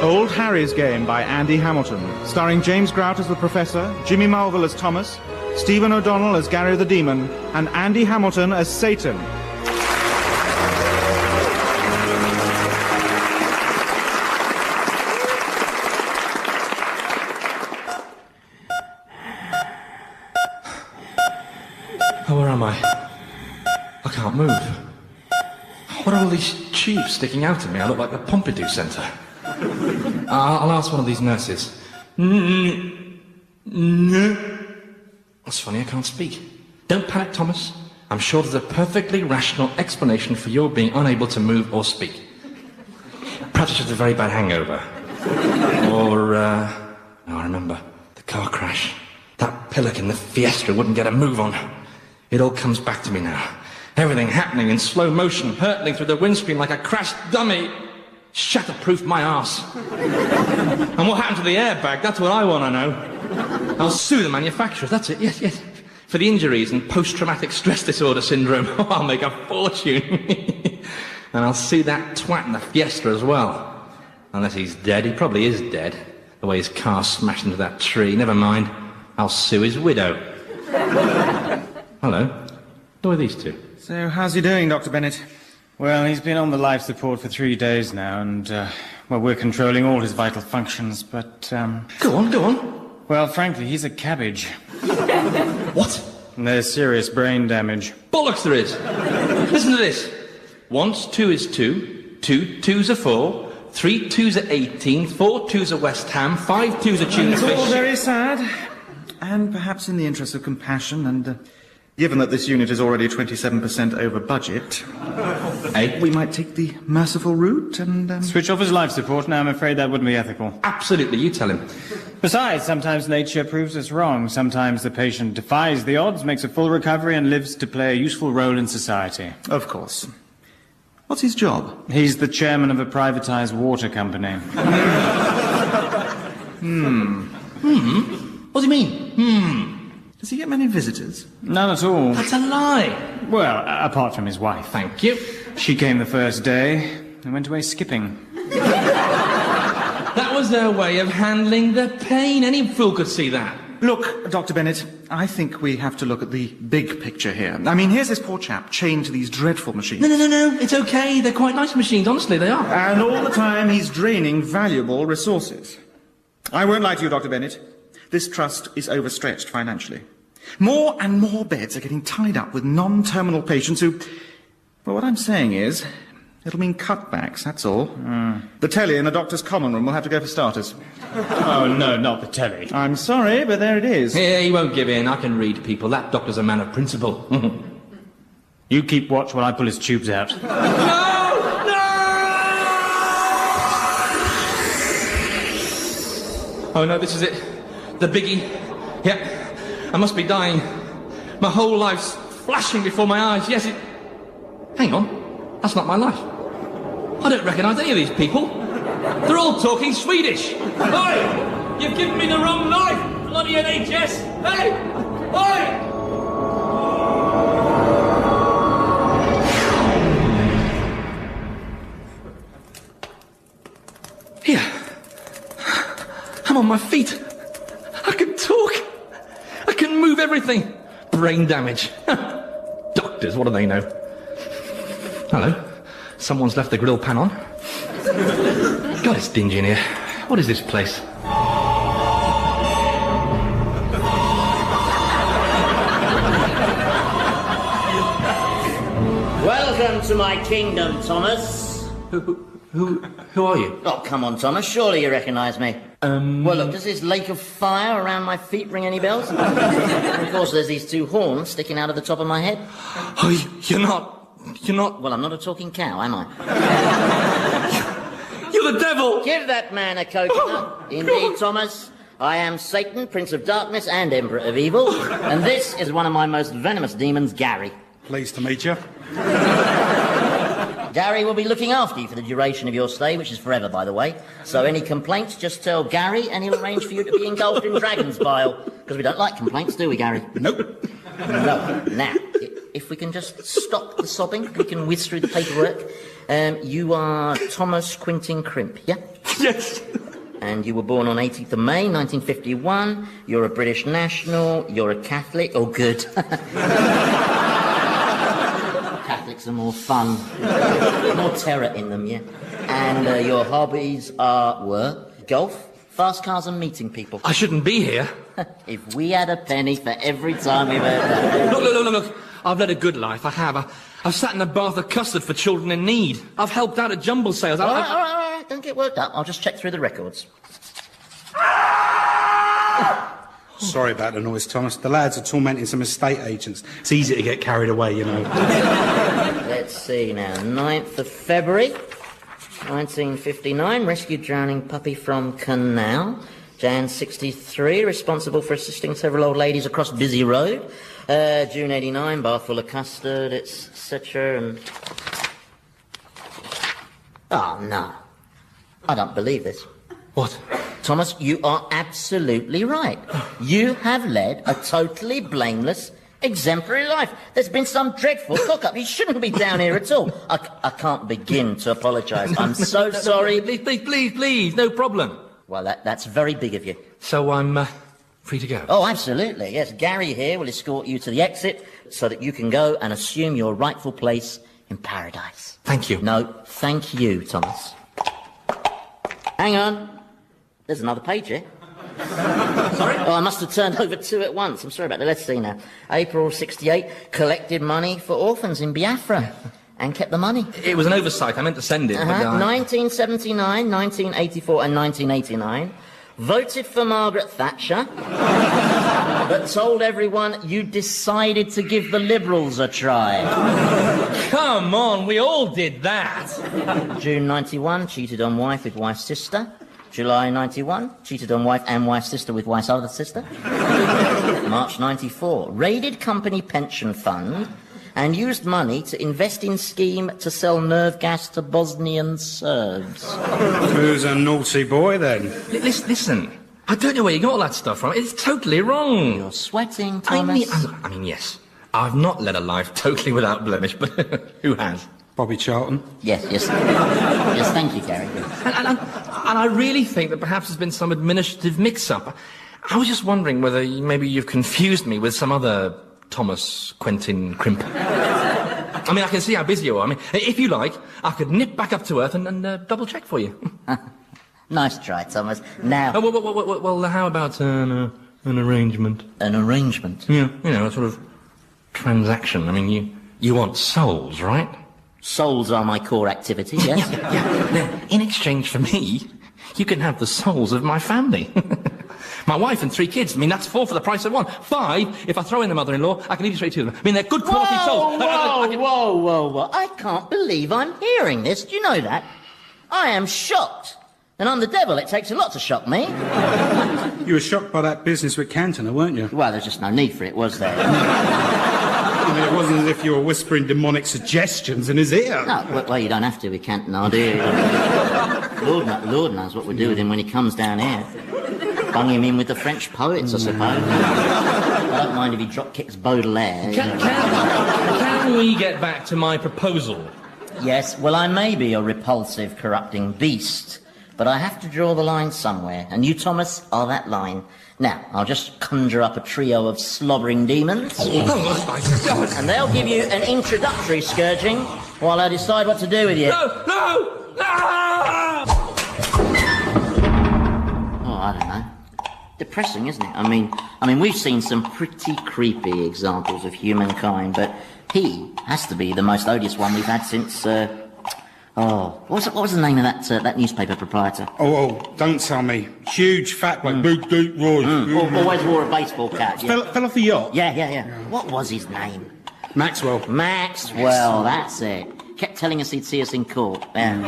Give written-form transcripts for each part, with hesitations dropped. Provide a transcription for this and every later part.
Old Harry's Game by Andy Hamilton, starring James Grout as the Professor, Jimmy Mulville as Thomas, Stephen O'Donnell as Gary the Demon, and Andy Hamilton as Satan. Oh, where am I? I can't move. What are all these tubes sticking out of me? I look like the Pompidou Centre. I'll ask one of these nurses. That's funny, I can't speak. Don't panic, Thomas. I'm sure there's a perfectly rational explanation for your being unable to move or speak. Perhaps it's just a very bad hangover. Or, oh, I remember. The car crash. That pillock in the Fiesta wouldn't get a move on. It all comes back to me now. Everything happening in slow motion, hurtling through the windscreen like a crashed dummy. Shatterproof my arse. And what happened to the airbag? That's what I want to know. I'll sue the manufacturers, that's it, yes. For the injuries and post-traumatic stress disorder syndrome. Oh, I'll make a fortune. And I'll sue that twat in the Fiesta as well. Unless he's dead. He probably is dead. The way his car smashed into that tree. Never mind. I'll sue his widow. Hello. Who are these two? So, how's he doing, Dr. Bennett? Well, he's been on the life support for 3 days now, and, well, we're controlling all his vital functions, but, Go on. Well, frankly, he's a cabbage. What? There's serious brain damage. Bollocks there is. Listen to this. Once 2 is 2, 2 2s are 4, 3 2s are 18, 4 2s are West Ham, 5 2s are tuna It's all fish. very sad. And perhaps in the interest of compassion and, given that this unit is already 27% over budget, we might take the merciful route and... Switch off his life support? No, I'm afraid that wouldn't be ethical. Absolutely, you tell him. Besides, sometimes nature proves us wrong. Sometimes the patient defies the odds, makes a full recovery, and lives to play a useful role in society. Of course. What's his job? He's the chairman of a privatized water company. What do you mean? Does he get many visitors? None at all. That's a lie. Well, apart from his wife. Thank you. She came the first day and went away skipping. That was their way of handling the pain. Any fool could see that. Look, Dr. Bennett, I think we have to look at the big picture here. I mean, here's this poor chap chained to these dreadful machines. No. It's okay. They're quite nice machines. Honestly, they are. And all the time he's draining valuable resources. I won't lie to you, Dr. Bennett. This trust is overstretched financially. More and more beds are getting tied up with non-terminal patients who... Well, what I'm saying is, it'll mean cutbacks, that's all. The telly in the doctor's common room will have to go for starters. Oh, no, not the telly. I'm sorry, but there it is. Yeah, he won't give in. I can read people. That doctor's a man of principle. You keep watch while I pull his tubes out. Oh, no, this is it. The biggie. Yep. I must be dying. My whole life's flashing before my eyes. Yes, it... Hang on. That's not my life. I don't recognise any of these people. They're all talking Swedish. Oi! You've given me the wrong life! Bloody NHS! Hey! Oi! Here. I'm on my feet. I can talk. I can move everything. Brain damage. Doctors, what do they know? Hello. Someone's left the grill pan on. God, it's dingy in here. What is this place? Welcome to my kingdom, Thomas. Who are you? Oh, come on, Thomas. Surely you recognise me. Well, look, does this lake of fire around my feet ring any bells? And of course, there's these 2 horns sticking out of the top of my head. Oh, you're not... Well, I'm not a talking cow, am I? You're the devil! Give that man a coconut. Indeed, Thomas. I am Satan, Prince of Darkness and Emperor of Evil. And this is one of my most venomous demons, Gary. Pleased to meet you. Gary will be looking after you for the duration of your stay, which is forever, by the way. So any complaints, just tell Gary and he'll arrange for you to be engulfed in dragon's bile. Because we don't like complaints, do we, Gary? Nope. No. Now, if we can just stop the sobbing, we can whiz through the paperwork. You are Thomas Quintin Crimp, yeah? Yes. And you were born on 18th of May, 1951. You're a British national. You're a Catholic. Oh, good. Catholics are more fun. More terror in them, yeah. And your hobbies were golf, fast cars and meeting people. I shouldn't be here. If we had a penny for every time we've heard that. Look. I've led a good life, I have. I've sat in a bath of custard for children in need. I've helped out at jumble sales. All right. Don't get worked up. I'll just check through the records. Sorry about the noise, Thomas. The lads are tormenting some estate agents. It's easy to get carried away, you know. Let's see now. 9th of February, 1959. Rescued drowning puppy from canal. Jan 63. Responsible for assisting several old ladies across busy road. June 89. Bath full of custard, etc. And... Oh, no. I don't believe this. What? Thomas, you are absolutely right. You have led a totally blameless, exemplary life. There's been some dreadful cock-up. You shouldn't be down here at all. I can't begin to apologise. I'm so sorry. Please, no problem. Well, that's very big of you. So I'm free to go? Oh, absolutely, yes. Gary here will escort you to the exit so that you can go and assume your rightful place in paradise. Thank you. No, thank you, Thomas. Hang on. There's another page here. Sorry? Oh, I must have turned over two at once. I'm sorry about that. Let's see now. April 68, collected money for orphans in Biafra and kept the money. It was an oversight. I meant to send it. But, 1979, 1984 and 1989. Voted for Margaret Thatcher, but told everyone you decided to give the Liberals a try. Come on, we all did that. June 91, cheated on wife with wife's sister. July 91, cheated on wife and wife's sister with wife's other sister. March 94, raided company pension fund and used money to invest in scheme to sell nerve gas to Bosnian Serbs. Who's a naughty boy, then? Listen, I don't know where you got all that stuff from. It's totally wrong. You're sweating, Thomas. I mean, yes, I've not led a life totally without blemish, but who has? Bobby Charlton? Yes, thank you, Gary. And I really think that perhaps there's been some administrative mix-up. I was just wondering whether maybe you've confused me with some other Thomas Quentin Crimp. I mean, I can see how busy you are. I mean, if you like, I could nip back up to earth and double-check for you. Nice try, Thomas. Now... Well, how about an arrangement? An arrangement? Yeah, you know, a sort of transaction. I mean, you want souls, right? Souls are my core activity, yes? Yeah. In exchange for me, you can have the souls of my family. My wife and 3 kids. I mean, that's 4 for the price of 1. 5, if I throw in the mother-in-law, I can leave you straight to them. I mean, they're good quality souls. Whoa. I can't believe I'm hearing this. Do you know that? I am shocked. And I'm the devil. It takes a lot to shock me. You were shocked by that business with Cantona, weren't you? Well, there's just no need for it, was there? I mean, it wasn't as if you were whispering demonic suggestions in his ear. No, well, you don't have to with Cantona, do you? Lord knows what we'll do with him when he comes down here. Bung him in with the French poets, I suppose. I don't mind if he drop-kicks Baudelaire. Can we get back to my proposal? Yes, well, I may be a repulsive, corrupting beast, but I have to draw the line somewhere, and you, Thomas, are that line. Now, I'll just conjure up a trio of slobbering demons, and they'll give you an introductory scourging while I decide what to do with you. No! Oh, I don't know. Depressing, isn't it? I mean, we've seen some pretty creepy examples of humankind, but he has to be the most odious one we've had since, what was the name of that newspaper proprietor? Oh, don't tell me. Huge, fat, like big, deep voice. Always wore a baseball cap. Yeah. Fell off the yacht? Yeah. What was his name? Maxwell, that's it. Kept telling us he'd see us in court. Yeah.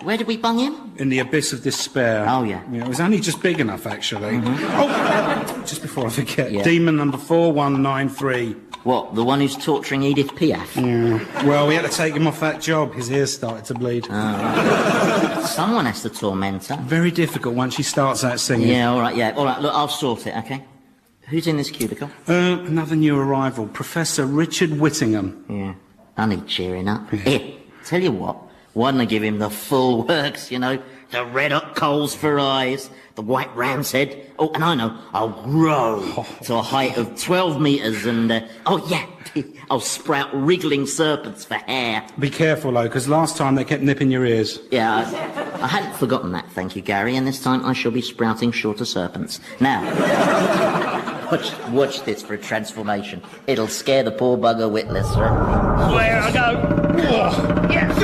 Where did we bung him? In the abyss of despair. Oh, yeah. It was only just big enough, actually. Oh, just before I forget. Yeah. Demon number 4193. What, the one who's torturing Edith Piaf? Yeah. Well, we had to take him off that job. His ears started to bleed. Someone has to torment her. Very difficult once she starts that singing. Yeah, all right, look, I'll sort it, okay? Who's in this cubicle? Another new arrival, Professor Richard Whittingham. Yeah, I need cheering up. Here, tell you what, Why didn't I give him the full works, you know? The red hot coals for eyes, the white ram's head. Oh, and I know, I'll grow to a height of 12 metres and, I'll sprout wriggling serpents for hair. Be careful, though, because last time they kept nipping your ears. Yeah, I hadn't forgotten that, thank you, Gary, and this time I shall be sprouting shorter serpents. Now, watch this for a transformation. It'll scare the poor bugger witless, right? Where I go? Oh, yes!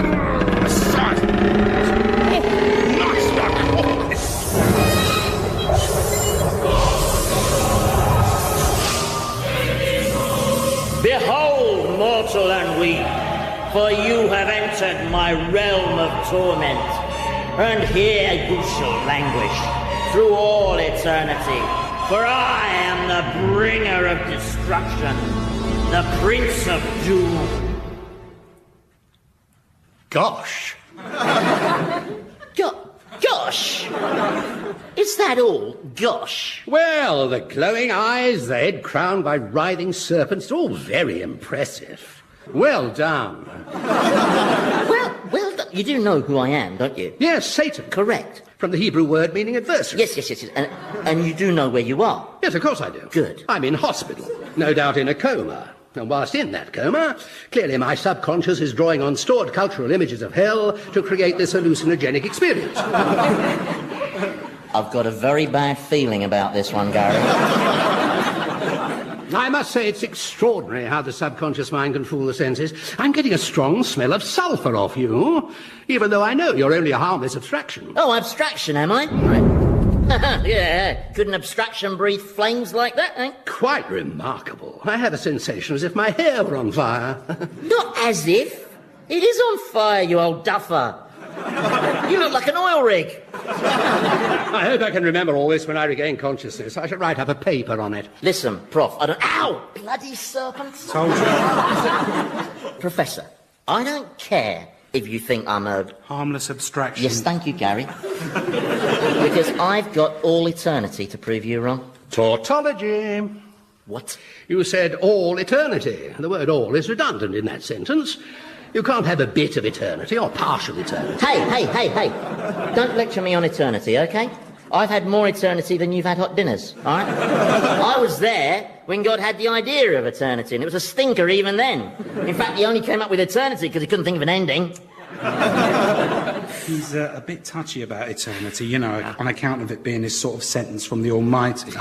Behold, mortal and weak, for you have entered my realm of torment, and here you shall languish through all eternity, for I am the bringer of destruction, the prince of doom. Gosh. Gosh! Is that all? Gosh! Well, the glowing eyes, the head crowned by writhing serpents, all very impressive. Well done. Well done. You do know who I am, don't you? Yes, Satan. Correct. From the Hebrew word meaning adversary. Yes. And you do know where you are? Yes, of course I do. Good. I'm in hospital, no doubt in a coma. And whilst in that coma, clearly my subconscious is drawing on stored cultural images of hell to create this hallucinogenic experience. I've got a very bad feeling about this one, Gary. I must say it's extraordinary how the subconscious mind can fool the senses. I'm getting a strong smell of sulphur off you, even though I know you're only a harmless abstraction. Oh, abstraction, am I? Right. Yeah, could an abstraction breathe flames like that, eh? Quite remarkable. I have a sensation as if my hair were on fire. Not as if. It is on fire, you old duffer. You look like an oil rig. I hope I can remember all this when I regain consciousness. I should write up a paper on it. Listen, Prof, I don't... Ow! Bloody serpents. Told you. Professor, I don't care if you think I'm a... Harmless abstraction. Yes, thank you, Gary. Because I've got all eternity to prove you wrong. Tautology. What? You said all eternity. The word all is redundant in that sentence. You can't have a bit of eternity or partial eternity. Hey. Don't lecture me on eternity, OK? I've had more eternity than you've had hot dinners, all right? I was there when God had the idea of eternity, and it was a stinker even then. In fact, he only came up with eternity because he couldn't think of an ending. He's a bit touchy about eternity, you know, on account of it being his sort of sentence from the Almighty.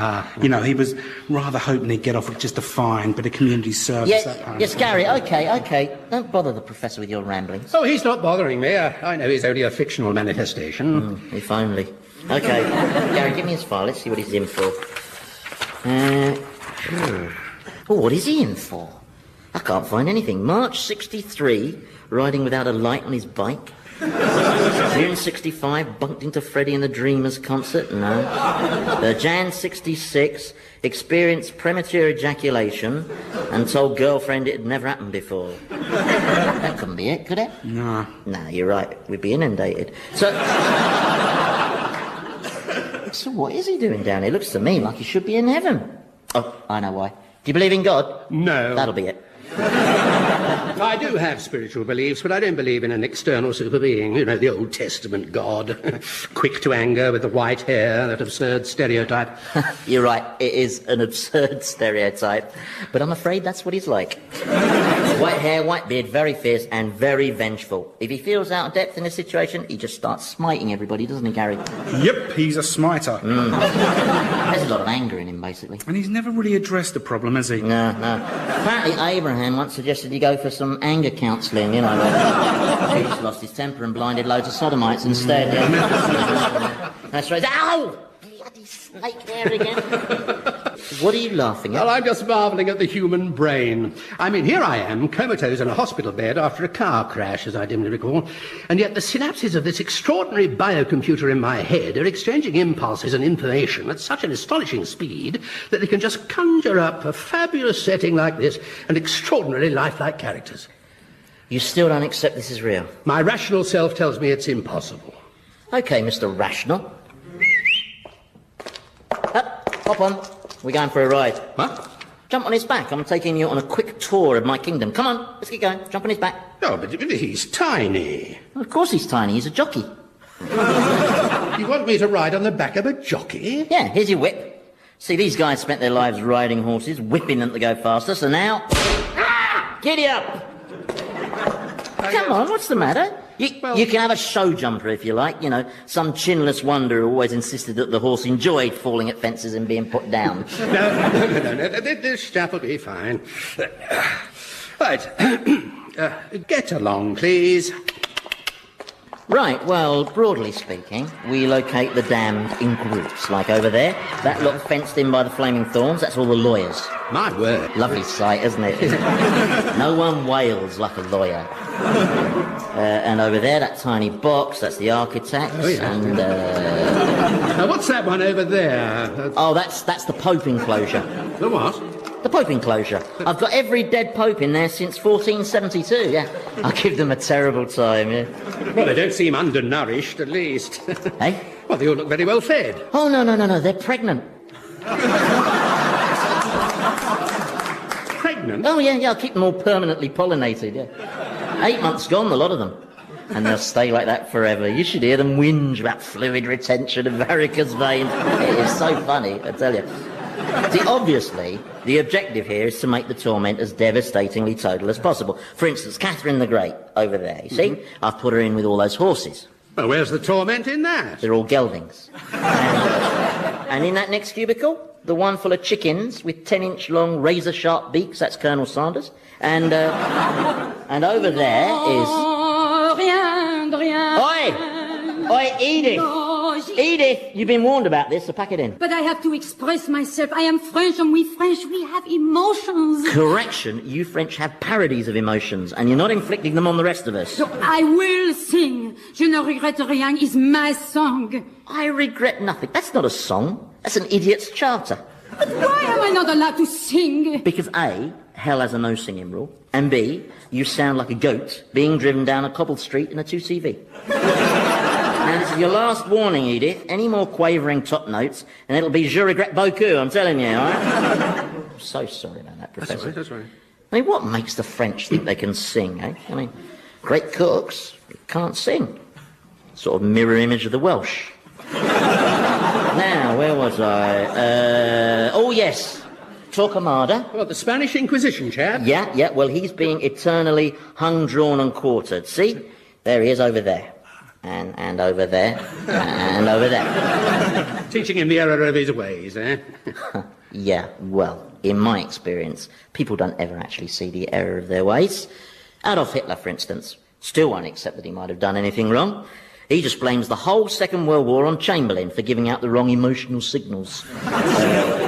You know, he was rather hoping he'd get off with just a fine bit of community service. Yes, Gary, OK. Don't bother the professor with your ramblings. Oh, he's not bothering me. I know he's only a fictional manifestation. If only. OK, Gary, give me his file. Let's see what he's in for. What is he in for? I can't find anything. March 63, riding without a light on his bike. June 65, bunked into Freddie and the Dreamers concert. No. Jan 66, experienced premature ejaculation and told girlfriend it had never happened before. That couldn't be it, could it? No. No, you're right. We'd be inundated. So what is he doing down here? Looks to me like he should be in heaven. Oh, I know why. Do you believe in God? No. That'll be it. I do have spiritual beliefs, but I don't believe in an external super being. You know, the Old Testament God. Quick to anger with the white hair, that absurd stereotype. You're right, it is an absurd stereotype. But I'm afraid that's what he's like. White hair, white beard, very fierce and very vengeful. If he feels out of depth in a situation, he just starts smiting everybody, doesn't he, Gary? Yep, he's a smiter. There's a lot of anger in him, basically. And he's never really addressed the problem, has he? No. Apparently, Abraham once suggested he go for some anger counselling, you know. He just lost his temper and blinded loads of sodomites instead. That's right. Ow! Bloody snake there again. What are you laughing at? Well, I'm just marvelling at the human brain. I mean, here I am, comatose in a hospital bed after a car crash, as I dimly recall, and yet the synapses of this extraordinary biocomputer in my head are exchanging impulses and information at such an astonishing speed that they can just conjure up a fabulous setting like this and extraordinarily lifelike characters. You still don't accept this is real? My rational self tells me it's impossible. OK, Mr. Rational. Hop on. We're going for a ride. What? Jump on his back. I'm taking you on a quick tour of my kingdom. Come on, let's get going. Jump on his back. Oh, but he's tiny. Well, of course he's tiny. He's a jockey. You want me to ride on the back of a jockey? Yeah, here's your whip. See, these guys spent their lives riding horses, whipping them to go faster, so now... Giddy up! Come on, what's the matter? You can have a show jumper if you like, you know, some chinless wonder who always insisted that the horse enjoyed falling at fences and being put down. No, this chap will be fine. Right, get along, please. Right, well, broadly speaking, we locate the damned in groups, like over there. That lot fenced in by the flaming thorns, that's all the lawyers. My word. Lovely sight, isn't it? No one wails like a lawyer. And over there, that tiny box, that's the architects. Oh, yeah. And, Now, what's that one over there? oh, that's the Pope enclosure. The what? The Pope enclosure. I've got every dead Pope in there since 1472, yeah. I give them a terrible time, yeah. Well, they don't seem undernourished, at least. Hey? Well, they all look very well fed. Oh, no, they're pregnant. Pregnant? Oh, yeah, I'll keep them all permanently pollinated, yeah. 8 months gone, a lot of them. And they'll stay like that forever. You should hear them whinge about fluid retention and varicose veins. It is so funny, I tell you. See, obviously, the objective here is to make the torment as devastatingly total as possible. For instance, Catherine the Great, over there, you see? I've put her in with all those horses. Well, where's the torment in that? They're all geldings. And in that next cubicle, the one full of chickens with 10-inch long razor-sharp beaks, that's Colonel Sanders. And over there is... Oi, Edith! Edith, you've been warned about this, so pack it in. But I have to express myself. I am French, and we French, we have emotions. Correction, you French have parodies of emotions, and you're not inflicting them on the rest of us. So I will sing. Je ne regrette rien is my song. I regret nothing. That's not a song. That's an idiot's charter. But why am I not allowed to sing? Because A, hell has a no singing rule, and B, you sound like a goat being driven down a cobbled street in a 2CV. Now, this is your last warning, Edith. Any more quavering top notes, and it'll be je regrette beaucoup, I'm telling you, all right? I'm so sorry about that, Professor. That's right. I mean, what makes the French think they can sing, eh? I mean, great cooks can't sing. Sort of mirror image of the Welsh. Now, where was I? Oh, yes. Torquemada. Well, the Spanish Inquisition chap? Yeah, well, he's being eternally hung, drawn and quartered. See? There he is over there. And over there. And over there. Teaching him the error of his ways, eh? Yeah, well, in my experience, people don't ever actually see the error of their ways. Adolf Hitler, for instance, still won't accept that he might have done anything wrong. He just blames the whole Second World War on Chamberlain for giving out the wrong emotional signals.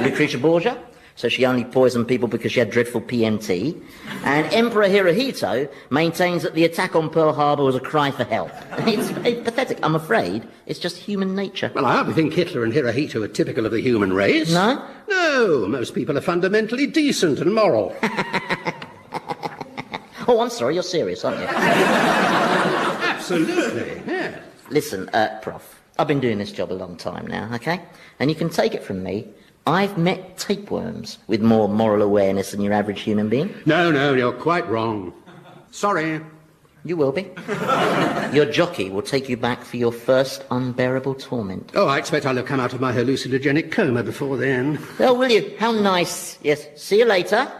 Lucretia Borgia, so she only poisoned people because she had dreadful PMT. And Emperor Hirohito maintains that the attack on Pearl Harbor was a cry for help. It's pathetic. I'm afraid it's just human nature. Well, I hardly think Hitler and Hirohito are typical of the human race. No? No, most people are fundamentally decent and moral. Oh, I'm sorry, you're serious, aren't you? Absolutely, yeah. Listen, Prof, I've been doing this job a long time now, okay? And you can take it from me, I've met tapeworms with more moral awareness than your average human being. No, you're quite wrong. Sorry. You will be. Your jockey will take you back for your first unbearable torment. Oh, I expect I'll have come out of my hallucinogenic coma before then. Oh, will you? How nice. Yes, see you later.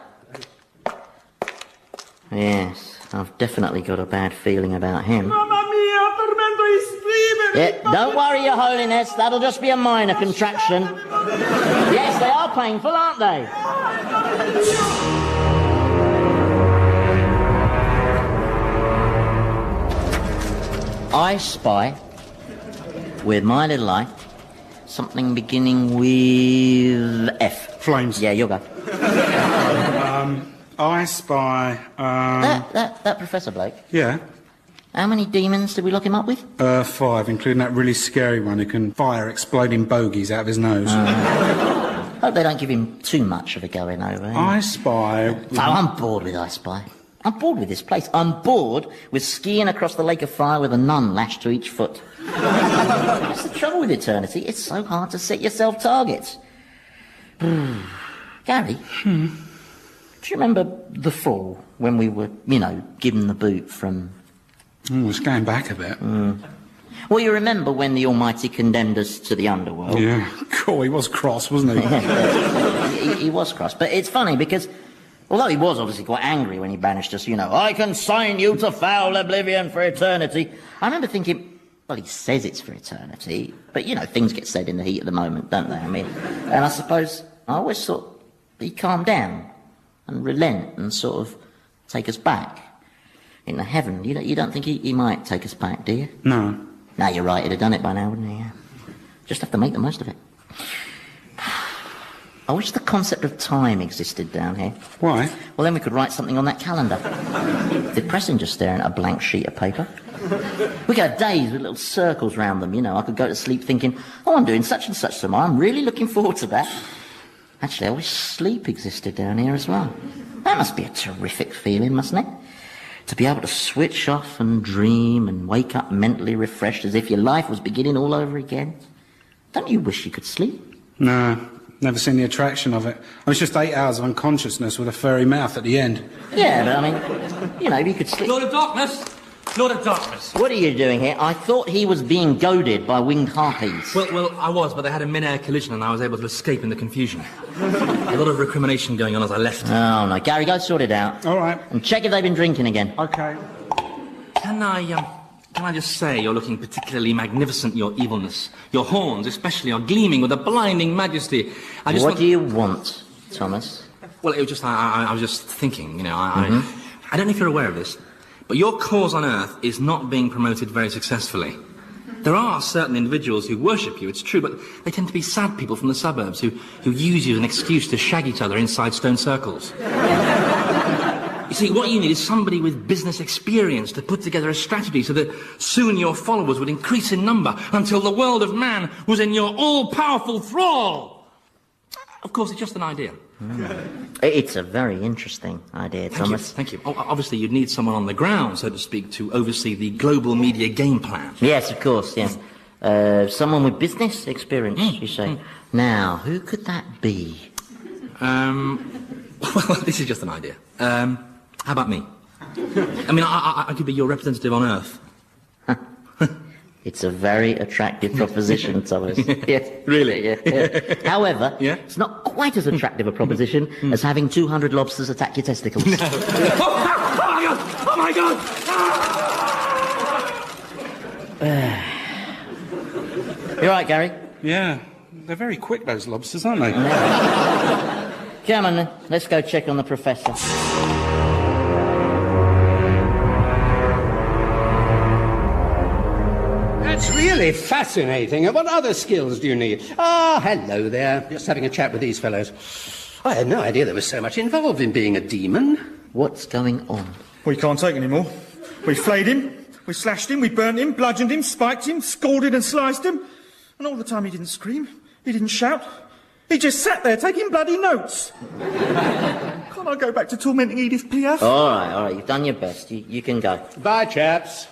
Yes, I've definitely got a bad feeling about him. Mamma mia, tormento is screaming! Yeah, don't worry, Your Holiness, that'll just be a minor contraction. Yes, they are painful, aren't they? I spy, with my little eye, something beginning with F. Flames. Yeah, you'll go. I spy, That Professor Blake, yeah, how many demons did we lock him up with? 5, including that really scary one who can fire exploding bogies out of his nose. Hope they don't give him too much of a going over. Eh? I spy... Oh, I'm bored with I Spy. I'm bored with this place. I'm bored with skiing across the lake of fire with a nun lashed to each foot. That's the trouble with eternity. It's so hard to set yourself targets. Gary, Do you remember the fall when we were, given the boot from... It's going back a bit. Well, you remember when the Almighty condemned us to the underworld? Yeah. Cool, he was cross, wasn't he? He was cross. But it's funny because, although he was obviously quite angry when he banished us, I consign you to foul oblivion for eternity. I remember thinking, well, he says it's for eternity, but, things get said in the heat of the moment, don't they? And I suppose I always thought he'd calm down and relent and sort of take us back into heaven. You don't think he might take us back, do you? No. No, you're right, he'd have done it by now, wouldn't he? Yeah. Just have to make the most of it. I wish the concept of time existed down here. Why? Well, then we could write something on that calendar. Depressing just staring at a blank sheet of paper. We could have days with little circles round them, I could go to sleep thinking, I'm doing such and such tomorrow, I'm really looking forward to that. Actually, I wish sleep existed down here as well. That must be a terrific feeling, mustn't it? To be able to switch off and dream and wake up mentally refreshed as if your life was beginning all over again. Don't you wish you could sleep? No, never seen the attraction of it. It's just 8 hours of unconsciousness with a furry mouth at the end. Yeah, but you could sleep... Lord of Darkness! Lord of Darkness! What are you doing here? I thought he was being goaded by winged harpies. Well, I was, but they had a mid-air collision and I was able to escape in the confusion. A lot of recrimination going on as I left. Oh, no. Gary, go sort it out. All right. And check if they've been drinking again. Okay. Can I just say you're looking particularly magnificent, your evilness. Your horns, especially, are gleaming with a blinding majesty. What do you want, Thomas? Well, it was just, I was just thinking, I don't know if you're aware of this, but your cause on Earth is not being promoted very successfully. There are certain individuals who worship you, it's true, but they tend to be sad people from the suburbs who use you as an excuse to shag each other inside stone circles. You see, what you need is somebody with business experience to put together a strategy so that soon your followers would increase in number until the world of man was in your all-powerful thrall. Of course, it's just an idea. It's a very interesting idea, Thomas. Thank you. Oh, obviously, you'd need someone on the ground, so to speak, to oversee the global media game plan. Yes, of course, yes. Someone with business experience, you say. Now, who could that be? Well, this is just an idea. How about me? I could be your representative on Earth. It's a very attractive proposition, Thomas. Yes, really, yeah. However, it's not quite as attractive a proposition as having 200 lobsters attack your testicles. No. Oh my God! You all right, Gary? Yeah. They're very quick, those lobsters, aren't they? Come on, then. Let's go check on the professor. That's really fascinating. And what other skills do you need? Ah, hello there. Just having a chat with these fellows. I had no idea there was so much involved in being a demon. What's going on? We can't take any more. We flayed him, we slashed him, we burnt him, bludgeoned him, spiked him, scalded and sliced him. And all the time he didn't scream, he didn't shout. He just sat there taking bloody notes. Can't I go back to tormenting Edith Piaf? All right, you've done your best. You can go. Bye, chaps.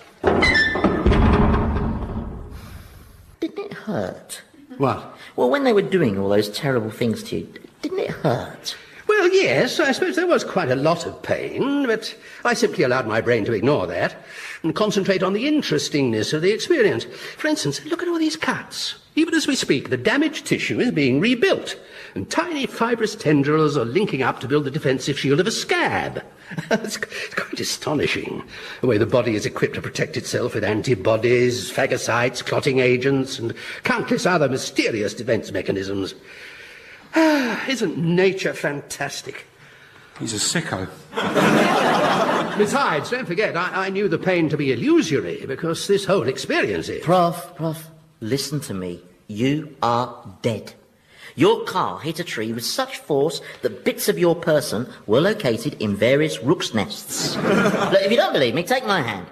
Didn't it hurt? What? Well, when they were doing all those terrible things to you, didn't it hurt? Well, yes, I suppose there was quite a lot of pain, but I simply allowed my brain to ignore that and concentrate on the interestingness of the experience. For instance, look at all these cuts. Even as we speak, the damaged tissue is being rebuilt, and tiny fibrous tendrils are linking up to build the defensive shield of a scab. It's quite astonishing, the way the body is equipped to protect itself with antibodies, phagocytes, clotting agents, and countless other mysterious defense mechanisms. Isn't nature fantastic? He's a sicko. Besides, don't forget, I knew the pain to be illusory, because this whole experience is... Prof, listen to me. You are dead. Your car hit a tree with such force that bits of your person were located in various rooks' nests. Look, if you don't believe me, take my hand.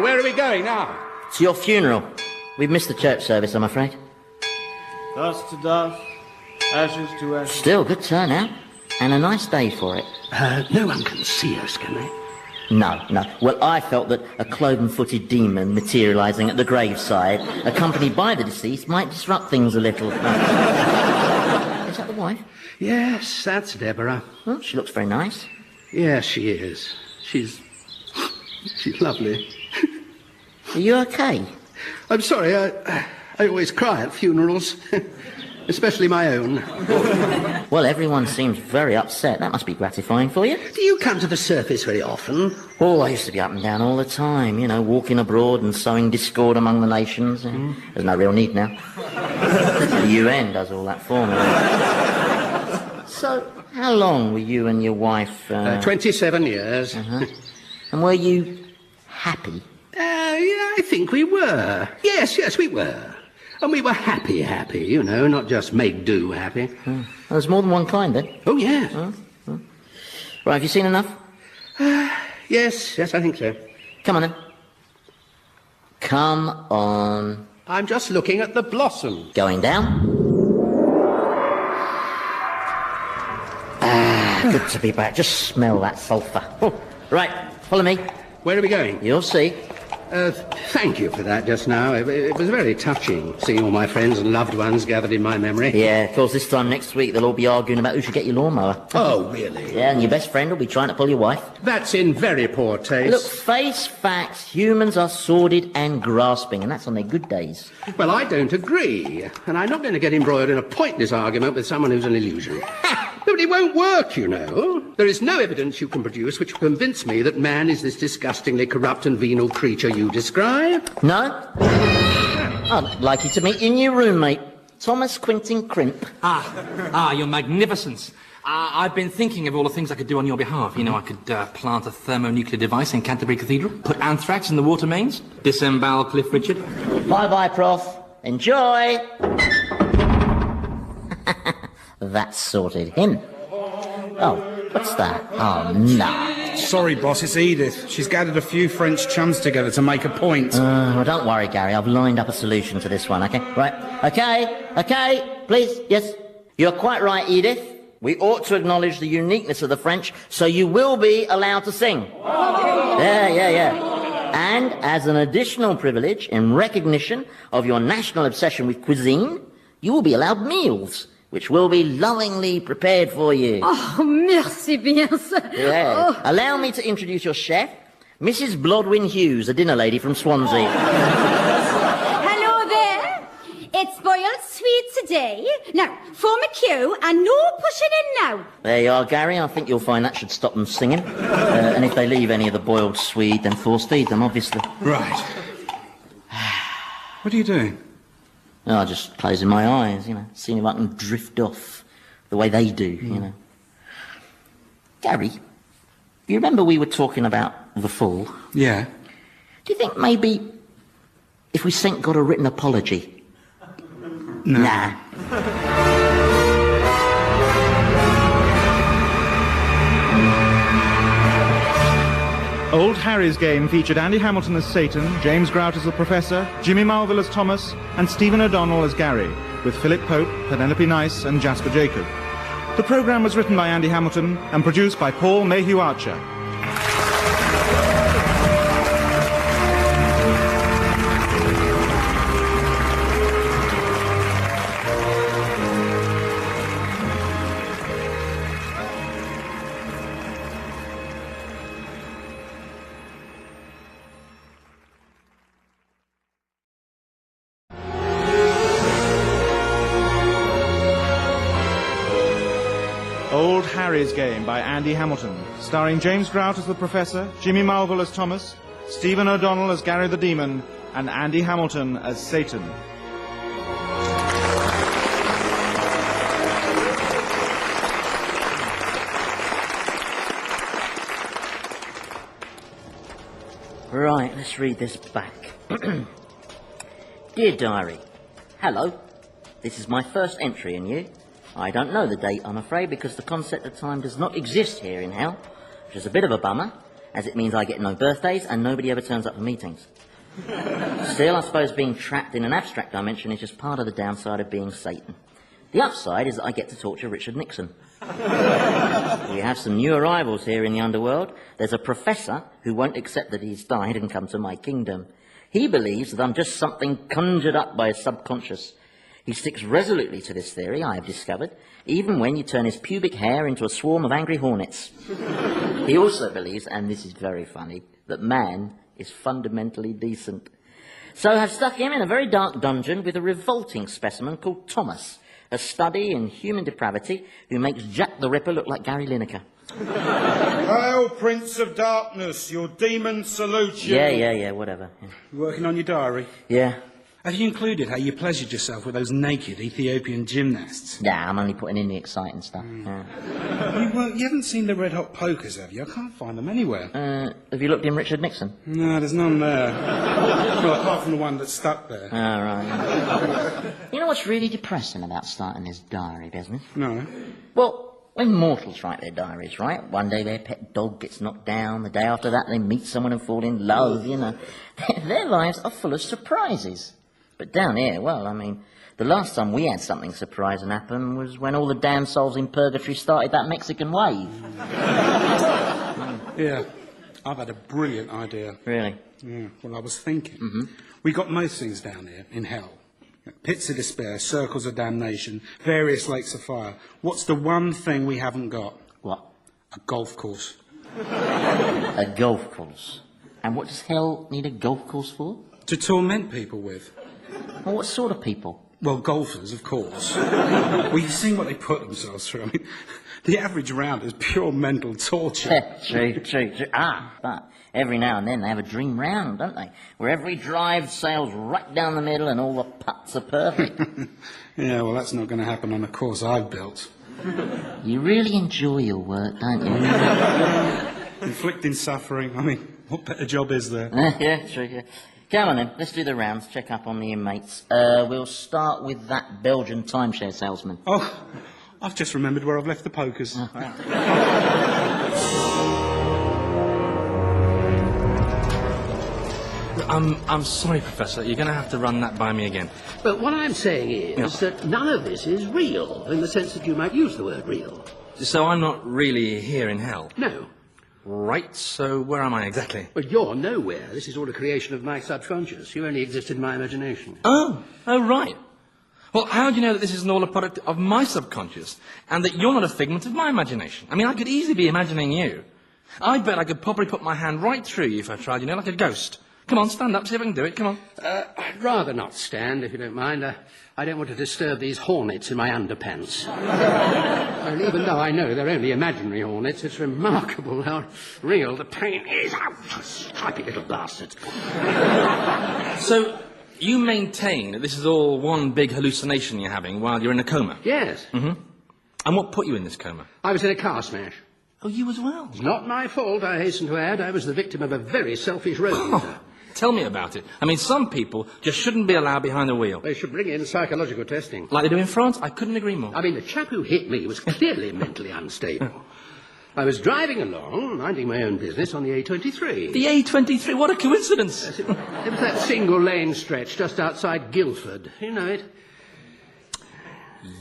Where are we going now? To your funeral. We've missed the church service, I'm afraid. Dust to dust, ashes to ashes. Still, good turnout. And a nice day for it. No one can see us, can they? No. Well, I felt that a cloven-footed demon materialising at the graveside, accompanied by the deceased, might disrupt things a little. Is that the wife? Yes, that's Deborah. Oh, she looks very nice. Yes, she is. She's lovely. Are you okay? I'm sorry, I always cry at funerals, especially my own. Well, everyone seems very upset. That must be gratifying for you. Do you come to the surface very often? Oh, I used to be up and down all the time, you know, walking abroad and sowing discord among the nations. There's no real need now. The UN does all that for me. So, how long were you and your wife... 27 years. And were you happy? Yeah, I think we were. Yes, we were. And we were happy, you know, not just make-do happy. Well, there's more than one kind, then. Oh, yeah. Right, have you seen enough? Yes, I think so. Come on, then. Come on. I'm just looking at the blossom. Going down. Good to be back. Just smell that sulphur. Oh, right, follow me. Where are we going? You'll see. Thank you for that just now. It was very touching, seeing all my friends and loved ones gathered in my memory. Yeah, of course, this time next week they'll all be arguing about who should get your lawnmower. Oh, really? Yeah, and your best friend will be trying to pull your wife. That's in very poor taste. Look, face facts. Humans are sordid and grasping, and that's on their good days. Well, I don't agree. And I'm not going to get embroiled in a pointless argument with someone who's an illusion. But it won't work, you know. There is no evidence you can produce which will convince me that man is this disgustingly corrupt and venal creature you describe. No? I'd like you to meet your new roommate, Thomas Quintin Crimp. Your magnificence. I've been thinking of all the things I could do on your behalf. You know, I could plant a thermonuclear device in Canterbury Cathedral, put anthrax in the water mains, disembowel Cliff Richard. Bye-bye, Prof. Enjoy! That's sorted him. Oh, what's that? Oh, no. Sorry, boss, it's Edith. She's gathered a few French chums together to make a point. Well, don't worry, Gary. I've lined up a solution to this one, okay? Right. Okay. Please, yes. You're quite right, Edith. We ought to acknowledge the uniqueness of the French, so you will be allowed to sing. Yeah. And as an additional privilege, in recognition of your national obsession with cuisine, you will be allowed meals, which will be lovingly prepared for you. Oh, merci bien, sir. Yeah. Oh. Allow me to introduce your chef, Mrs. Blodwin Hughes, a dinner lady from Swansea. Hello there. It's boiled sweet today. Now, form a queue and no pushing in now. There you are, Gary. I think you'll find that should stop them singing. And if they leave any of the boiled swede, then force feed them, obviously. Right. What are you doing? Oh, just closing my eyes, you know, seeing if I can drift off the way they do, you know. Gary, you remember we were talking about the fall? Yeah. Do you think maybe if we sent God a written apology? No. Nah. Old Harry's Game featured Andy Hamilton as Satan, James Grout as the Professor, Jimmy Mulville as Thomas, and Stephen O'Donnell as Gary, with Philip Pope, Penelope Nice, and Jasper Jacob. The programme was written by Andy Hamilton and produced by Paul Mayhew Archer. Old Harry's Game by Andy Hamilton, starring James Grout as the Professor, Jimmy Mulville as Thomas, Stephen O'Donnell as Gary the Demon, and Andy Hamilton as Satan. Right, let's read this back. Dear Diary, hello. This is my first entry in you. I don't know the date, I'm afraid, because the concept of time does not exist here in hell, which is a bit of a bummer, as it means I get no birthdays and nobody ever turns up for meetings. Still, I suppose being trapped in an abstract dimension is just part of the downside of being Satan. The upside is that I get to torture Richard Nixon. We have some new arrivals here in the underworld. There's a professor who won't accept that he's died and come to my kingdom. He believes that I'm just something conjured up by his subconscious. He sticks resolutely to this theory, I have discovered, even when you turn his pubic hair into a swarm of angry hornets. He also believes, and this is very funny, that man is fundamentally decent. So I've stuck him in a very dark dungeon with a revolting specimen called Thomas, a study in human depravity who makes Jack the Ripper look like Gary Lineker. Hail, Prince of Darkness, your demons salute you. Yeah, whatever. Yeah. You working on your diary? Yeah. Have you included how you pleasured yourself with those naked Ethiopian gymnasts? Nah, I'm only putting in the exciting stuff. Yeah. You haven't seen the Red Hot Pokers, have you? I can't find them anywhere. Have you looked in Richard Nixon? No, there's none there. Well, apart from the one that's stuck there. Oh, right. You know what's really depressing about starting this diary business? No. Well, when mortals write their diaries, right? One day their pet dog gets knocked down. The day after that they meet someone and fall in love, you know. Their lives are full of surprises. But down here, well, I mean, the last time we had something surprising happen was when all the damn souls in purgatory started that Mexican wave. Yeah, I've had a brilliant idea. Really? Yeah, well, I was thinking. We got most things down here in hell. Pits of despair, circles of damnation, various lakes of fire. What's the one thing we haven't got? What? A golf course. A golf course? And what does hell need a golf course for? To torment people with. Well, what sort of people? Well, golfers, of course. Well, you've seen what they put themselves through. I mean, the average round is pure mental torture. True. But every now and then they have a dream round, don't they? Where every drive sails right down the middle and all the putts are perfect. Yeah, well, that's not going to happen on a course I've built. You really enjoy your work, don't you? Inflicting suffering. I mean, what better job is there? Yeah, true, yeah. Come on then, let's do the rounds, check up on the inmates. We'll start with that Belgian timeshare salesman. Oh, I've just remembered where I've left the pokers. Oh, right. I'm sorry, Professor. You're going to have to run that by me again. But what I'm saying is that none of this is real, in the sense that you might use the word real. So I'm not really here in hell? No. Right, so where am I exactly? Well, you're nowhere. This is all a creation of my subconscious. You only exist in my imagination. Oh, right. Well, how do you know that this isn't all a product of my subconscious, and that you're not a figment of my imagination? I mean, I could easily be imagining you. I bet I could probably put my hand right through you if I tried, like a ghost. Come on, stand up, see if I can do it, come on. I'd rather not stand, if you don't mind. I don't want to disturb these hornets in my underpants. And even though I know they're only imaginary hornets, it's remarkable how real the pain is. Stripey little bastards. So, you maintain that this is all one big hallucination you're having while you're in a coma? Yes. Mm-hmm. And what put you in this coma? I was in a car smash. Oh, you as well? It's not my fault, I hasten to add. I was the victim of a very selfish road user. Tell me about it. I mean, some people just shouldn't be allowed behind the wheel. They should bring in psychological testing. Like they do in France? I couldn't agree more. I mean, the chap who hit me was clearly mentally unstable. I was driving along, minding my own business on the A23. The A23? What a coincidence! Yes, it was that single-lane stretch just outside Guildford. You know it?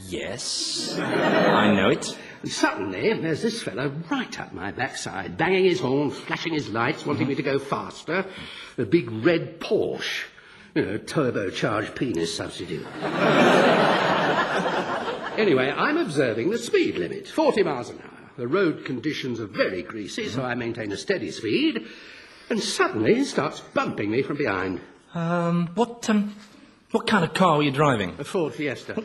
Yes, I know it. And suddenly, there's this fellow right up my backside, banging his horn, flashing his lights, wanting me to go faster. A big red Porsche. Turbocharged penis substitute. Anyway, I'm observing the speed limit, 40 miles an hour. The road conditions are very greasy, so I maintain a steady speed. And suddenly he starts bumping me from behind. What kind of car were you driving? A Ford Fiesta.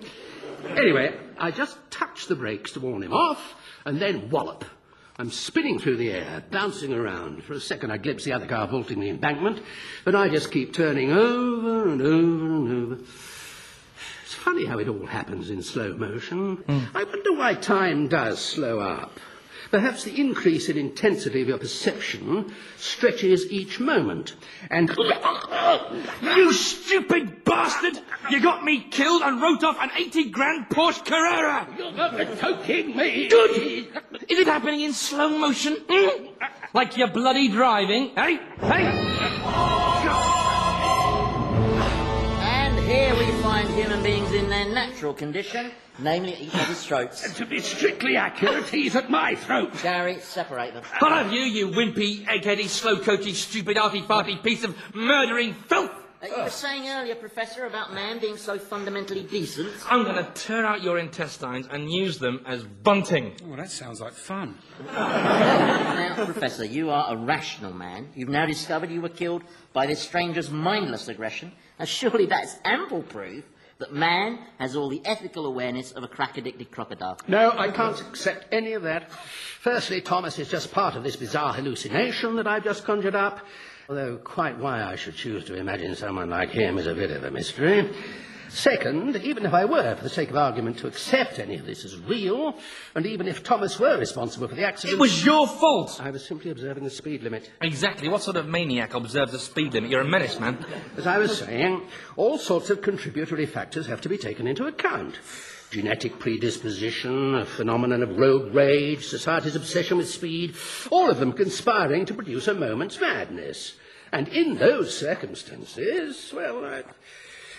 Anyway, I just touch the brakes to warn him off, and then wallop. I'm spinning through the air, bouncing around. For a second I glimpse the other car vaulting the embankment, but I just keep turning over and over and over. It's funny how it all happens in slow motion. I wonder why time does slow up. Perhaps the increase in intensity of your perception stretches each moment. And... You stupid bastard! You got me killed and wrote off an 80 grand Porsche Carrera! You're not joking me! Good! Is it happening in slow motion? Like you're bloody driving, eh? And here we find human beings in their natural condition, namely at each other's throats. And to be strictly accurate, he's at my throat. Gary, separate them. What have you wimpy, eggheady, slow-coachy, stupid, arty-farty piece of murdering filth? You were saying earlier, Professor, about man being so fundamentally decent. I'm going to tear out your intestines and use them as bunting. Oh, that sounds like fun. Now, Professor, you are a rational man. You've now discovered you were killed by this stranger's mindless aggression. And surely that's ample proof that man has all the ethical awareness of a crack-addicted crocodile. No, I can't accept any of that. Firstly, Thomas is just part of this bizarre hallucination that I've just conjured up, although quite why I should choose to imagine someone like him is a bit of a mystery. Second, even if I were, for the sake of argument, to accept any of this as real, and even if Thomas were responsible for the accident... It was your fault! I was simply observing the speed limit. Exactly. What sort of maniac observes the speed limit? You're a menace, man. As I was saying, all sorts of contributory factors have to be taken into account. Genetic predisposition, a phenomenon of road rage, society's obsession with speed, all of them conspiring to produce a moment's madness. And in those circumstances, well,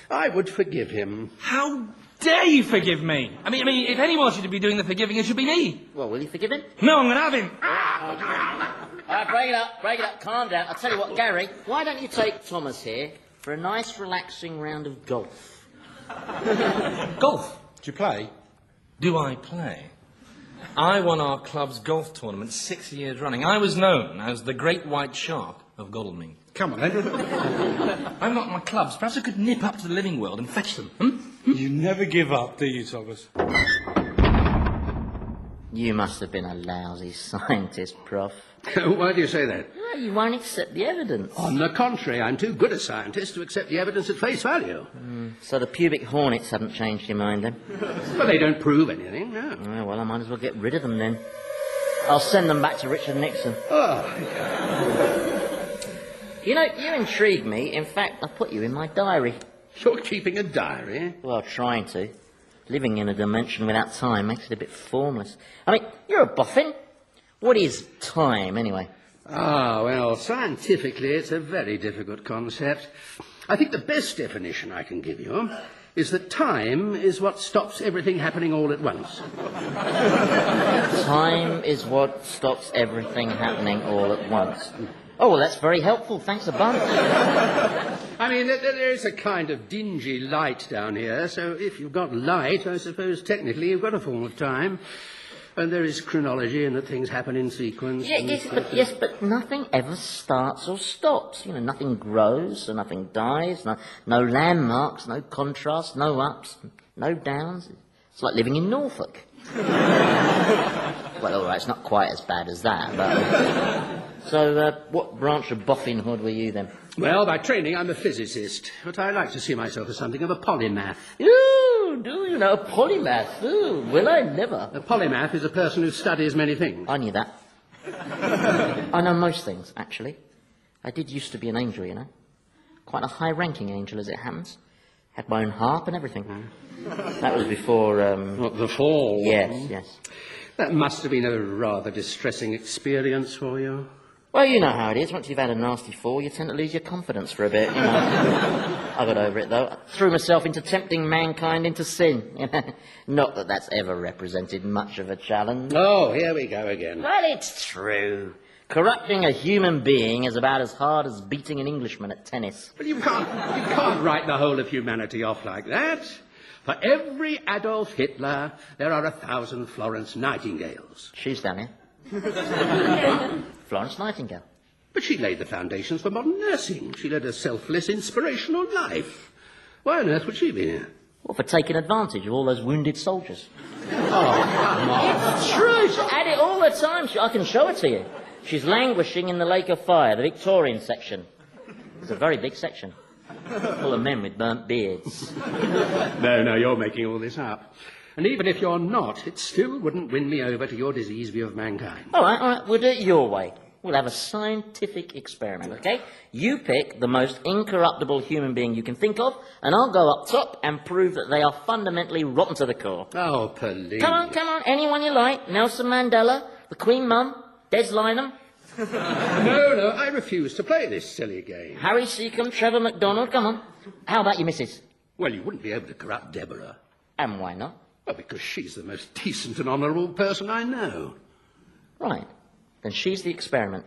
I would forgive him. How dare you forgive me? I mean, if anyone should be doing the forgiving, it should be me. Well, will you forgive him? No, I'm going to have him. All right, break it up, calm down. I'll tell you what, Gary, why don't you take Thomas here for a nice, relaxing round of golf? Golf? Do you play? Do I play? I won our club's golf tournament 6 years running. I was known as the Great White Shark of Godalming. Come on, then. I've got my clubs. Perhaps I could nip up to the living world and fetch them. You never give up, do you, Thomas? You must have been a lousy scientist, Prof. Why do you say that? Well, you won't accept the evidence. On the contrary, I'm too good a scientist to accept the evidence at face value. So the pubic hornets haven't changed your mind, then? Well, they don't prove anything, no. Oh, well, I might as well get rid of them, then. I'll send them back to Richard Nixon. Oh, You know, you intrigue me. In fact, I put you in my diary. you're keeping a diary? Well, trying to. Living in a dimension without time makes it a bit formless. I mean, you're a boffin. What is time, anyway? Ah, well, scientifically, it's a very difficult concept. I think the best definition I can give you is that time is what stops everything happening all at once. Time is what stops everything happening all at once. Oh, well, that's very helpful. Thanks a bunch. I mean, there is a kind of dingy light down here, so if you've got light, I suppose technically you've got a form of time. And there is chronology and that things happen in sequence. Yes, but nothing ever starts or stops. You know, nothing grows, so nothing dies, no landmarks, no contrast, no ups, no downs. It's like living in Norfolk. Well, all right, it's not quite as bad as that, but... So, what branch of boffinhood were you, then? Well, by training, I'm a physicist, but I like to see myself as something of a polymath. Ooh, do you know, a polymath? Ooh, will I never. A polymath is a person who studies many things. I knew that. I know most things, actually. I did used to be an angel, you know. Quite a high-ranking angel, as it happens. Had my own harp and everything. That was before, What, the fall? Yes. That must have been a rather distressing experience for you. Well, you know how it is. Once you've had a nasty fall, you tend to lose your confidence for a bit, you know. I got over it, though. I threw myself into tempting mankind into sin. You know? Not that that's ever represented much of a challenge. Oh, here we go again. Well, it's true. Corrupting a human being is about as hard as beating an Englishman at tennis. But you can't write the whole of humanity off like that. For every Adolf Hitler, there are 1,000 Florence Nightingales. She's down here. Florence Nightingale. But she laid the foundations for modern nursing. She led a selfless, inspirational life. Why on earth would she be here? Well, for taking advantage of all those wounded soldiers. Oh, come on. It's true. She's at it all the time. I can show it to you. She's languishing in the Lake of Fire, the Victorian section. It's a very big section. Full of men with burnt beards. No, you're making all this up. And even if you're not, it still wouldn't win me over to your diseased view of mankind. All right, we'll do it your way. We'll have a scientific experiment, okay? You pick the most incorruptible human being you can think of, and I'll go up top and prove that they are fundamentally rotten to the core. Oh, please. Come on, anyone you like. Nelson Mandela, the Queen Mum, Des Lynam. No, I refuse to play this silly game. Harry Seacombe, Trevor MacDonald, come on. How about your missus? Well, you wouldn't be able to corrupt Deborah. And why not? Well, because she's the most decent and honourable person I know. Right. Then she's the experiment.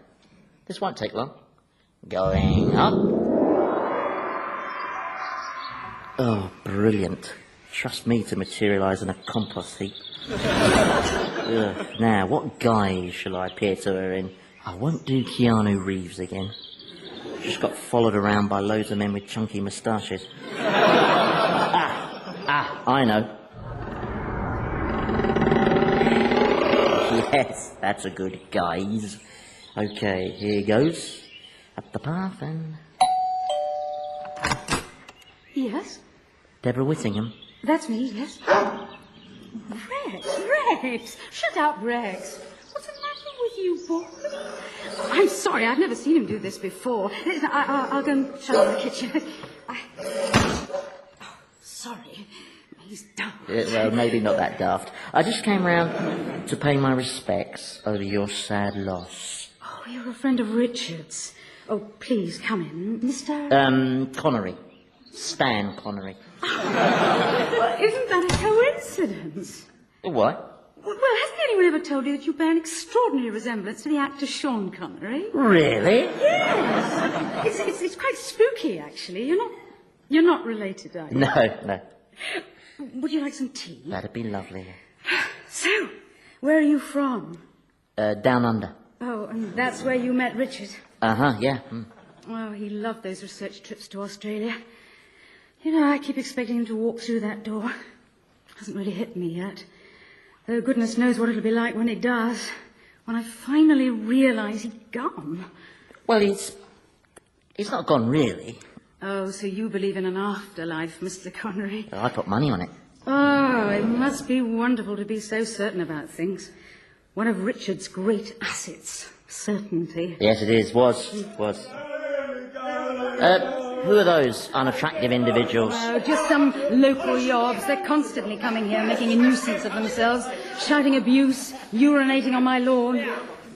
This won't take long. Going up. Oh, brilliant. Trust me to materialise in a compost heap. Ugh. Now, what guise shall I appear to her in? I won't do Keanu Reeves again. Just got followed around by loads of men with chunky moustaches. I know. Yes, that's a good guise. Okay, here goes. Up the path and... Yes? Deborah Whittingham. That's me, yes. Rex! Shut up, Rex. What's the matter with you, boy? I'm sorry, I've never seen him do this before. I'll go and shut up the kitchen. Sorry. He's daft. Well, maybe not that daft. I just came round to pay my respects over your sad loss. Oh, you're a friend of Richard's. Oh, please, come in. Mr... Connery. Stan Connery. Well, isn't that a coincidence? What? Well, hasn't anyone ever told you that you bear an extraordinary resemblance to the actor Sean Connery? Really? Yes. It's quite spooky, actually. You're not related, are you? No. Would you like some tea? That'd be lovely. So, where are you from? Down under. Oh, and that's where you met Richard? Uh-huh, yeah. Oh, he loved those research trips to Australia. You know, I keep expecting him to walk through that door. Hasn't really hit me yet. Though goodness knows what it'll be like when it does. When I finally realise he's gone. Well, he's not gone, really. Oh, so you believe in an afterlife, Mr. Connery? I put money on it. Oh, it must be wonderful to be so certain about things. One of Richard's great assets. Certainty. Yes, it is. Was. Who are those unattractive individuals? Oh, just some local yobs. They're constantly coming here making a nuisance of themselves, shouting abuse, urinating on my lawn.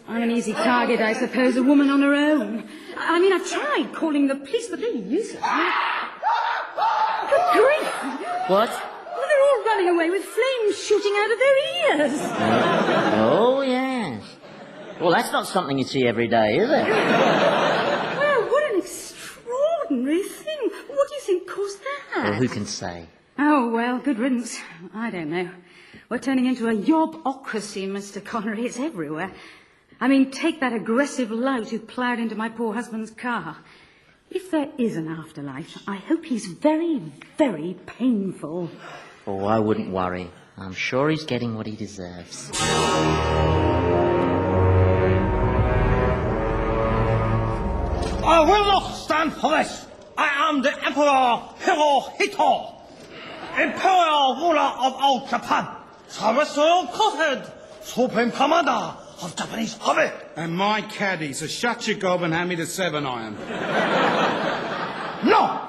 I'm an easy target, I suppose, a woman on her own. I mean, I've tried calling the police, but they're useless. Good grief! What? Well, they're all running away with flames shooting out of their ears. Oh, yes. Well, that's not something you see every day, is it? Well, what an extraordinary thing. What do you think caused that? Well, who can say? Oh, well, good riddance. I don't know. We're turning into a yobocracy, Mr. Connery. It's everywhere. I mean, take that aggressive lout who ploughed into my poor husband's car. If there is an afterlife, I hope he's very, very painful. Oh, I wouldn't worry. I'm sure he's getting what he deserves. I will not stand for this. I am the Emperor Hirohito, Imperial ruler of old Japan, Terrestrial Godhead, Supreme Commander of Japanese Army. And my caddy, so shut your gob and hand me the 7-iron. No!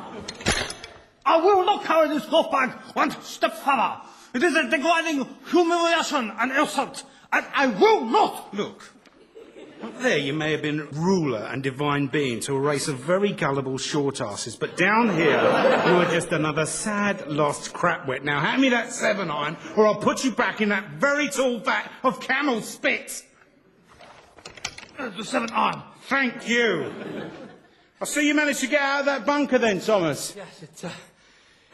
I will not carry this golf bag one step further. It is a degrading humiliation and insult, and I will not. Look, up there you may have been ruler and divine being to a race of very gullible short-asses, but down here you are just another sad, lost crapwit. Now hand me that 7-iron, or I'll put you back in that very tall vat of camel spit. The 7-iron. Thank you. I see you managed to get out of that bunker then, Thomas. Yes,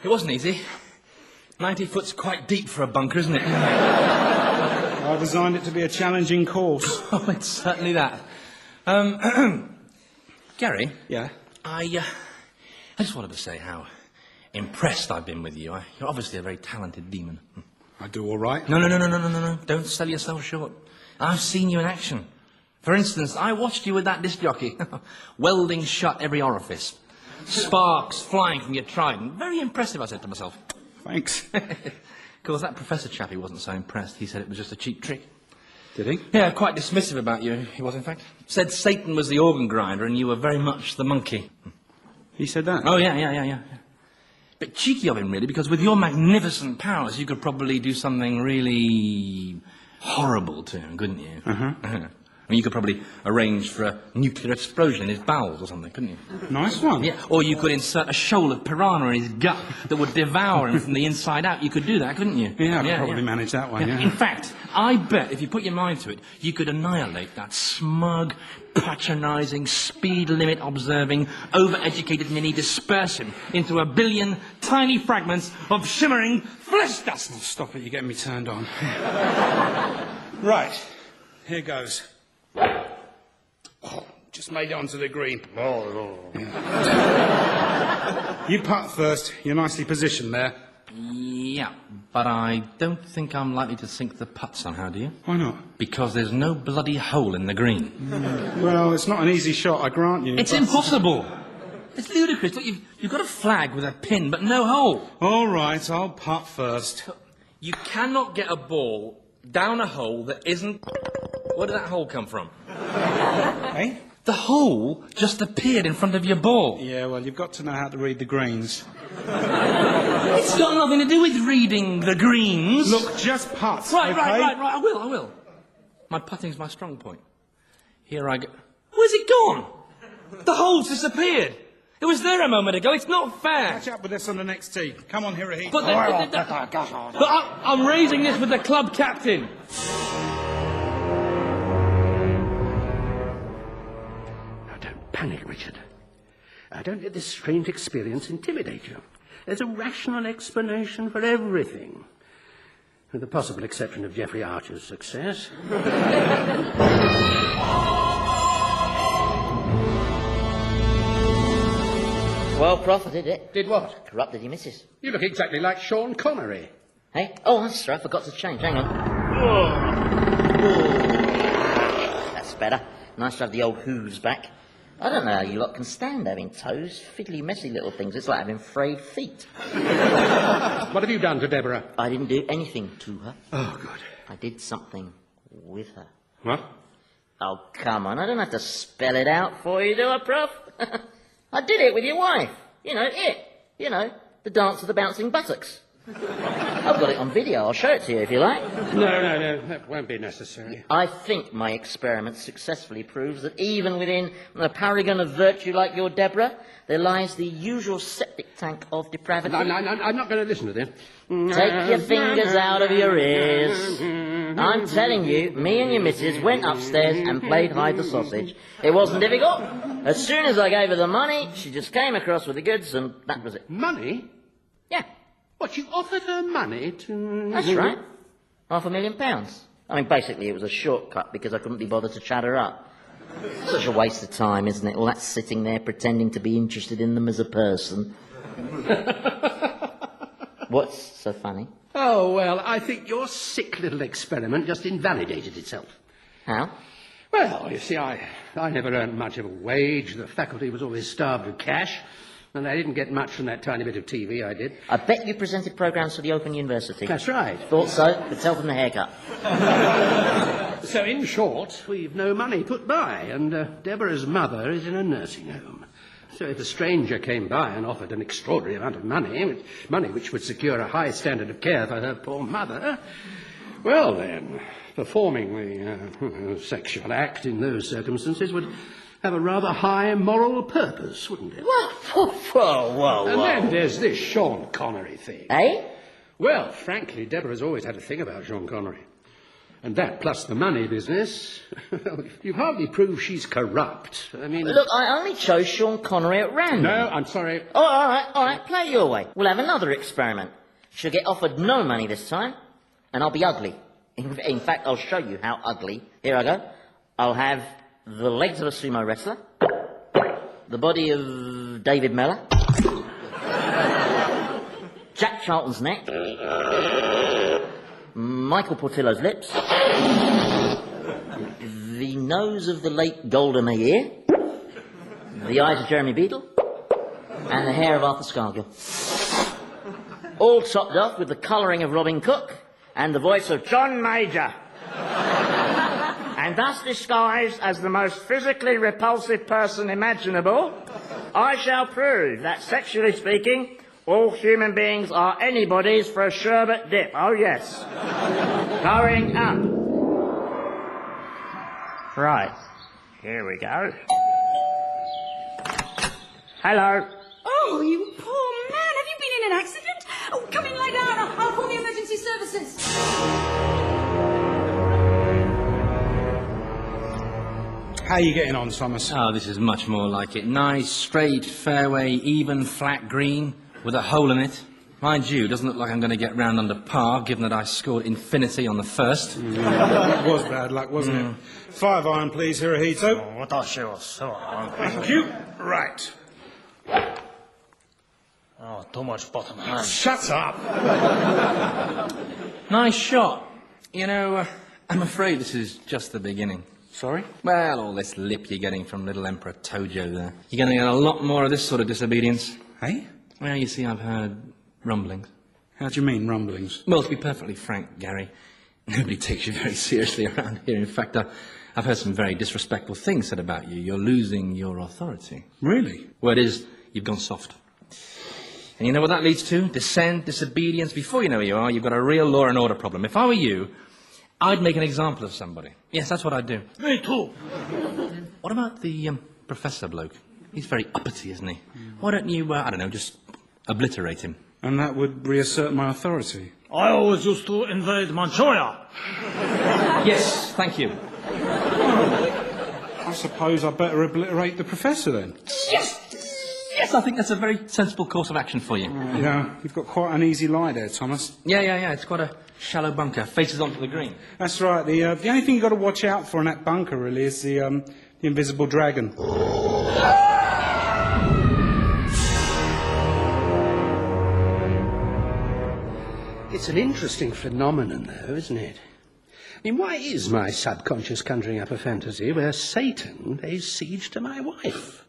it wasn't easy. 90 foot's quite deep for a bunker, isn't it? I designed it to be a challenging course. Oh, it's certainly that. Gary? Yeah? I just wanted to say how impressed I've been with you. You're obviously a very talented demon. I do all right. No. Don't sell yourself short. I've seen you in action. For instance, I watched you with that disc jockey, welding shut every orifice. Sparks flying from your trident. Very impressive, I said to myself. Thanks. Of course, that professor chap, he wasn't so impressed. He said it was just a cheap trick. Did he? Yeah, quite dismissive about you, he was, in fact. Said Satan was the organ grinder and you were very much the monkey. He said that? Oh, yeah. Bit cheeky of him, really, because with your magnificent powers, you could probably do something really horrible to him, couldn't you? Uh-huh. I mean, you could probably arrange for a nuclear explosion in his bowels or something, couldn't you? Nice one. Yeah, or you could insert a shoal of piranha in his gut that would devour him from the inside out. You could do that, couldn't you? Yeah, I could probably manage that one, yeah. In fact, I bet if you put your mind to it, you could annihilate that smug, patronising, speed limit observing, over-educated ninny, disperse him into a billion tiny fragments of shimmering flesh dust. Oh, stop it, you're getting me turned on. Right, here goes. Oh, just made it onto the green. Yeah. You putt first. You're nicely positioned there. Yeah, but I don't think I'm likely to sink the putt somehow, do you? Why not? Because there's no bloody hole in the green. Well, it's not an easy shot, I grant you. It's impossible. It's ludicrous. Look, you've got a flag with a pin, but no hole. All right, I'll putt first. You cannot get a ball down a hole that isn't... Where did that hole come from? Eh? The hole just appeared in front of your ball. Yeah, well, you've got to know how to read the greens. It's got nothing to do with reading the greens. Look, just putt, Right, okay? right. I will. My putting's my strong point. Here I go. Where's it gone? The hole's disappeared. It was there a moment ago. It's not fair. Catch up with us on the next tee. Come on, Hirohito. But I'm raising this with the club captain. Now, don't panic, Richard. Don't let this strange experience intimidate you. There's a rational explanation for everything. With the possible exception of Geoffrey Archer's success. Well, Prof, I did it. Did what? Corrupted your missus. You look exactly like Sean Connery. Hey? Oh, that's right, I forgot to change. Hang on. That's better. Nice to have the old hooves back. I don't know how you lot can stand having toes. Fiddly, messy little things. It's like having frayed feet. What have you done to Deborah? I didn't do anything to her. Oh, good. I did something with her. What? Oh, come on. I don't have to spell it out for you, do I, Prof? I did it with your wife. You know, the dance of the bouncing buttocks. I've got it on video. I'll show it to you if you like. No, that won't be necessary. I think my experiment successfully proves that even within a paragon of virtue like your Deborah, there lies the usual septic tank of depravity. No, I'm not going to listen to this. Take your fingers out of your ears. I'm telling you, me and your missus went upstairs and played hide the sausage. It wasn't difficult. As soon as I gave her the money, she just came across with the goods and that was it. Money? Yeah. What, you offered her money to... That's right. £500,000. I mean, basically it was a shortcut because I couldn't be bothered to chat her up. Such a waste of time, isn't it? All that sitting there pretending to be interested in them as a person. What's so funny? Oh, well, I think your sick little experiment just invalidated itself. How? Well, you see, I never earned much of a wage. The faculty was always starved of cash. And I didn't get much from that tiny bit of TV I did. I bet you presented programmes for the Open University. That's right. Thought so. Could tell from the haircut. So, in short, we've no money put by, and Deborah's mother is in a nursing home. So if a stranger came by and offered an extraordinary amount of money which would secure a high standard of care for her poor mother, well then, performing the sexual act in those circumstances would have a rather high moral purpose, wouldn't it? Whoa. And then there's this Sean Connery thing. Eh? Well, frankly, Deborah's always had a thing about Sean Connery. And that, plus the money business, you've hardly proved she's corrupt. I mean... Look, I only chose Sean Connery at random. No, I'm sorry. Oh, all right, play your way. We'll have another experiment. She'll get offered no money this time, and I'll be ugly. In fact, I'll show you how ugly. Here I go. I'll have the legs of a sumo wrestler, the body of David Mellor, Jack Charlton's neck, Michael Portillo's lips, the nose of the late Golda Meir, the eyes of Jeremy Beadle, and the hair of Arthur Scargill. All topped off with the colouring of Robin Cook and the voice of John Major. And thus disguised as the most physically repulsive person imaginable, I shall prove that, sexually speaking, all human beings are anybody's for a sherbet dip. Oh, yes. Going up. Right. Here we go. Hello. Oh, you poor man. Have you been in an accident? Oh, come in, lie down. I'll call the emergency services. How are you getting on, Thomas? Oh, this is much more like it. Nice, straight, fairway, even, flat green, with a hole in it. Mind you, doesn't look like I'm going to get round under par, given that I scored infinity on the first. It was bad luck, wasn't it? 5 iron, please, Hirohito. Thank you. Right. Oh, too much bottom hand. Shut up. Nice shot. You know, I'm afraid this is just the beginning. Sorry? Well, all this lip you're getting from little Emperor Tojo there. You're going to get a lot more of this sort of disobedience. Hey? Well, you see, I've heard rumblings. How do you mean, rumblings? Well, to be perfectly frank, Gary, nobody takes you very seriously around here. In fact, I've heard some very disrespectful things said about you. You're losing your authority. Really? Word is, you've gone soft. And you know what that leads to? Dissent, disobedience. Before you know who you are, you've got a real law and order problem. If I were you, I'd make an example of somebody. Yes, that's what I'd do. Me too. What about the professor bloke? He's very uppity, isn't he? Why don't you, I don't know, just obliterate him? And that would reassert my authority. I always used to invade Manchuria. Yes, thank you. I suppose I'd better obliterate the professor then. Yes! Yes, I think that's a very sensible course of action for you. Yeah, you've got quite an easy lie there, Thomas. Yeah, it's quite a shallow bunker, faces onto the green. That's right. The only thing you've got to watch out for in that bunker, really, is the invisible dragon. It's an interesting phenomenon, though, isn't it? I mean, why is my subconscious conjuring up a fantasy where Satan lays siege to my wife?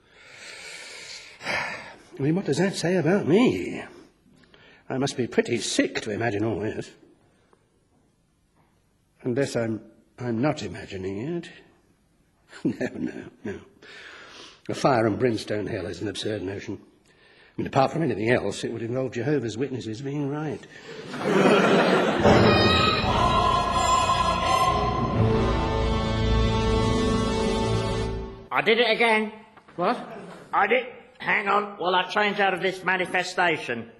I mean, what does that say about me? I must be pretty sick to imagine all this. Unless I'm not imagining it. No. A fire and brimstone hell is an absurd notion. I mean, apart from anything else, it would involve Jehovah's Witnesses being right. I did it again. What? I did. Hang on while I change out of this manifestation.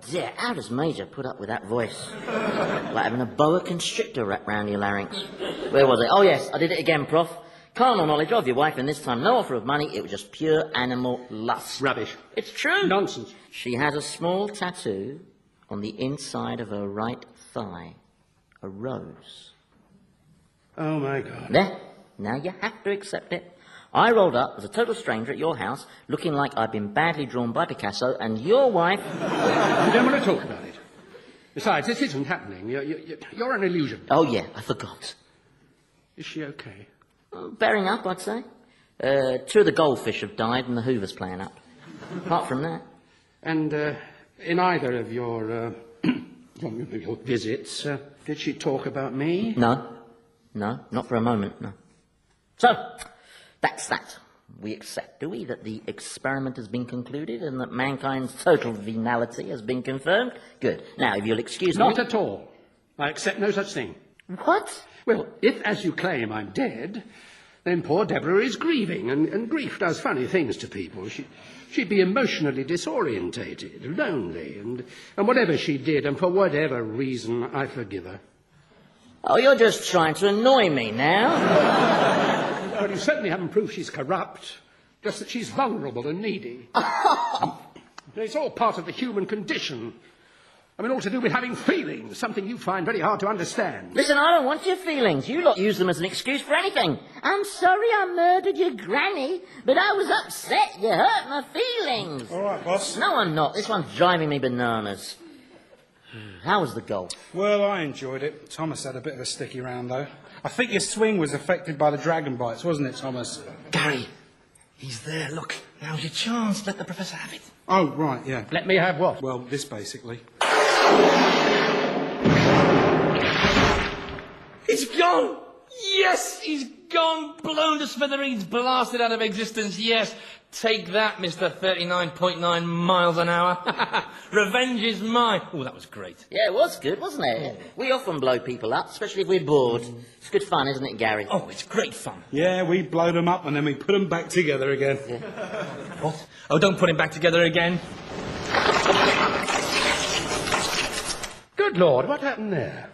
Yeah, how does Major put up with that voice? Like having a boa constrictor wrapped round your larynx. Where was it? Oh, yes, I did it again, Prof. Carnal knowledge of your wife, and this time no offer of money. It was just pure animal lust. Rubbish. It's true. Nonsense. She has a small tattoo on the inside of her right thigh. A rose. Oh, my God. There. Now you have to accept it. I rolled up as a total stranger at your house, looking like I'd been badly drawn by Picasso, and your wife... You don't want to talk about it. Besides, this isn't happening. You're an illusion. Oh, yeah, I forgot. Is she okay? Bearing up, I'd say. 2 of the goldfish have died and the Hoover's playing up. Apart from that. And in either of your visits, did she talk about me? No, not for a moment, no. So, that's that. We accept, do we, that the experiment has been concluded and that mankind's total venality has been confirmed? Good. Now, if you'll excuse me... Not at all. I accept no such thing. What? Well, if, as you claim, I'm dead, then poor Deborah is grieving, and grief does funny things to people. She'd be emotionally disorientated, lonely, and whatever she did, and for whatever reason, I forgive her. Oh, you're just trying to annoy me now. Well, you certainly haven't proved she's corrupt, just that she's vulnerable and needy. It's all part of the human condition. I mean, all to do with having feelings, something you find very hard to understand. Listen, I don't want your feelings. You lot use them as an excuse for anything. I'm sorry I murdered your granny, but I was upset. You hurt my feelings. All right, boss. No, I'm not. This one's driving me bananas. How was the golf? Well, I enjoyed it. Thomas had a bit of a sticky round, though. I think your swing was affected by the dragon bites, wasn't it, Thomas? Gary, he's there, look. Now's your chance. Let the professor have it. Oh, right, yeah. Let me have what? Well, this, basically. It's gone! Yes, he's gone, blown to smithereens, blasted out of existence, yes. Take that, Mr. 39.9 miles an hour. Revenge is mine. Oh, that was great. Yeah, it was good, wasn't it? We often blow people up, especially if we're bored. It's good fun, isn't it, Gary? Oh, it's great fun. Yeah, we blow them up and then we put them back together again. Yeah. What? Oh, don't put him back together again. Good Lord, what happened there?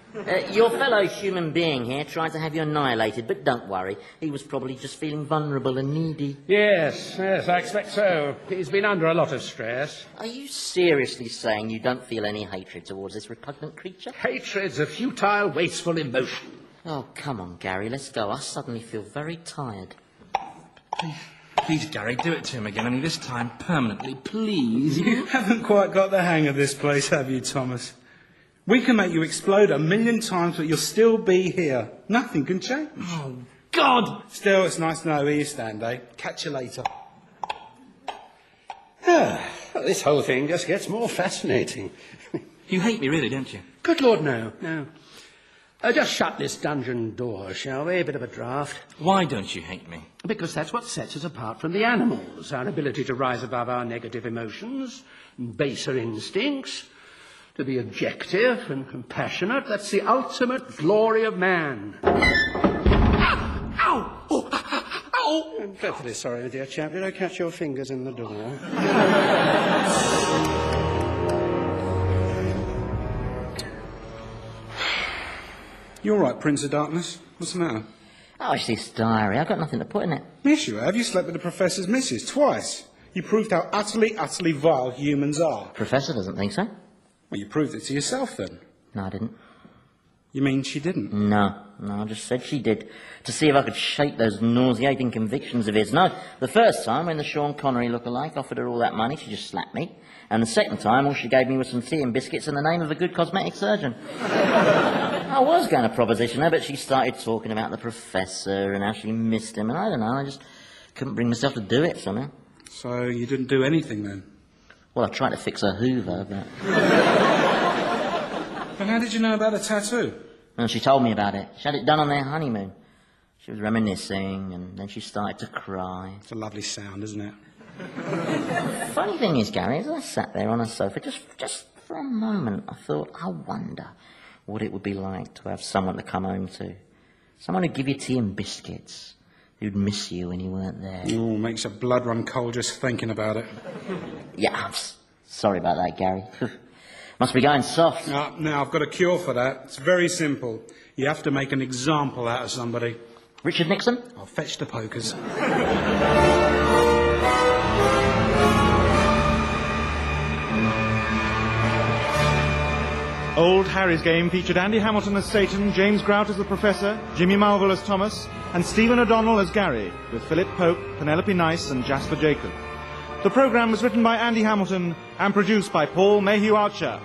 Your fellow human being here tried to have you annihilated, but don't worry. He was probably just feeling vulnerable and needy. Yes, I expect so. He's been under a lot of stress. Are you seriously saying you don't feel any hatred towards this repugnant creature? Hatred's a futile, wasteful emotion. Oh, come on, Gary, let's go. I suddenly feel very tired. Please, Gary, do it to him again, only this time permanently, please. You haven't quite got the hang of this place, have you, Thomas? We can make you explode 1,000,000 times, but you'll still be here. Nothing can change. Oh, God! Still, it's nice to know where you stand, eh? Catch you later. This whole thing just gets more fascinating. You hate me, really, don't you? Good Lord, no. Just shut this dungeon door, shall we? A bit of a draught. Why don't you hate me? Because that's what sets us apart from the animals. Our ability to rise above our negative emotions, baser instincts, to be objective and compassionate. That's the ultimate glory of man. Ow! Oh, ow! I'm dreadfully sorry, dear chap. Did I catch your fingers in the door? You all right, Prince of Darkness? What's the matter? Oh, it's this diary. I've got nothing to put in it. Yes, you have. You slept with the Professor's missus twice. You proved how utterly vile humans are. Professor doesn't think so. Well, you proved it to yourself, then. No, I didn't. You mean she didn't? No, I just said she did, to see if I could shake those nauseating convictions of his. No, the first time, when the Sean Connery lookalike offered her all that money, she just slapped me. And the second time, all she gave me was some tea and biscuits in the name of a good cosmetic surgeon. I was going to proposition her, but she started talking about the Professor and how she missed him, and I don't know, I just couldn't bring myself to do it somehow. So you didn't do anything, then? Well, I tried to fix her Hoover, but... But how did you know about the tattoo? And she told me about it. She had it done on their honeymoon. She was reminiscing, and then she started to cry. It's a lovely sound, isn't it? Funny thing is, Gary, as I sat there on a sofa, just for a moment, I thought, I wonder what it would be like to have someone to come home to. Someone who'd give you tea and biscuits, who'd miss you when you weren't there. Oh, makes your blood run cold just thinking about it. Yeah, I'm sorry about that, Gary. Must be going soft. Now, I've got a cure for that. It's very simple. You have to make an example out of somebody. Richard Nixon? I'll fetch the pokers. Old Harry's Game featured Andy Hamilton as Satan, James Grout as the Professor, Jimmy Mulville as Thomas, and Stephen O'Donnell as Gary, with Philip Pope, Penelope Nice and Jasper Jacob. The programme was written by Andy Hamilton and produced by Paul Mayhew Archer.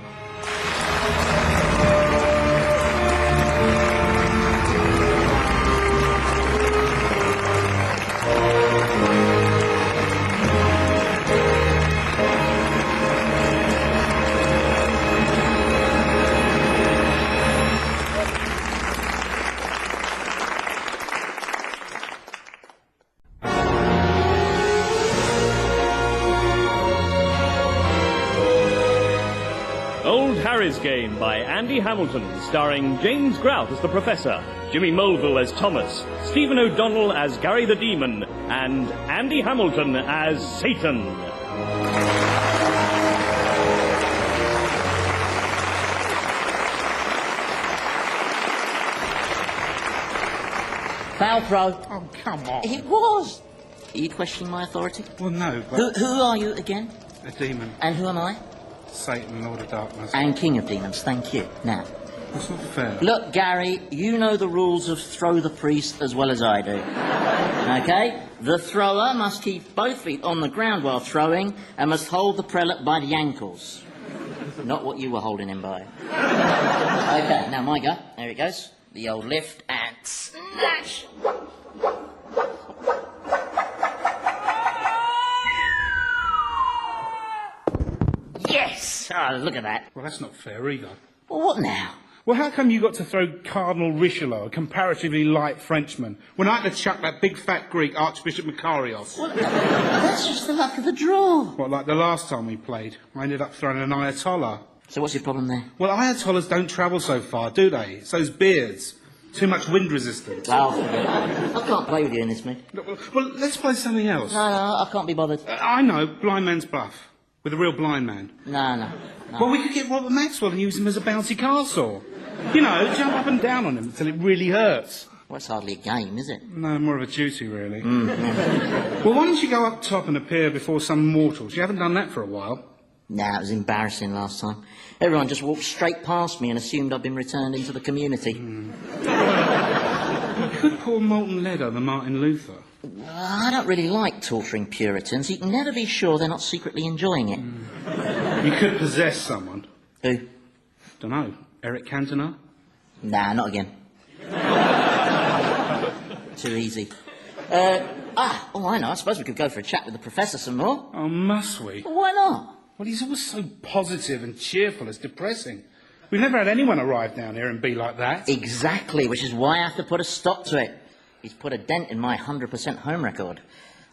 Old Harry's Game by Andy Hamilton, starring James Grout as the Professor, Jimmy Mulville as Thomas, Stephen O'Donnell as Gary the Demon, and Andy Hamilton as Satan. Foul throw. Oh, come on. It was. Are you questioning my authority? Well, no, but... Who are you again? A demon. And who am I? Satan, Lord of Darkness. And King of Demons, thank you. Now, That's not fair. look, Gary, you know the rules of throw the priest as well as I do. Okay? The thrower must keep both feet on the ground while throwing and must hold the prelate by the ankles. Not what you were holding him by. Okay, now my go. There it goes. The old lift and snatch. Yes! Oh, look at that. Well, that's not fair either. Well, what now? Well, how come you got to throw Cardinal Richelieu, a comparatively light Frenchman, when I had to chuck that big fat Greek Archbishop Makarios? Well, that's just the luck of the draw. What, like the last time we played? I ended up throwing an Ayatollah. So what's your problem there? Well, Ayatollahs don't travel so far, do they? It's those beards. Too much wind resistance. Oh, forget it. I can't play with you in this, mate. Well, let's play something else. No, I can't be bothered. I know, blind man's bluff. With a real blind man. No. Well, we could get Robert Maxwell and use him as a bouncy castle. You know, jump up and down on him until it really hurts. Well, it's hardly a game, is it? No, more of a duty, really. Well, why don't you go up top and appear before some mortals? You haven't done that for a while. Nah, it was embarrassing last time. Everyone just walked straight past me and assumed I'd been returned into the community. Could pour molten lead over Martin Luther? I don't really like torturing Puritans. You can never be sure they're not secretly enjoying it. You could possess someone. Who? Dunno. Eric Cantona? Nah, not again. Too easy. I know. I suppose we could go for a chat with the Professor some more. Oh, must we? Well, why not? Well, he's always so positive and cheerful. It's depressing. We've never had anyone arrive down here and be like that. Exactly, which is why I have to put a stop to it. He's put a dent in my 100% home record.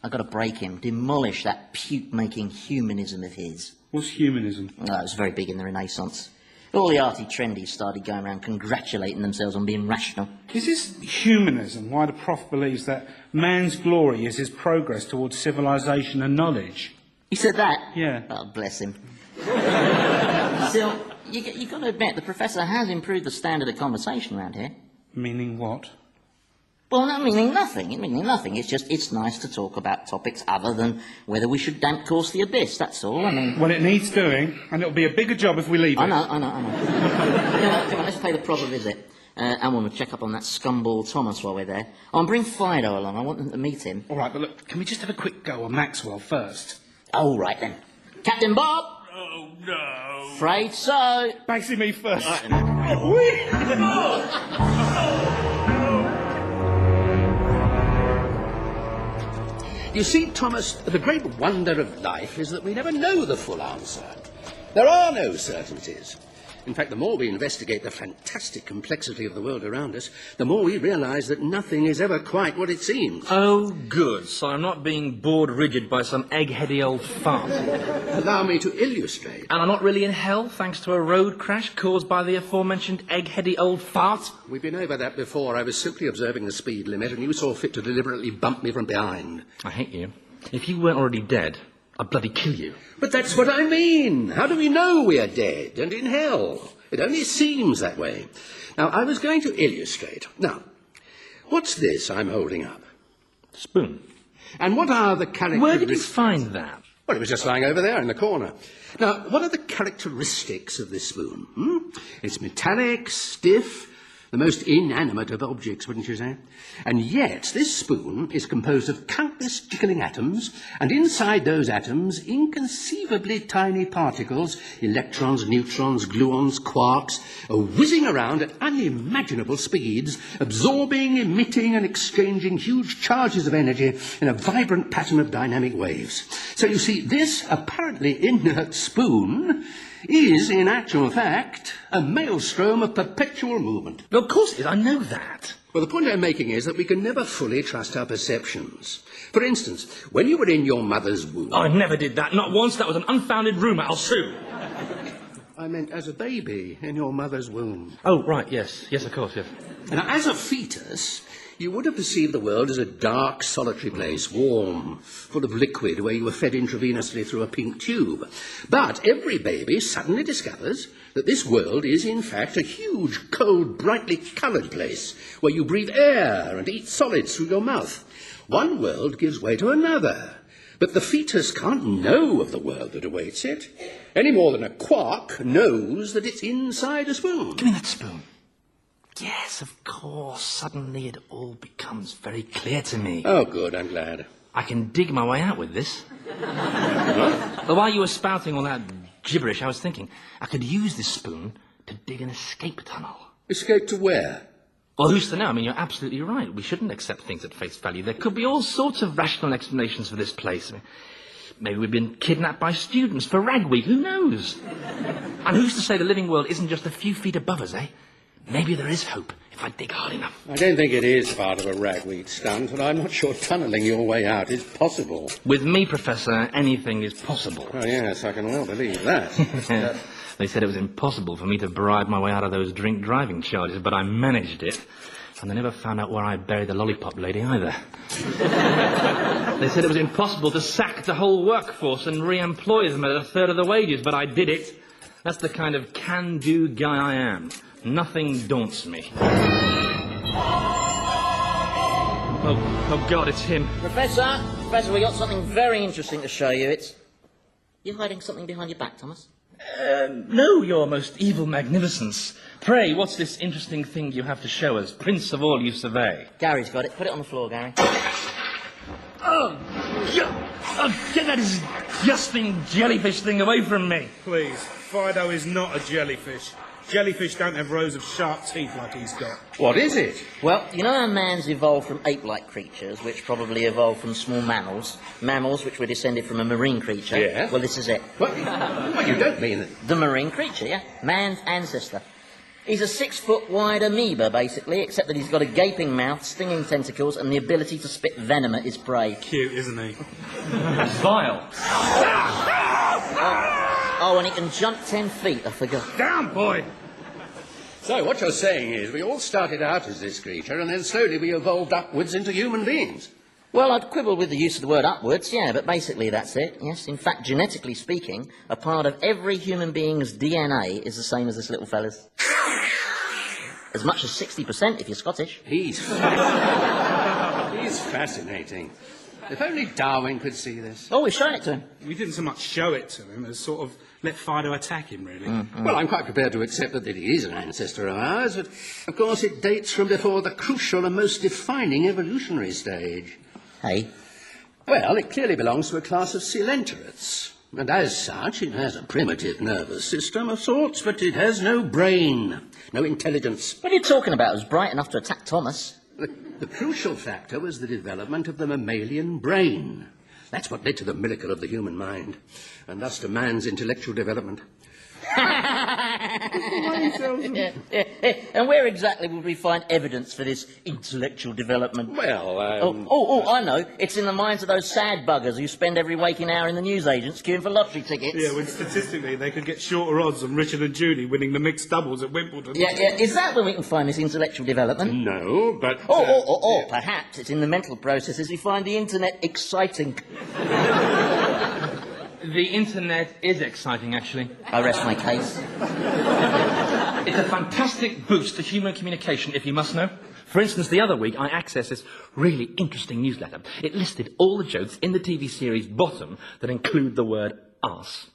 I've got to break him, demolish that puke-making humanism of his. What's humanism? Oh, it was very big in the Renaissance. All the arty trendies started going around congratulating themselves on being rational. Is this humanism why the Prof believes that man's glory is his progress towards civilization and knowledge? He said that? Yeah. Oh, bless him. Still, you've got to admit, the Professor has improved the standard of conversation around here. Meaning what? Well, not meaning nothing. It's just, it's nice to talk about topics other than whether we should damp course the abyss, that's all. I mean... Well, it needs doing, and it'll be a bigger job if we leave it. I know. Come on, let's pay the proper visit. I want to check up on that scumball Thomas while we're there. Oh, and bring Fido along. I want them to meet him. All right, but look, can we just have a quick go on Maxwell first? All right, then. Captain Bob! Oh, no. Afraid so. Basically me first. Right, then. You see, Thomas, the great wonder of life is that we never know the full answer. There are no certainties. In fact, the more we investigate the fantastic complexity of the world around us, the more we realise that nothing is ever quite what it seems. Oh, good. So I'm not being bored rigid by some egg-heady old fart. Allow me to illustrate. And I'm not really in hell thanks to a road crash caused by the aforementioned egg-heady old fart? We've been over that before. I was simply observing the speed limit, and you saw fit to deliberately bump me from behind. I hate you. If you weren't already dead, I'd bloody kill you. But that's what I mean. How do we know we are dead and in hell? It only seems that way. Now, I was going to illustrate. Now, what's this I'm holding up? Spoon. And what are the characteristics... Where did you find that? Well, it was just lying over there in the corner. Now, what are the characteristics of this spoon? It's metallic, stiff, the most inanimate of objects, wouldn't you say? And yet, this spoon is composed of countless jiggling atoms, and inside those atoms, inconceivably tiny particles, electrons, neutrons, gluons, quarks, are whizzing around at unimaginable speeds, absorbing, emitting, and exchanging huge charges of energy in a vibrant pattern of dynamic waves. So you see, this apparently inert spoon is, in actual fact, a maelstrom of perpetual movement. Of course it is, I know that. Well, the point I'm making is that we can never fully trust our perceptions. For instance, when you were in your mother's womb... I never did that, not once. That was an unfounded rumour. I'll sue. I meant as a baby in your mother's womb. Oh, right, yes. Yes, of course, yes. Now, as a fetus, you would have perceived the world as a dark, solitary place, warm, full of liquid, where you were fed intravenously through a pink tube. But every baby suddenly discovers that this world is, in fact, a huge, cold, brightly coloured place, where you breathe air and eat solids through your mouth. One world gives way to another. But the fetus can't know of the world that awaits it, any more than a quark knows that it's inside a spoon. Give me that spoon. Yes, of course. Suddenly it all becomes very clear to me. Oh, good, I'm glad. I can dig my way out with this. But while you were spouting all that gibberish, I was thinking I could use this spoon to dig an escape tunnel. Escape to where? Well, who's to know? I mean, you're absolutely right. We shouldn't accept things at face value. There could be all sorts of rational explanations for this place. I mean, maybe we've been kidnapped by students for Rag Week. Who knows? And who's to say the living world isn't just a few feet above us, eh? Maybe there is hope if I dig hard enough. I don't think it is part of a ragweed stunt, and I'm not sure tunnelling your way out is possible. With me, Professor, anything is possible. Oh, yes, I can well believe that. They said it was impossible for me to bribe my way out of those drink driving charges, but I managed it. And they never found out where I buried the lollipop lady either. They said it was impossible to sack the whole workforce and re-employ them at a third of the wages, but I did it. That's the kind of can-do guy I am. Nothing daunts me. Oh God, it's him. Professor, we got something very interesting to show you. You're hiding something behind your back, Thomas? No, your most evil magnificence. Pray, what's this interesting thing you have to show us? Prince of all you survey. Gary's got it. Put it on the floor, Gary. Get that disgusting jellyfish thing away from me. Please, Fido is not a jellyfish. Jellyfish don't have rows of sharp teeth like he's got. What is it? Well, you know how man's evolved from ape-like creatures, which probably evolved from small mammals? Mammals which were descended from a marine creature? Yeah. Well, this is it. What? Well, you don't mean it. The marine creature, yeah. Man's ancestor. He's a 6-foot-wide amoeba, basically, except that he's got a gaping mouth, stinging tentacles, and the ability to spit venom at his prey. Cute, isn't he? Vile. Oh, and he can jump 10 feet, I forgot. Down, boy! So what you're saying is we all started out as this creature, and then slowly we evolved upwards into human beings. Well, I'd quibble with the use of the word upwards, yeah, but basically that's it, yes. In fact, genetically speaking, a part of every human being's DNA is the same as this little fella's. As much as 60% if you're Scottish. He's fascinating. If only Darwin could see this. Oh, we've shown it to him. We didn't so much show it to him as sort of let Fido attack him, really. Well, I'm quite prepared to accept that he is an ancestor of ours, but of course it dates from before the crucial and most defining evolutionary stage. Hey? Well, it clearly belongs to a class of coelenterates, and as such it has a primitive nervous system of sorts, but it has no brain, no intelligence. What are you talking about? It was bright enough to attack Thomas. The crucial factor was the development of the mammalian brain. That's what led to the miracle of the human mind, and thus to man's intellectual development. And where exactly would we find evidence for this intellectual development? Well, I know. It's in the minds of those sad buggers who spend every waking hour in the newsagents queuing for lottery tickets. Yeah, when statistically they could get shorter odds than Richard and Judy winning the mixed doubles at Wimbledon. Yeah. Is that where we can find this intellectual development? No, but... Or perhaps it's in the mental processes we find the internet exciting. The internet is exciting, actually. I rest my case. It's a fantastic boost to human communication, if you must know. For instance, the other week I accessed this really interesting newsletter. It listed all the jokes in the TV series Bottom that include the word arse.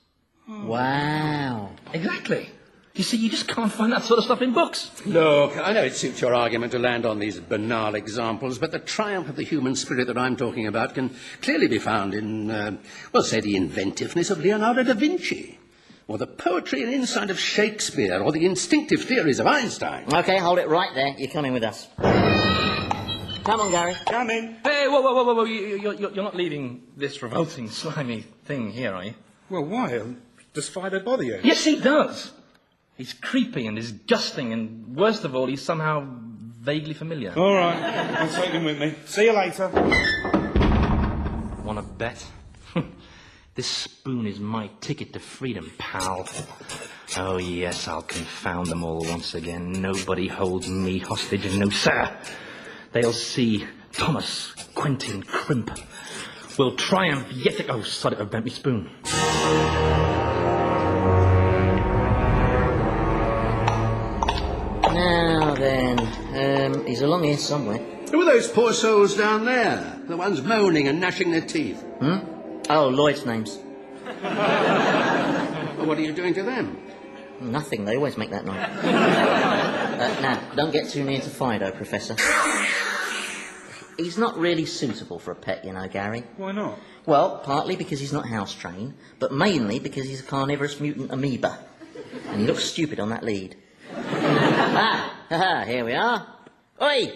Wow. Exactly. You see, you just can't find that sort of stuff in books. Look, I know it suits your argument to land on these banal examples, but the triumph of the human spirit that I'm talking about can clearly be found in, say, the inventiveness of Leonardo da Vinci, or the poetry and insight of Shakespeare, or the instinctive theories of Einstein. OK, hold it right there. You're coming with us. Come on, Gary. Come in. Hey, whoa. You're not leaving this revolting, slimy thing here, are you? Well, why? Does Fido bother you? Yes, he does. He's creepy and disgusting, and worst of all, he's somehow vaguely familiar. All right, I'll take him with me. See you later. Want to bet? This spoon is my ticket to freedom, pal. Oh, yes, I'll confound them all once again. Nobody holds me hostage, and no, sir. They'll see Thomas Quentin Crimp will triumph yet... Oh, sod it, I've bent me spoon. Now then, he's along here somewhere. Who are those poor souls down there? The ones moaning and gnashing their teeth? Oh, Lloyd's names. Well, what are you doing to them? Nothing, they always make that noise. Now, don't get too near to Fido, Professor. He's not really suitable for a pet, you know, Gary. Why not? Well, partly because he's not house-trained, but mainly because he's a carnivorous mutant amoeba. And he looks stupid on that lead. Here we are. Oi!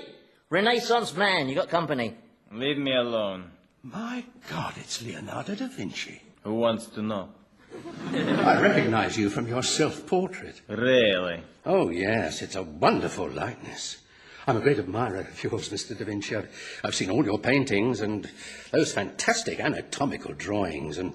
Renaissance man, you got company. Leave me alone. My God, it's Leonardo da Vinci. Who wants to know? I recognise you from your self-portrait. Really? Oh, yes, it's a wonderful likeness. I'm a great admirer of yours, Mr. Da Vinci. I've seen all your paintings and those fantastic anatomical drawings and...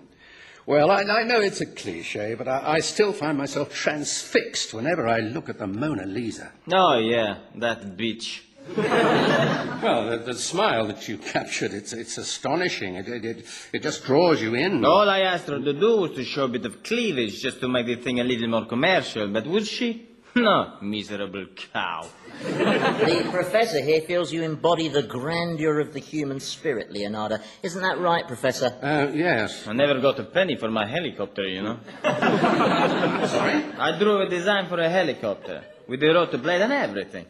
Well, I know it's a cliché, but I still find myself transfixed whenever I look at the Mona Lisa. Oh, yeah, that bitch. Well, the smile that you captured, it's astonishing. It just draws you in. All I asked her to do was to show a bit of cleavage just to make the thing a little more commercial, but would she? No, miserable cow. The professor here feels you embody the grandeur of the human spirit, Leonardo. Isn't that right, Professor? Yes. I never got a penny for my helicopter, you know. Sorry? I drew a design for a helicopter, with the rotor blade and everything.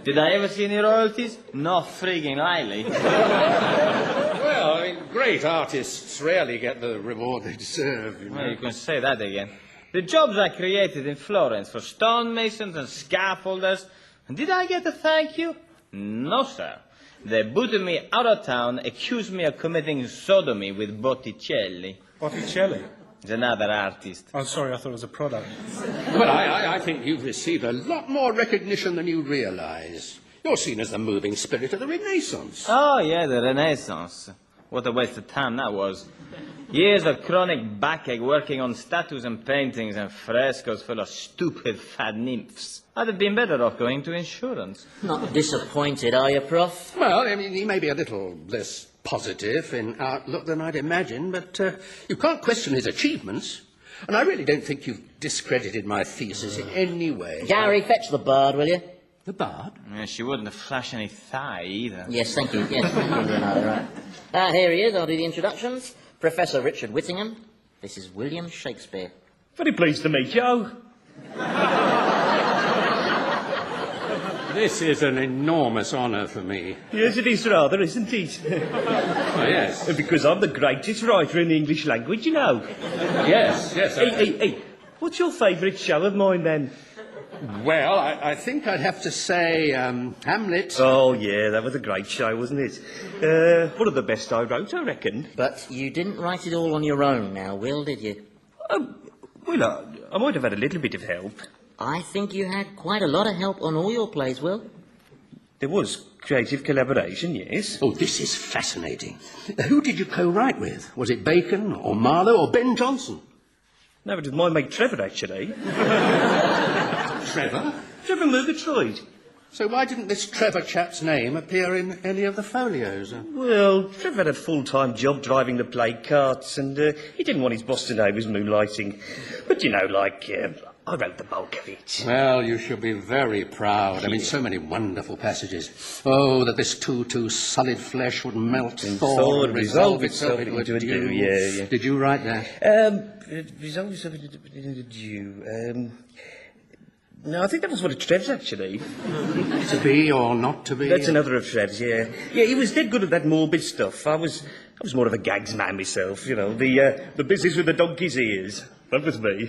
Did I ever see any royalties? No frigging highly. Well, I mean, great artists rarely get the reward they deserve, you know. Well, you can say that again. The jobs I created in Florence for stonemasons and scaffolders, and did I get a thank you? No, sir. They booted me out of town, accused me of committing sodomy with Botticelli. Botticelli? He's another artist. Oh, sorry, I thought it was a product. Well, I think you've received a lot more recognition than you realise. You're seen as the moving spirit of the Renaissance. Oh, yeah, the Renaissance. What a waste of time that was. Years of chronic backache working on statues and paintings and frescoes full of stupid fat nymphs. I'd have been better off going to insurance. Not disappointed, are you, Prof? Well, I mean, he may be a little less positive in outlook than I'd imagined, but you can't question his achievements. And I really don't think you've discredited my thesis in any way. Gary, fetch the bard, will you? The bard? Yeah, she wouldn't have flashed any thigh either. Yes, thank you. Yes, thank you, Leonardo. Right. Here he is. I'll do the introductions. Professor Richard Whittingham. This is William Shakespeare. Very pleased to meet you. This is an enormous honour for me. Yes, it is rather, isn't it? Oh, yes. Because I'm the greatest writer in the English language, you know. Yes. Hey, what's your favourite show of mine, then? Well, I think I'd have to say Hamlet. Oh, yeah, that was a great show, wasn't it? One of the best I wrote, I reckon. But you didn't write it all on your own now, Will, did you? Well, I might have had a little bit of help. I think you had quite a lot of help on all your plays, Will. There was creative collaboration, yes. Oh, this is fascinating. Who did you co-write with? Was it Bacon or Marlowe or Ben Jonson? No, it was my mate Trevor, actually. Trevor? Trevor Murgatroyd. So why didn't this Trevor chap's name appear in any of the folios? Well, Trevor had a full-time job driving the plague carts, and he didn't want his boss to know he was moonlighting. But, you know, I wrote the bulk of it. Well, you should be very proud. I mean, so many wonderful passages. Oh, that this too solid flesh would melt and thaw and resolve itself into a dew. Yeah. Did you write that? Resolve itself into a dew. No, I think that was one of Trev's, actually. To be or not to be? That's another of Trev's, yeah. Yeah, he was dead good at that morbid stuff. I was more of a gags man myself, you know. The business with the donkey's ears. That was me.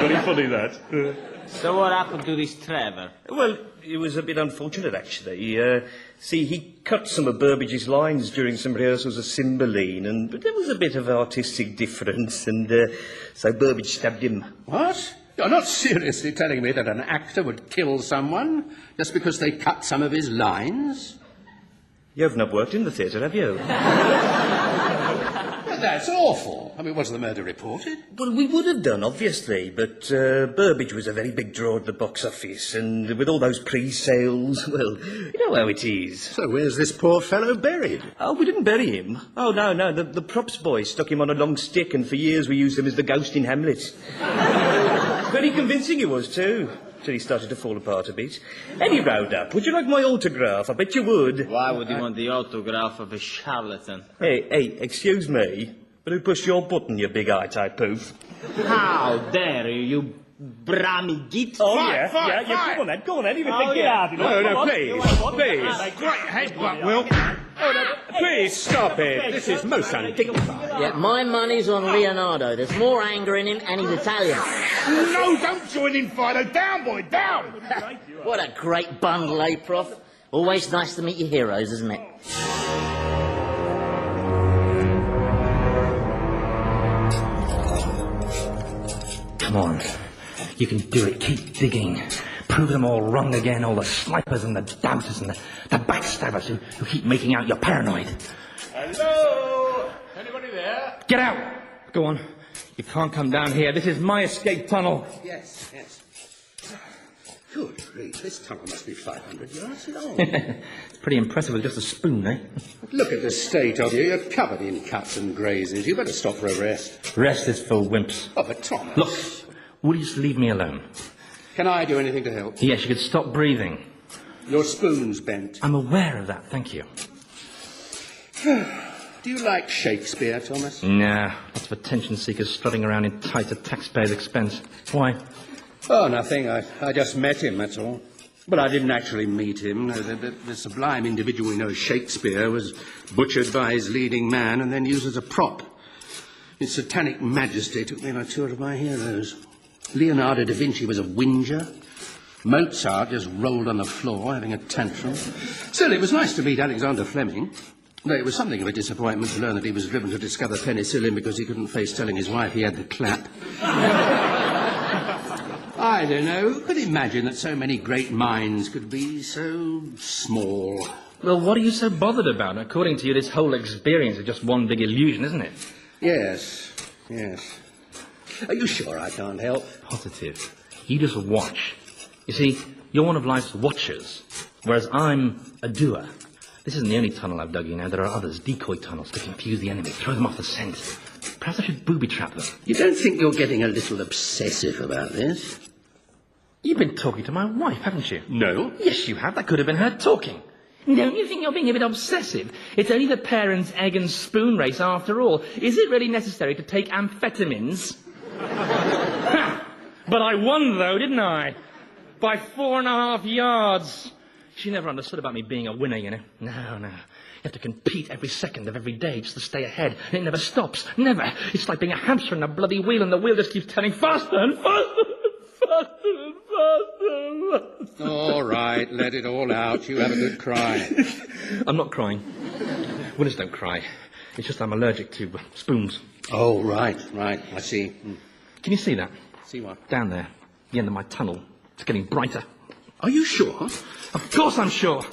Very funny, that. So what happened to this Trevor? Well, it was a bit unfortunate, actually. See, he cut some of Burbage's lines during some rehearsals of Cymbeline, but there was a bit of artistic difference, and so Burbage stabbed him. What? You're not seriously telling me that an actor would kill someone just because they cut some of his lines? You have not worked in the theatre, have you? That's awful. I mean, was the murder reported? Well, we would have done, obviously, but Burbage was a very big draw at the box office, and with all those pre-sales, well, you know how it is. So where's this poor fellow buried? Oh, we didn't bury him. Oh, no, the props boy stuck him on a long stick, and for years we used him as the ghost in Hamlet. Very convincing he was, too, till he started to fall apart a bit. Eddie rode up. Would you like my autograph? I bet you would. Why would you want the autograph of a charlatan? Hey, excuse me, but who pushed your button, you big-eye type poof? How dare you brammy git? Oh, yeah, go on then, even think it out. No, please. Great headbutt, Will. Oh, no, please stop it. This is most undignified. Yeah, my money's on Leonardo. There's more anger in him, and he's Italian. No, don't join in, Fido. Down, boy, down! What a great bundle, eh, Prof? Always nice to meet your heroes, isn't it? Come on. You can do it. Keep digging. Prove them all wrong again, all the snipers and the doubters and the backstabbers who keep making out you're paranoid. Hello? Anybody there? Get out! Go on. You can't come down here. This is my escape tunnel. Yes. Good grief, this tunnel must be 500 yards long. It's pretty impressive with just a spoon, eh? Look at the state of you. You're covered in cuts and grazes. You better stop for a rest. Rest is for wimps. Oh, but Thomas... Look, will you just leave me alone? Can I do anything to help? Yes, you could stop breathing. Your spoon's bent. I'm aware of that, thank you. Do you like Shakespeare, Thomas? Nah, lots of attention seekers strutting around in tight at taxpayers' expense. Why? Oh, nothing. I just met him, that's all. But I didn't actually meet him. The sublime individual we know as Shakespeare was butchered by his leading man and then used as a prop. His satanic majesty took me on a tour of my heroes. Leonardo da Vinci was a whinger. Mozart just rolled on the floor, having a tantrum. Still, it was nice to meet Alexander Fleming. Though it was something of a disappointment to learn that he was driven to discover penicillin because he couldn't face telling his wife he had the clap. I don't know. Who could imagine that so many great minds could be so small? Well, what are you so bothered about? According to you, this whole experience is just one big illusion, isn't it? Yes. Are you sure I can't help? Positive. You just watch. You see, you're one of life's watchers, whereas I'm a doer. This isn't the only tunnel I've dug, you know. There are others, decoy tunnels, to confuse the enemy, throw them off the scent. Perhaps I should booby-trap them. You don't think you're getting a little obsessive about this? You've been talking to my wife, haven't you? No. Yes, you have. That could have been her talking. Don't you think you're being a bit obsessive? It's only the parents' egg and spoon race after all. Is it really necessary to take amphetamines? But I won, though, didn't I? By 4.5 yards. She never understood about me being a winner, you know. No. You have to compete every second of every day just to stay ahead. And it never stops. Never. It's like being a hamster in a bloody wheel, and the wheel just keeps turning faster and faster. All right, let it all out. You have a good cry. I'm not crying. Winners don't cry. It's just I'm allergic to spoons. Oh, right. I see. Can you see that? See what? Down there, the end of my tunnel. It's getting brighter. Are you sure? Of course I'm sure.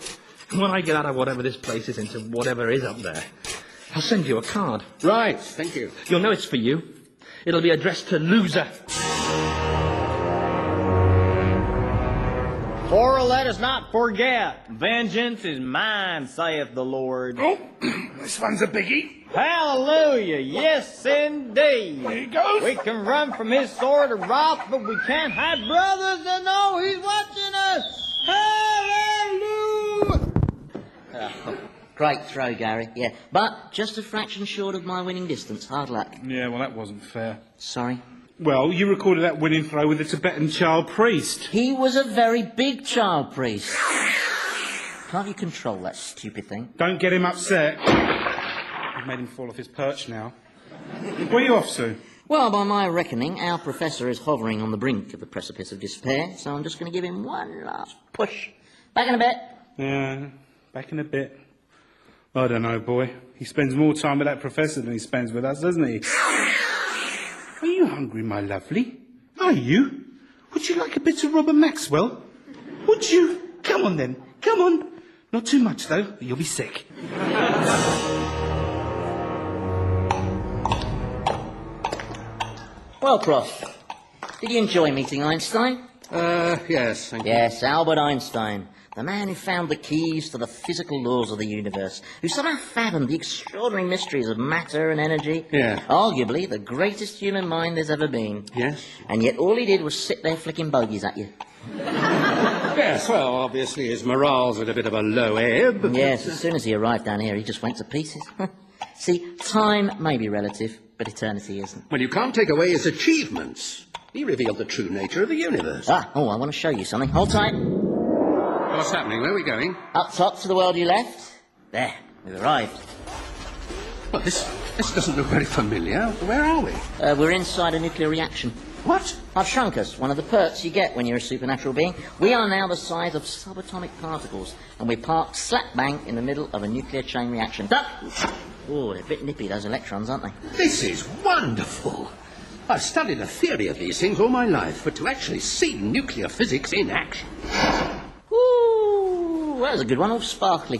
When I get out of whatever this place is into whatever is up there, I'll send you a card. Right, thank you. You'll know it's for you. It'll be addressed to loser. For let us not forget, vengeance is mine, saith the Lord. Oh, this one's a biggie. Hallelujah, yes indeed. There he goes. We can run from his sword of wrath, but we can't hide brothers and know he's watching us. Hallelujah. Great throw, Gary. Yeah, but just a fraction short of my winning distance. Hard luck. Yeah, well, that wasn't fair. Sorry. Well, you recorded that winning throw with the Tibetan child priest. He was a very big child priest. Can't you control that stupid thing? Don't get him upset. You've made him fall off his perch now. Where are you off to? Well, by my reckoning, our professor is hovering on the brink of the precipice of despair, so I'm just going to give him one last push. Back in a bit. Yeah, back in a bit. I don't know, boy. He spends more time with that professor than he spends with us, doesn't he? Are you hungry, my lovely? Are you? Would you like a bit of Robert Maxwell? Would you? Come on, then. Come on. Not too much, though, or you'll be sick. Well, Prof, did you enjoy meeting Einstein? Yes, thank you. Yes, Albert Einstein. The man who found the keys to the physical laws of the universe, who somehow fathomed the extraordinary mysteries of matter and energy. Yeah. Arguably the greatest human mind there's ever been. Yes. And yet all he did was sit there flicking bogies at you. Yes, well, obviously his morale's at a bit of a low ebb. Yes, as soon as he arrived down here, he just went to pieces. See, time may be relative, but eternity isn't. Well, you can't take away his achievements. He revealed the true nature of the universe. I want to show you something. Hold tight. What's happening? Where are we going? Up top to the world you left. There, we've arrived. Well, this doesn't look very familiar. Where are we? We're inside a nuclear reaction. What? I've shrunk us, one of the perks you get when you're a supernatural being. We are now the size of subatomic particles, and we're parked slap bang in the middle of a nuclear chain reaction. Oh, they're a bit nippy, those electrons, aren't they? This is wonderful. I've studied the theory of these things all my life, but to actually see nuclear physics in action... Ooh, that was a good one, all sparkly.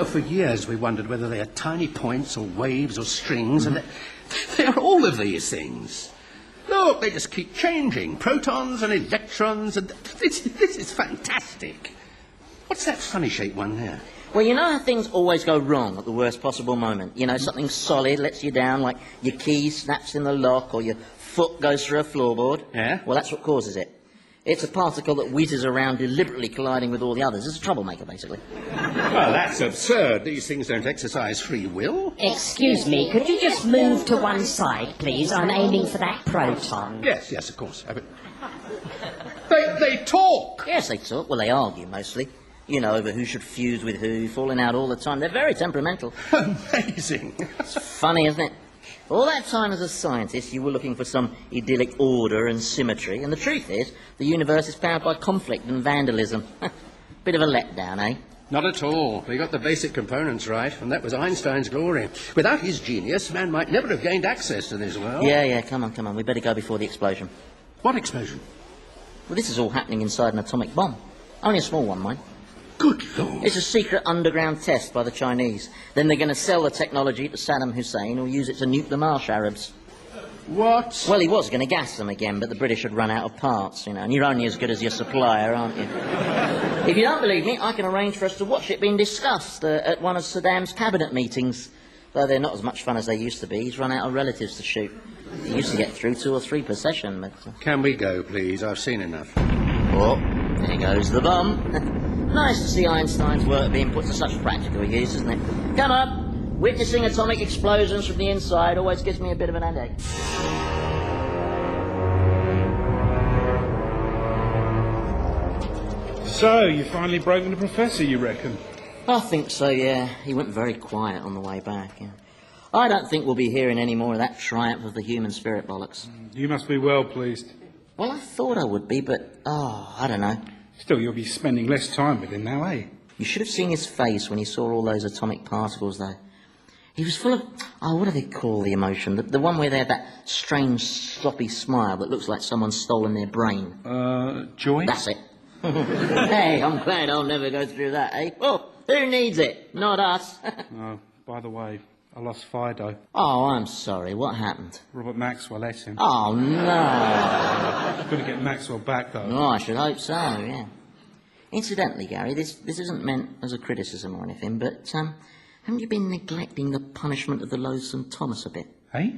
For years we wondered whether they are tiny points or waves or strings, and they're all of these things. Look, they just keep changing. Protons and electrons, and this is fantastic. What's that funny shaped one there? Well, you know how things always go wrong at the worst possible moment? You know, something solid lets you down, like your key snaps in the lock or your foot goes through a floorboard? Yeah? Well, that's what causes it. It's a particle that whizzes around deliberately colliding with all the others. It's a troublemaker, basically. Well, that's absurd. These things don't exercise free will. Excuse me, could you just move to one side, please? I'm aiming for that proton. Yes, of course. They talk! Yes, they talk. Well, they argue, mostly. You know, over who should fuse with who, falling out all the time. They're very temperamental. Amazing. It's funny, isn't it? All that time as a scientist, you were looking for some idyllic order and symmetry, and the truth is, the universe is powered by conflict and vandalism. Bit of a letdown, eh? Not at all. We got the basic components right, and that was Einstein's glory. Without his genius, man might never have gained access to this world. Yeah, come on. We better go before the explosion. What explosion? Well, this is all happening inside an atomic bomb. Only a small one, mind. Good Lord. It's a secret underground test by the Chinese. Then they're going to sell the technology to Saddam Hussein, who'll use it to nuke the Marsh Arabs. What? Well, he was going to gas them again, but the British had run out of parts, you know, and you're only as good as your supplier, aren't you? If you don't believe me, I can arrange for us to watch it being discussed at one of Saddam's cabinet meetings. Though they're not as much fun as they used to be. He's run out of relatives to shoot. He used to get through 2 or 3 per session, but... Can we go, please? I've seen enough. Oh, there goes the bomb. Nice to see Einstein's work being put to such practical use, isn't it? Come on. Witnessing atomic explosions from the inside always gives me a bit of an headache. So, you've finally broken the professor, you reckon? I think so, yeah. He went very quiet on the way back, yeah. I don't think we'll be hearing any more of that triumph of the human spirit bollocks. You must be well pleased. Well, I thought I would be, but, I don't know. Still, you'll be spending less time with him now, eh? You should have seen his face when he saw all those atomic particles, though. He was full of, what do they call the emotion? The one where they have that strange, sloppy smile that looks like someone's stolen their brain. Joy? That's it. Hey, I'm glad I'll never go through that, eh? Well, who needs it? Not us. Oh, by the way, I lost Fido. Oh, I'm sorry. What happened? Robert Maxwell ate him. Oh, no. I've got to get Maxwell back, though. Oh, I should hope so, yeah. Incidentally, Gary, this isn't meant as a criticism or anything, but, haven't you been neglecting the punishment of the loathsome Thomas a bit? Eh?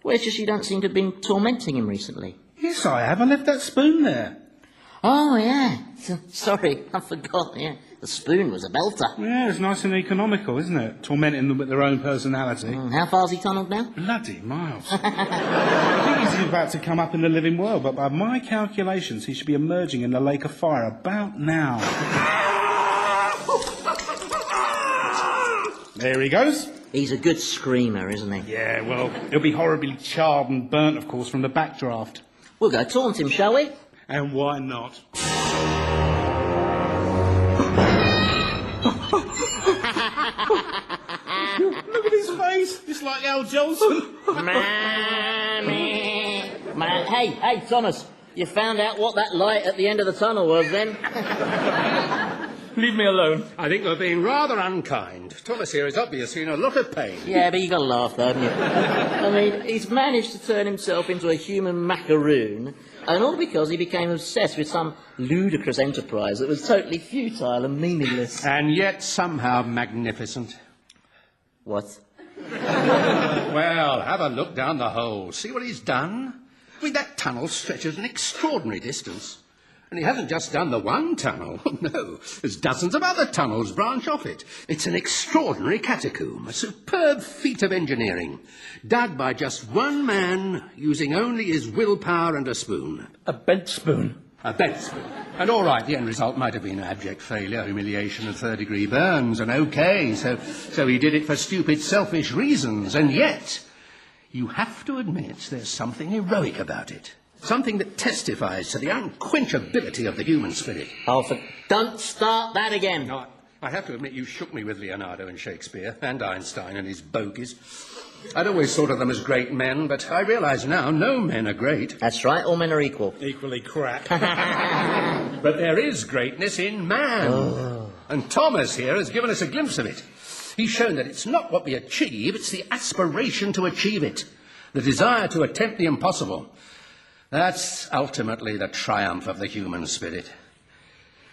Well, it's just you don't seem to have been tormenting him recently. Yes, I have. I left that spoon there. Oh, yeah. Sorry, I forgot, yeah. The spoon was a belter. Yeah, it's nice and economical, isn't it? Tormenting them with their own personality. How far's he tunnelled now? Bloody miles. I think he's about to come up in the living world, but by my calculations, he should be emerging in the lake of fire about now. There he goes. He's a good screamer, isn't he? Yeah, well, he'll be horribly charred and burnt, of course, from the backdraft. We'll go taunt him, shall we? And why not? Look at his face. It's like Al Jolson. Hey, Thomas. You found out what that light at the end of the tunnel was, then? Leave me alone. I think you're being rather unkind. Thomas here is obviously in a lot of pain. Yeah, but you got to laugh, though, haven't you? I mean, he's managed to turn himself into a human macaroon, and all because he became obsessed with some ludicrous enterprise that was totally futile and meaningless. And yet somehow magnificent. What? Well, have a look down the hole. See what he's done? I mean, that tunnel stretches an extraordinary distance. And he hasn't just done the one tunnel. No, there's dozens of other tunnels branch off it. It's an extraordinary catacomb, a superb feat of engineering, dug by just one man using only his willpower and a spoon. A bent spoon. A bent spoon. And all right, the end result might have been abject failure, humiliation and third-degree burns, and okay, so he did it for stupid, selfish reasons. And yet, you have to admit there's something heroic about it. Something that testifies to the unquenchability of the human spirit. Oh, don't start that again. No, I have to admit you shook me with Leonardo and Shakespeare, and Einstein and his bogies. I'd always thought of them as great men, but I realise now no men are great. That's right, all men are equal. Equally crap. But there is greatness in man. Oh. And Thomas here has given us a glimpse of it. He's shown that it's not what we achieve, it's the aspiration to achieve it. The desire to attempt the impossible. That's ultimately the triumph of the human spirit.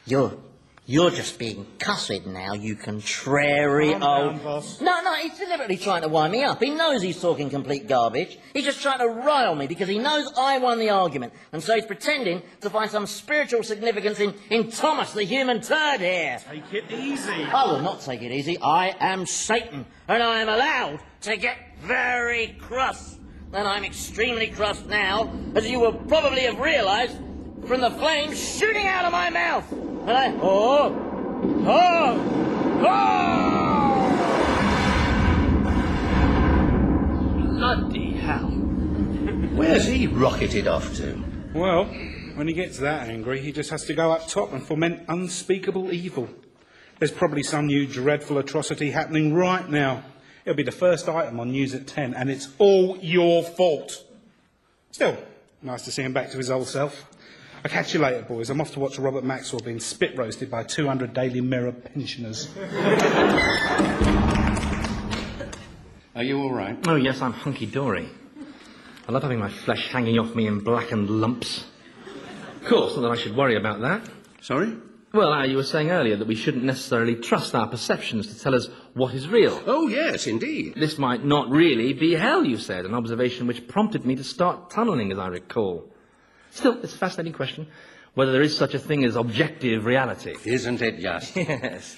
You're just being cussed now, you contrary old... boss. No, he's deliberately trying to wind me up. He knows he's talking complete garbage. He's just trying to rile me because he knows I won the argument. And so he's pretending to find some spiritual significance in Thomas, the human turd here. Take it easy. I will not take it easy. I am Satan, and I am allowed to get very cross. And I'm extremely cross now, as you will probably have realised from the flames shooting out of my mouth. And I... Bloody hell. Where's he rocketed off to? Well, when he gets that angry, he just has to go up top and foment unspeakable evil. There's probably some new dreadful atrocity happening right now. It'll be the first item on News at 10, and it's all your fault. Still, nice to see him back to his old self. I'll catch you later, boys. I'm off to watch Robert Maxwell being spit roasted by 200 Daily Mirror pensioners. Are you all right? Oh, yes, I'm hunky-dory. I love having my flesh hanging off me in blackened lumps. Of course, not that I should worry about that. Sorry? Well, you were saying earlier that we shouldn't necessarily trust our perceptions to tell us what is real. Oh, yes, indeed. This might not really be hell, you said, an observation which prompted me to start tunnelling, as I recall. Still, it's a fascinating question, whether there is such a thing as objective reality. Isn't it just? Yes.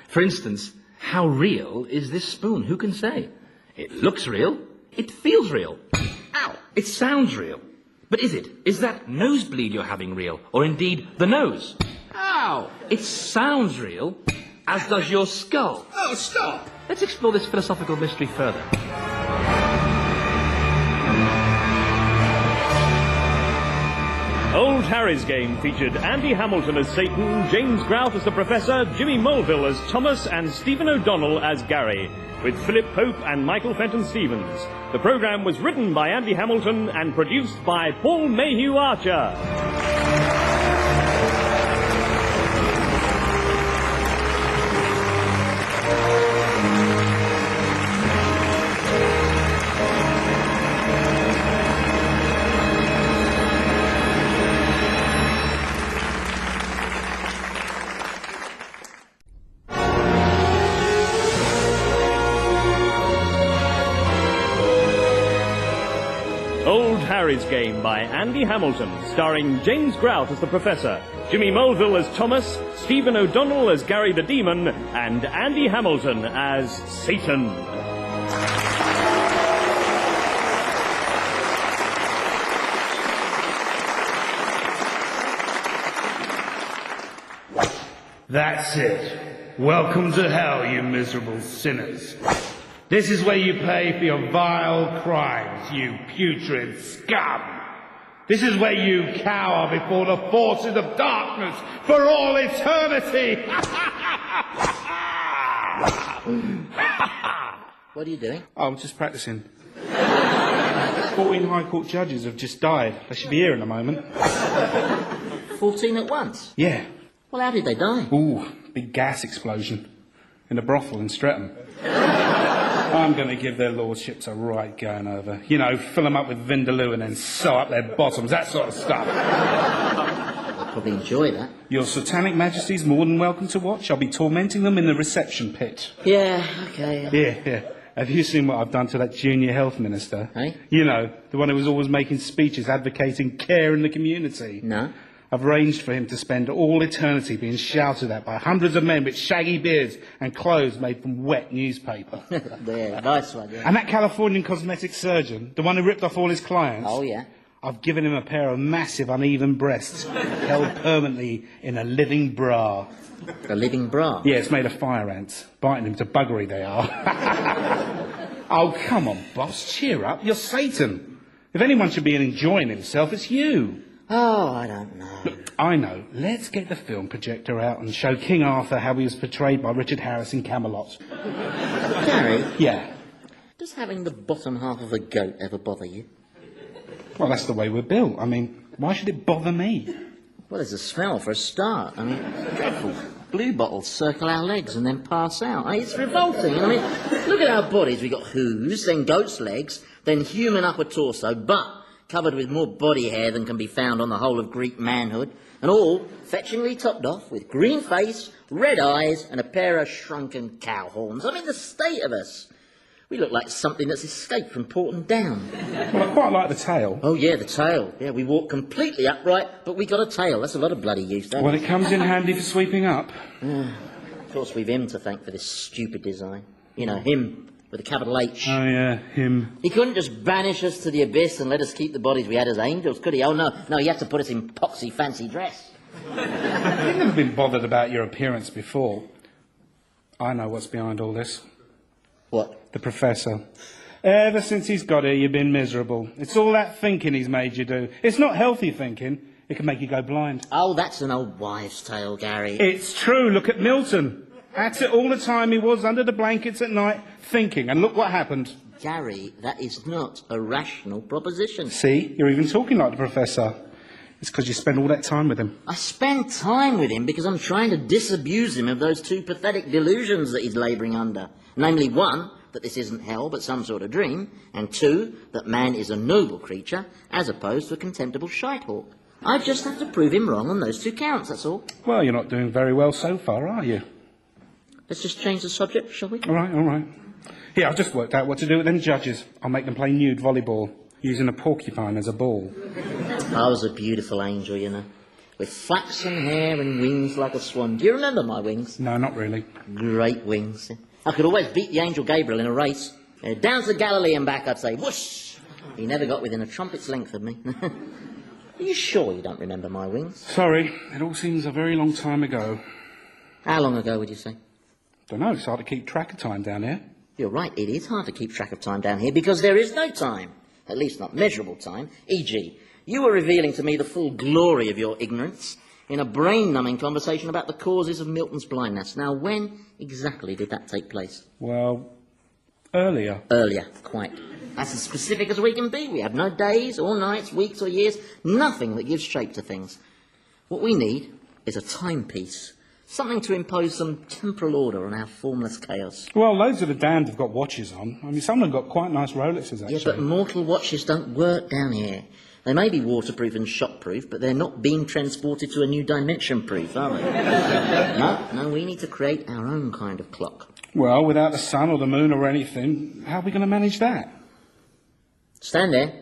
For instance, how real is this spoon? Who can say? It looks real. It feels real. Ow! It sounds real. But is it? Is that nosebleed you're having real? Or indeed the nose? Ow! It sounds real, as does your skull. Oh, stop! Let's explore this philosophical mystery further. Old Harry's Game featured Andy Hamilton as Satan, James Grout as the Professor, Jimmy Mulville as Thomas, and Stephen O'Donnell as Gary, with Philip Pope and Michael Fenton-Stevens. The programme was written by Andy Hamilton and produced by Paul Mayhew Archer. Old Harry's Game by Andy Hamilton, starring James Grout as the Professor, Jimmy Mulville as Thomas, Stephen O'Donnell as Gary the Demon, and Andy Hamilton as Satan. That's it. Welcome to hell, you miserable sinners. This is where you pay for your vile crimes, you putrid scum. This is where you cower before the forces of darkness for all eternity. What are you doing? Oh, I'm just practising. 14 High Court judges have just died. They should be here in a moment. 14 at once? Yeah. Well, how did they die? Ooh, big gas explosion in a brothel in Streatham. I'm going to give their lordships a right going over. You know, fill them up with Vindaloo and then sew up their bottoms, that sort of stuff. They'll probably enjoy that. Your Satanic Majesty's more than welcome to watch. I'll be tormenting them in the reception pit. Yeah, okay. Yeah. Have you seen what I've done to that junior health minister? Hey? You know, the one who was always making speeches advocating care in the community. No. I've arranged for him to spend all eternity being shouted at by hundreds of men with shaggy beards and clothes made from wet newspaper. Yeah, nice one, yeah. And that Californian cosmetic surgeon, the one who ripped off all his clients... Oh, yeah. I've given him a pair of massive uneven breasts held permanently in a living bra. A living bra? Yeah, it's made of fire ants. Biting him to buggery they are. Oh, come on, boss, cheer up. You're Satan. If anyone should be enjoying himself, it's you. Oh, I don't know. Look, I know. Let's get the film projector out and show King Arthur how he was portrayed by Richard Harris in Camelot. Gary? Yeah. Does having the bottom half of a goat ever bother you? Well, that's the way we're built. I mean, why should it bother me? Well, there's a smell for a start. I mean, it's dreadful. Blue bottles circle our legs and then pass out. I mean, it's revolting. I mean, look at our bodies. We've got hooves, then goat's legs, then human upper torso, but covered with more body hair than can be found on the whole of Greek manhood, and all fetchingly topped off with green face, red eyes, and a pair of shrunken cow horns. I mean, the state of us. We look like something that's escaped from Porton Down. Well, I quite like the tail. Oh, yeah, the tail. Yeah, we walk completely upright, but we got a tail. That's a lot of bloody use, don't Well, it comes in handy for sweeping up. Of course, we've him to thank for this stupid design. You know, him with a capital H. Oh, yeah, him. He couldn't just banish us to the abyss and let us keep the bodies we had as angels, could he? Oh, no, he had to put us in poxy fancy dress. You've never been bothered about your appearance before. I know what's behind all this. What? The Professor. Ever since he's got here, you've been miserable. It's all that thinking he's made you do. It's not healthy thinking. It can make you go blind. Oh, that's an old wives' tale, Gary. It's true. Look at Milton. At it all the time he was under the blankets at night thinking, and look what happened. Gary, that is not a rational proposition. See, you're even talking like the Professor. It's because you spend all that time with him. I spend time with him because I'm trying to disabuse him of those two pathetic delusions that he's labouring under. Namely, one, that this isn't hell but some sort of dream, and two, that man is a noble creature as opposed to a contemptible shitehawk. I just have to prove him wrong on those two counts, that's all. Well, you're not doing very well so far, are you? Let's just change the subject, shall we? All right. Here, I've just worked out what to do with them judges. I'll make them play nude volleyball, using a porcupine as a ball. I was a beautiful angel, you know, with flaxen hair and wings like a swan. Do you remember my wings? No, not really. Great wings. I could always beat the angel Gabriel in a race. Down to Galilee and back, I'd say, whoosh! He never got within a trumpet's length of me. Are you sure you don't remember my wings? Sorry, it all seems a very long time ago. How long ago would you say? Don't know, it's hard to keep track of time down here. You're right, it is hard to keep track of time down here because there is no time. At least not measurable time. E.g., you were revealing to me the full glory of your ignorance in a brain-numbing conversation about the causes of Milton's blindness. Now, when exactly did that take place? Well, earlier. Earlier, quite. That's as specific as we can be. We have no days or nights, weeks or years, nothing that gives shape to things. What we need is a timepiece, something to impose some temporal order on our formless chaos. Well, loads of the damned have got watches on. I mean, some of them got quite nice Rolexes, actually. Yeah, but mortal watches don't work down here. They may be waterproof and shockproof, but they're not being transported to a new dimension proof, are they? No, we need to create our own kind of clock. Well, without the sun or the moon or anything, how are we going to manage that? Stand there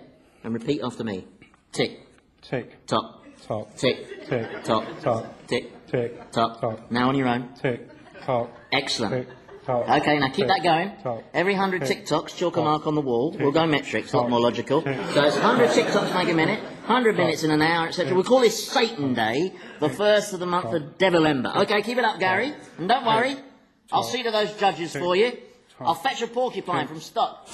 and repeat after me. Tick. Tick. Tock. Tock. Tick. Tick. Tock. Tock. Tick. Tick. Tock. Tock. Now on your own. Tick. Tock. Excellent. Tick. Tock. Okay, now keep that going. Tock. Every 100 tick-tocks, chalk a mark on the wall. We'll go metric, it's a lot more logical. Tick. So it's 100 tick-tocks make a minute, 100 minutes in an hour, etc. We'll call this Satan Day, the first of the month of Devilember. Okay, keep it up, Gary. And don't worry, I'll see to those judges for you. I'll fetch a porcupine from stock.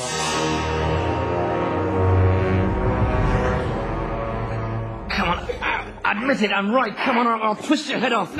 Come on, admit it, I'm right. Come on, I'll twist your head off.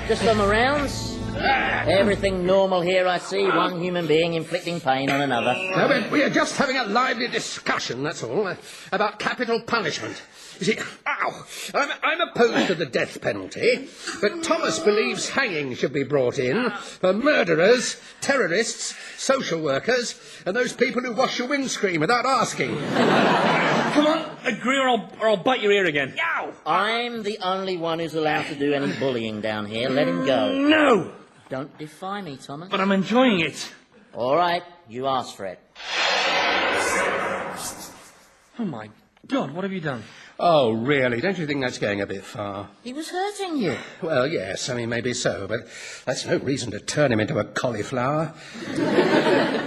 Just on the rounds. Everything normal here, I see. One human being inflicting pain on another. No, we are just having a lively discussion, that's all, about capital punishment. You see, I'm opposed to the death penalty, but Thomas believes hanging should be brought in for murderers, terrorists, social workers, and those people who wash your windscreen without asking. Come on, agree or I'll bite your ear again. Yow! I'm the only one who's allowed to do any bullying down here. Let him go. No! Don't defy me, Thomas. But I'm enjoying it. All right, you asked for it. Oh, my God, what have you done? Oh, really? Don't you think that's going a bit far? He was hurting you. Well, yes, I mean, maybe so, but that's no reason to turn him into a cauliflower.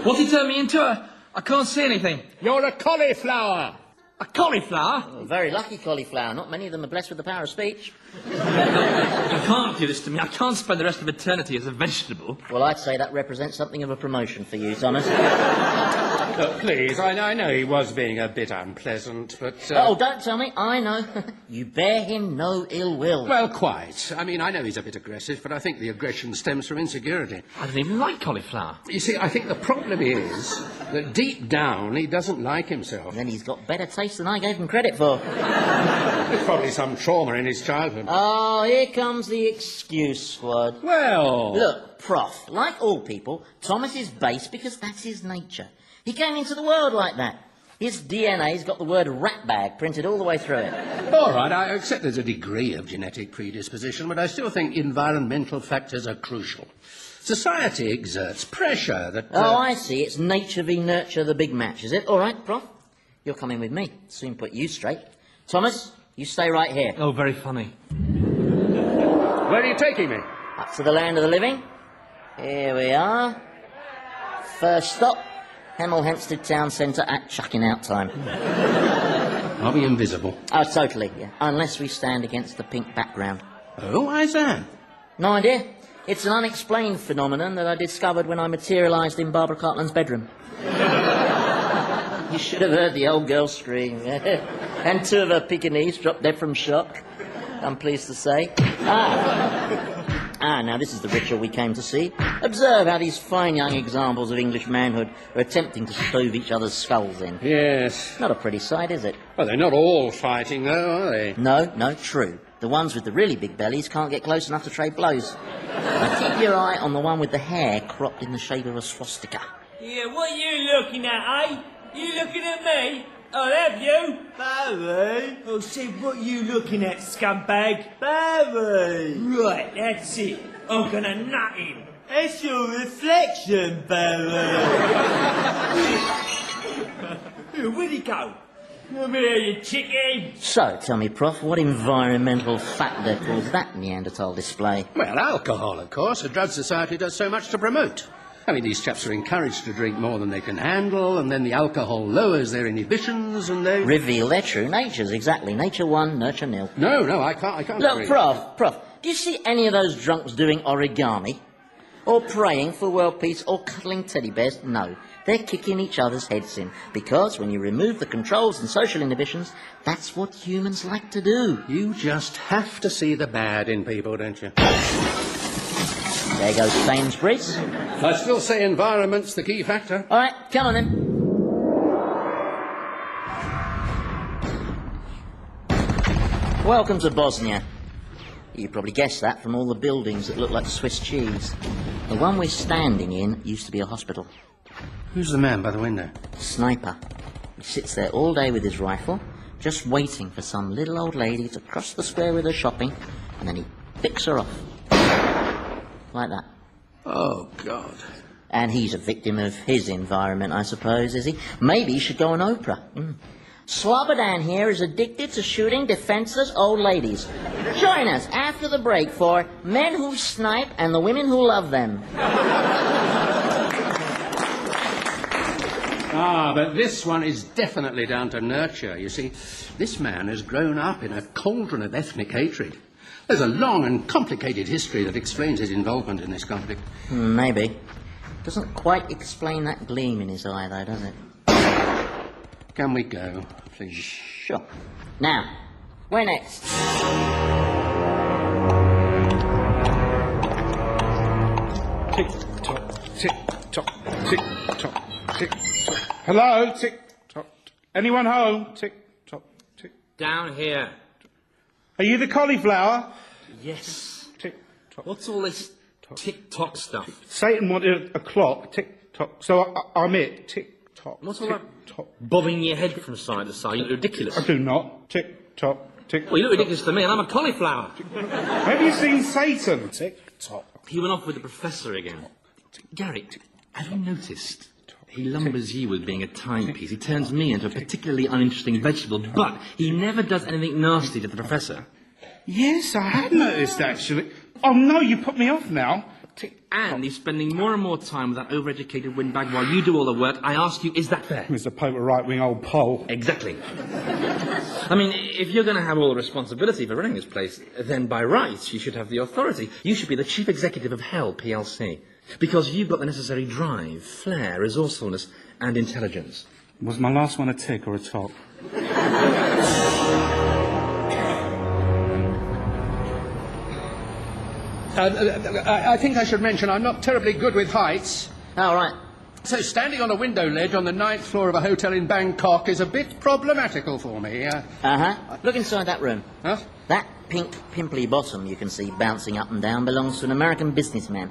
What's he turned me into? I can't see anything. You're a cauliflower! A cauliflower? Oh, very lucky cauliflower. Not many of them are blessed with the power of speech. You can't do this to me. I can't spend the rest of eternity as a vegetable. Well, I'd say that represents something of a promotion for you, Thomas. Look, please, I know he was being a bit unpleasant, but... Oh, don't tell me. I know. You bear him no ill will. Well, quite. I mean, I know he's a bit aggressive, but I think the aggression stems from insecurity. I don't even like cauliflower. You see, I think the problem is that deep down he doesn't like himself. And then he's got better taste than I gave him credit for. There's probably some trauma in his childhood. Oh, here comes the excuse squad. Well... Look, Prof, like all people, Thomas is base because that's his nature. He came into the world like that. His DNA's got the word ratbag printed all the way through it. All right, I accept there's a degree of genetic predisposition, but I still think environmental factors are crucial. Society exerts pressure that... Oh, I see. It's nature v nurture, the big match, is it? All right, Prof. You're coming with me. Soon put you straight. Thomas, you stay right here. Oh, very funny. Where are you taking me? Up to the land of the living. Here we are. First stop, Hemel Hempstead Town Centre at chucking out time. Are we invisible? Oh, totally, yeah. Unless we stand against the pink background. Oh, why is that? No idea. It's an unexplained phenomenon that I discovered when I materialised in Barbara Cartland's bedroom. You should have heard the old girl scream. And two of her Pekingese dropped dead from shock, I'm pleased to say. Now this is the ritual we came to see. Observe how these fine young examples of English manhood are attempting to stove each other's skulls in. Yes. Not a pretty sight, is it? Well, they're not all fighting, though, are they? No, true. The ones with the really big bellies can't get close enough to trade blows. Now keep your eye on the one with the hair cropped in the shape of a swastika. Yeah, what are you looking at, eh? You looking at me? I'll have you. Barry? Oh, say, what are you looking at, scumbag? Barry. Right, that's it. I'm gonna nut him. It's your reflection, Barry. Where'd he go? Come here, you chicken. So, tell me, Prof, what environmental factor caused that Neanderthal display? Well, alcohol, of course. A drug society does so much to promote. I mean, these chaps are encouraged to drink more than they can handle, and then the alcohol lowers their inhibitions, and they... Reveal their true natures, exactly. Nature 1, nurture 0. No, I can't Look, agree. Prof, do you see any of those drunks doing origami? Or praying for world peace, or cuddling teddy bears? No. They're kicking each other's heads in. Because when you remove the controls and social inhibitions, that's what humans like to do. You just have to see the bad in people, don't you? There goes Sainsbury's. I still say environment's the key factor. All right, come on then. Welcome to Bosnia. You probably guessed that from all the buildings that look like Swiss cheese. The one we're standing in used to be a hospital. Who's the man by the window? Sniper. He sits there all day with his rifle, just waiting for some little old lady to cross the square with her shopping, and then he picks her off. Like that. Oh, God. And he's a victim of his environment, I suppose, is he? Maybe he should go on Oprah. Slobodan here is addicted to shooting defenseless old ladies. Join us after the break for Men Who Snipe and the Women Who Love Them. But this one is definitely down to nurture. You see, this man has grown up in a cauldron of ethnic hatred. There's a long and complicated history that explains his involvement in this conflict. Maybe. Doesn't quite explain that gleam in his eye, though, does it? Can we go, please? Sure. Now, where next? Tick-tock, tick-tock, tick-tock, tick-tock. Hello? Tick-tock. Anyone home? Tick-tock, tick. Down here. Are you the cauliflower? Yes. Tick-tock. What's all this tick-tock stuff? Satan wanted a clock. Tick-tock. So I'm it. Tick-tock. What's all that bobbing your head from side to side? You look ridiculous. I do not. Tick-tock, tick-tock. Well, you look ridiculous to me, and I'm a cauliflower. Have you seen Satan? Tick-tock. He went off with the professor again. Gary, have you noticed? He lumbers you with being a timepiece. He turns me into a particularly uninteresting vegetable, but he never does anything nasty to the professor. Yes, I had noticed, actually. Oh, no, you put me off now. And he's spending more and more time with that overeducated windbag while you do all the work. I ask you, is that fair? Mr. Pope, a right-wing old pole. Exactly. I mean, if you're going to have all the responsibility for running this place, then by rights you should have the authority. You should be the chief executive of Hell PLC. Because you've got the necessary drive, flair, resourcefulness, and intelligence. Was my last one a tick or a top? I think I should mention I'm not terribly good with heights. All right. So standing on a window ledge on the 9th floor of a hotel in Bangkok is a bit problematical for me. Look inside that room. Huh? That pink, pimply bottom you can see bouncing up and down belongs to an American businessman.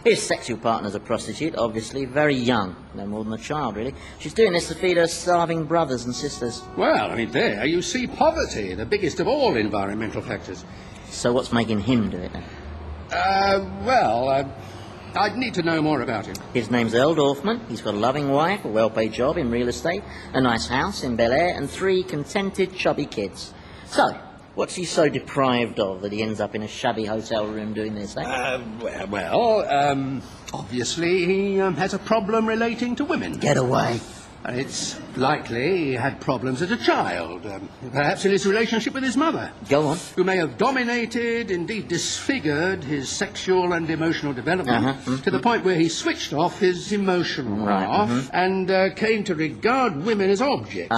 His sexual partner's a prostitute, obviously, very young. No more than a child, really. She's doing this to feed her starving brothers and sisters. Well, I mean, there you see poverty, the biggest of all environmental factors. So what's making him do it, then? I'd need to know more about him. His name's Earl Dorfman. He's got a loving wife, a well-paid job in real estate, a nice house in Bel Air, and 3 contented, chubby kids. So, what's he so deprived of that he ends up in a shabby hotel room doing this, eh? Obviously he has a problem relating to women. Get away. And it's likely he had problems as a child, perhaps in his relationship with his mother. Go on. Who may have dominated, indeed disfigured, his sexual and emotional development to the point where he switched off his emotional half and came to regard women as objects.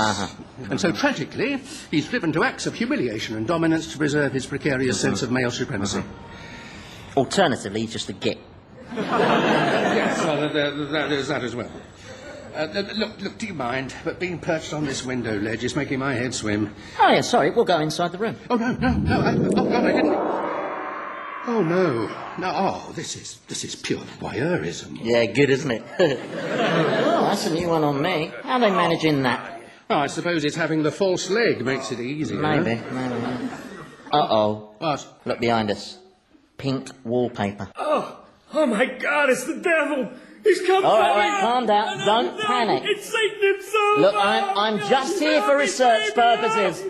And so, tragically, he's driven to acts of humiliation and dominance to preserve his precarious sense of male supremacy. Alternatively, he's just a git. Yes, well, there's that as well. Look, do you mind? But being perched on this window ledge is making my head swim. Oh, yeah, sorry. We'll go inside the room. Oh, no. I didn't... Oh, no. Oh, this is pure voyeurism. Yeah, good, isn't it? Oh, that's a new one on me. How are they managing that? Oh, I suppose it's having the false leg makes it easier. Maybe. Uh-oh. What? Look behind us. Pink wallpaper. Oh my God, it's the devil! He's come All right, calm down. Don't panic. It's Satan himself! Look, I'm just here for research purposes.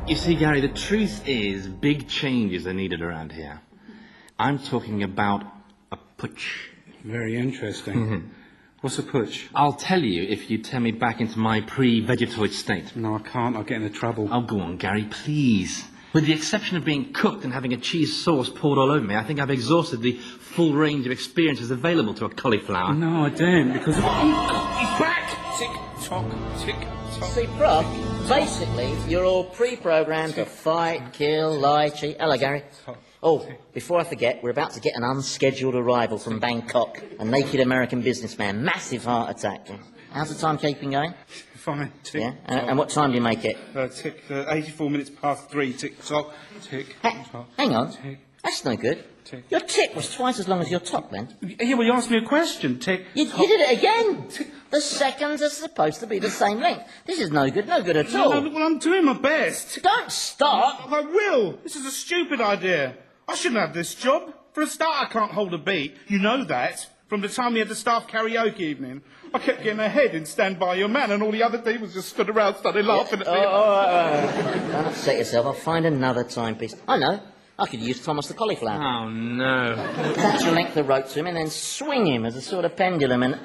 You see, Gary, the truth is big changes are needed around here. I'm talking about a putsch. Very interesting. What's a putsch? I'll tell you if you turn me back into my pre-vegetoid state. No, I can't. I'll get into trouble. Oh, go on, Gary, please. With the exception of being cooked and having a cheese sauce poured all over me, I think I've exhausted the full range of experiences available to a cauliflower. No, I don't, because... He's back! Tick-tock, tick-tock. See, Prof, basically, you're all pre-programmed to fight, kill, lie, cheat. Hello, Gary. Oh, before I forget, we're about to get an unscheduled arrival from Bangkok. A naked American businessman. Massive heart attack. How's the timekeeping going? Fine. Tick. Yeah? And what time do you make it? 84 minutes past 3. Tick-tock, tick-tock. Hang on. Tick. That's no good. Tick. Your tick was twice as long as your top, then. Yeah, well, you asked me a question. Tick. You did it again. The seconds are supposed to be the same length. This is no good at all. No, well, I'm doing my best. Don't stop. I will. This is a stupid idea. I shouldn't have this job. For a start, I can't hold a beat. You know that. From the time we had the staff karaoke evening, I kept getting ahead in Stand By Your Man, and all the other divas just stood around, started laughing at me. Don't upset yourself. I'll find another timepiece. I know. I could use Thomas the cauliflower. Oh, no. Attach a length of rope to him and then swing him as a sort of pendulum and...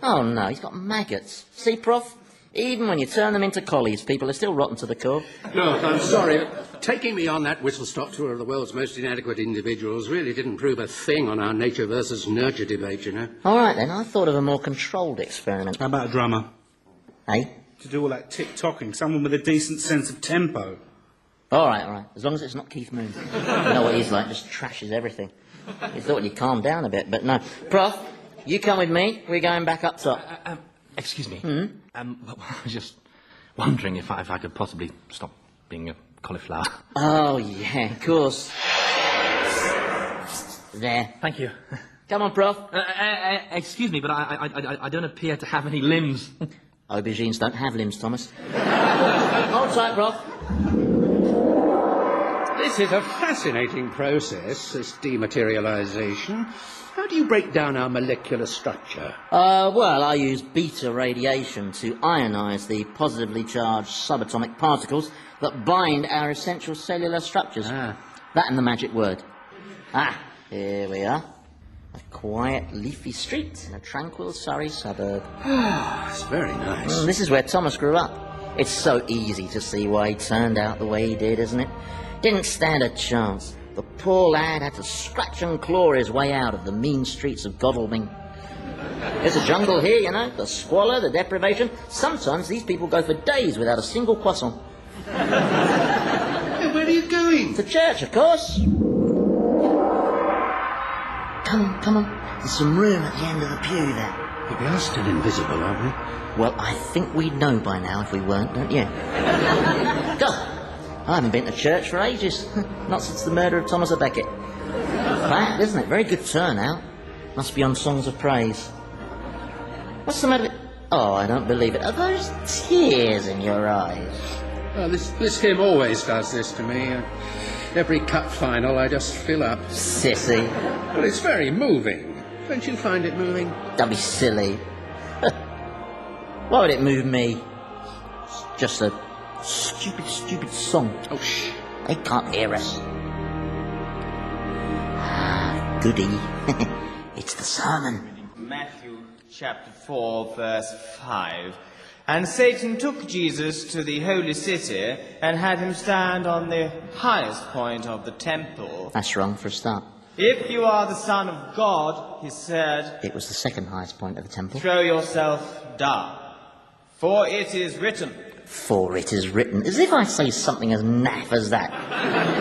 Oh, no, he's got maggots. See, Prof? Even when you turn them into collies, people are still rotten to the core. Look, I'm sorry. Taking me on that whistle-stop tour of the world's most inadequate individuals really didn't prove a thing on our nature versus nurture debate, you know. All right, then. I thought of a more controlled experiment. How about a drummer? Eh? To do all that tick-tocking, someone with a decent sense of tempo. All right. As long as it's not Keith Moon. You know what he's like, just trashes everything. You thought you'd calm down a bit, but no. Prof, you come with me. We're going back up top. Excuse me. Well, I was just wondering if I could possibly stop being a cauliflower. Oh, yeah, of course. There. Thank you. Come on, Prof. Excuse me, but I don't appear to have any limbs. Aubergines don't have limbs, Thomas. Hold tight, Prof. This is a fascinating process, this dematerialization. How do you break down our molecular structure? Well, I use beta radiation to ionize the positively charged subatomic particles that bind our essential cellular structures. That and the magic word. Here we are. A quiet, leafy street in a tranquil Surrey suburb. It's very nice. This is where Thomas grew up. It's so easy to see why he turned out the way he did, isn't it? Didn't stand a chance. The poor lad had to scratch and claw his way out of the mean streets of Godalming. There's a jungle here, you know, the squalor, the deprivation. Sometimes these people go for days without a single croissant. Where are you going? To church, of course. Come on. There's some room at the end of the pew there. We are still invisible, aren't we? Well, I think we'd know by now if we weren't, don't you? Go! I haven't been to church for ages. Not since the murder of Thomas à Becket. Flat, isn't it? Very good turnout. Must be on songs of praise. What's the matter with... Oh, I don't believe it. Are those tears in your eyes? Well, this hymn always does this to me. Every cup final, I just fill up. Sissy. Well, it's very moving. Don't you find it moving? Don't be silly. Why would it move me? It's just a stupid song. Oh, shh. They can't hear us. Goody. It's the sermon. Matthew chapter 4, verse 5. And Satan took Jesus to the holy city and had him stand on the highest point of the temple. That's wrong for a start. If you are the Son of God, he said... It was the second highest point of the temple. Throw yourself down, for it is written... For it is written. As if I say something as naff as that.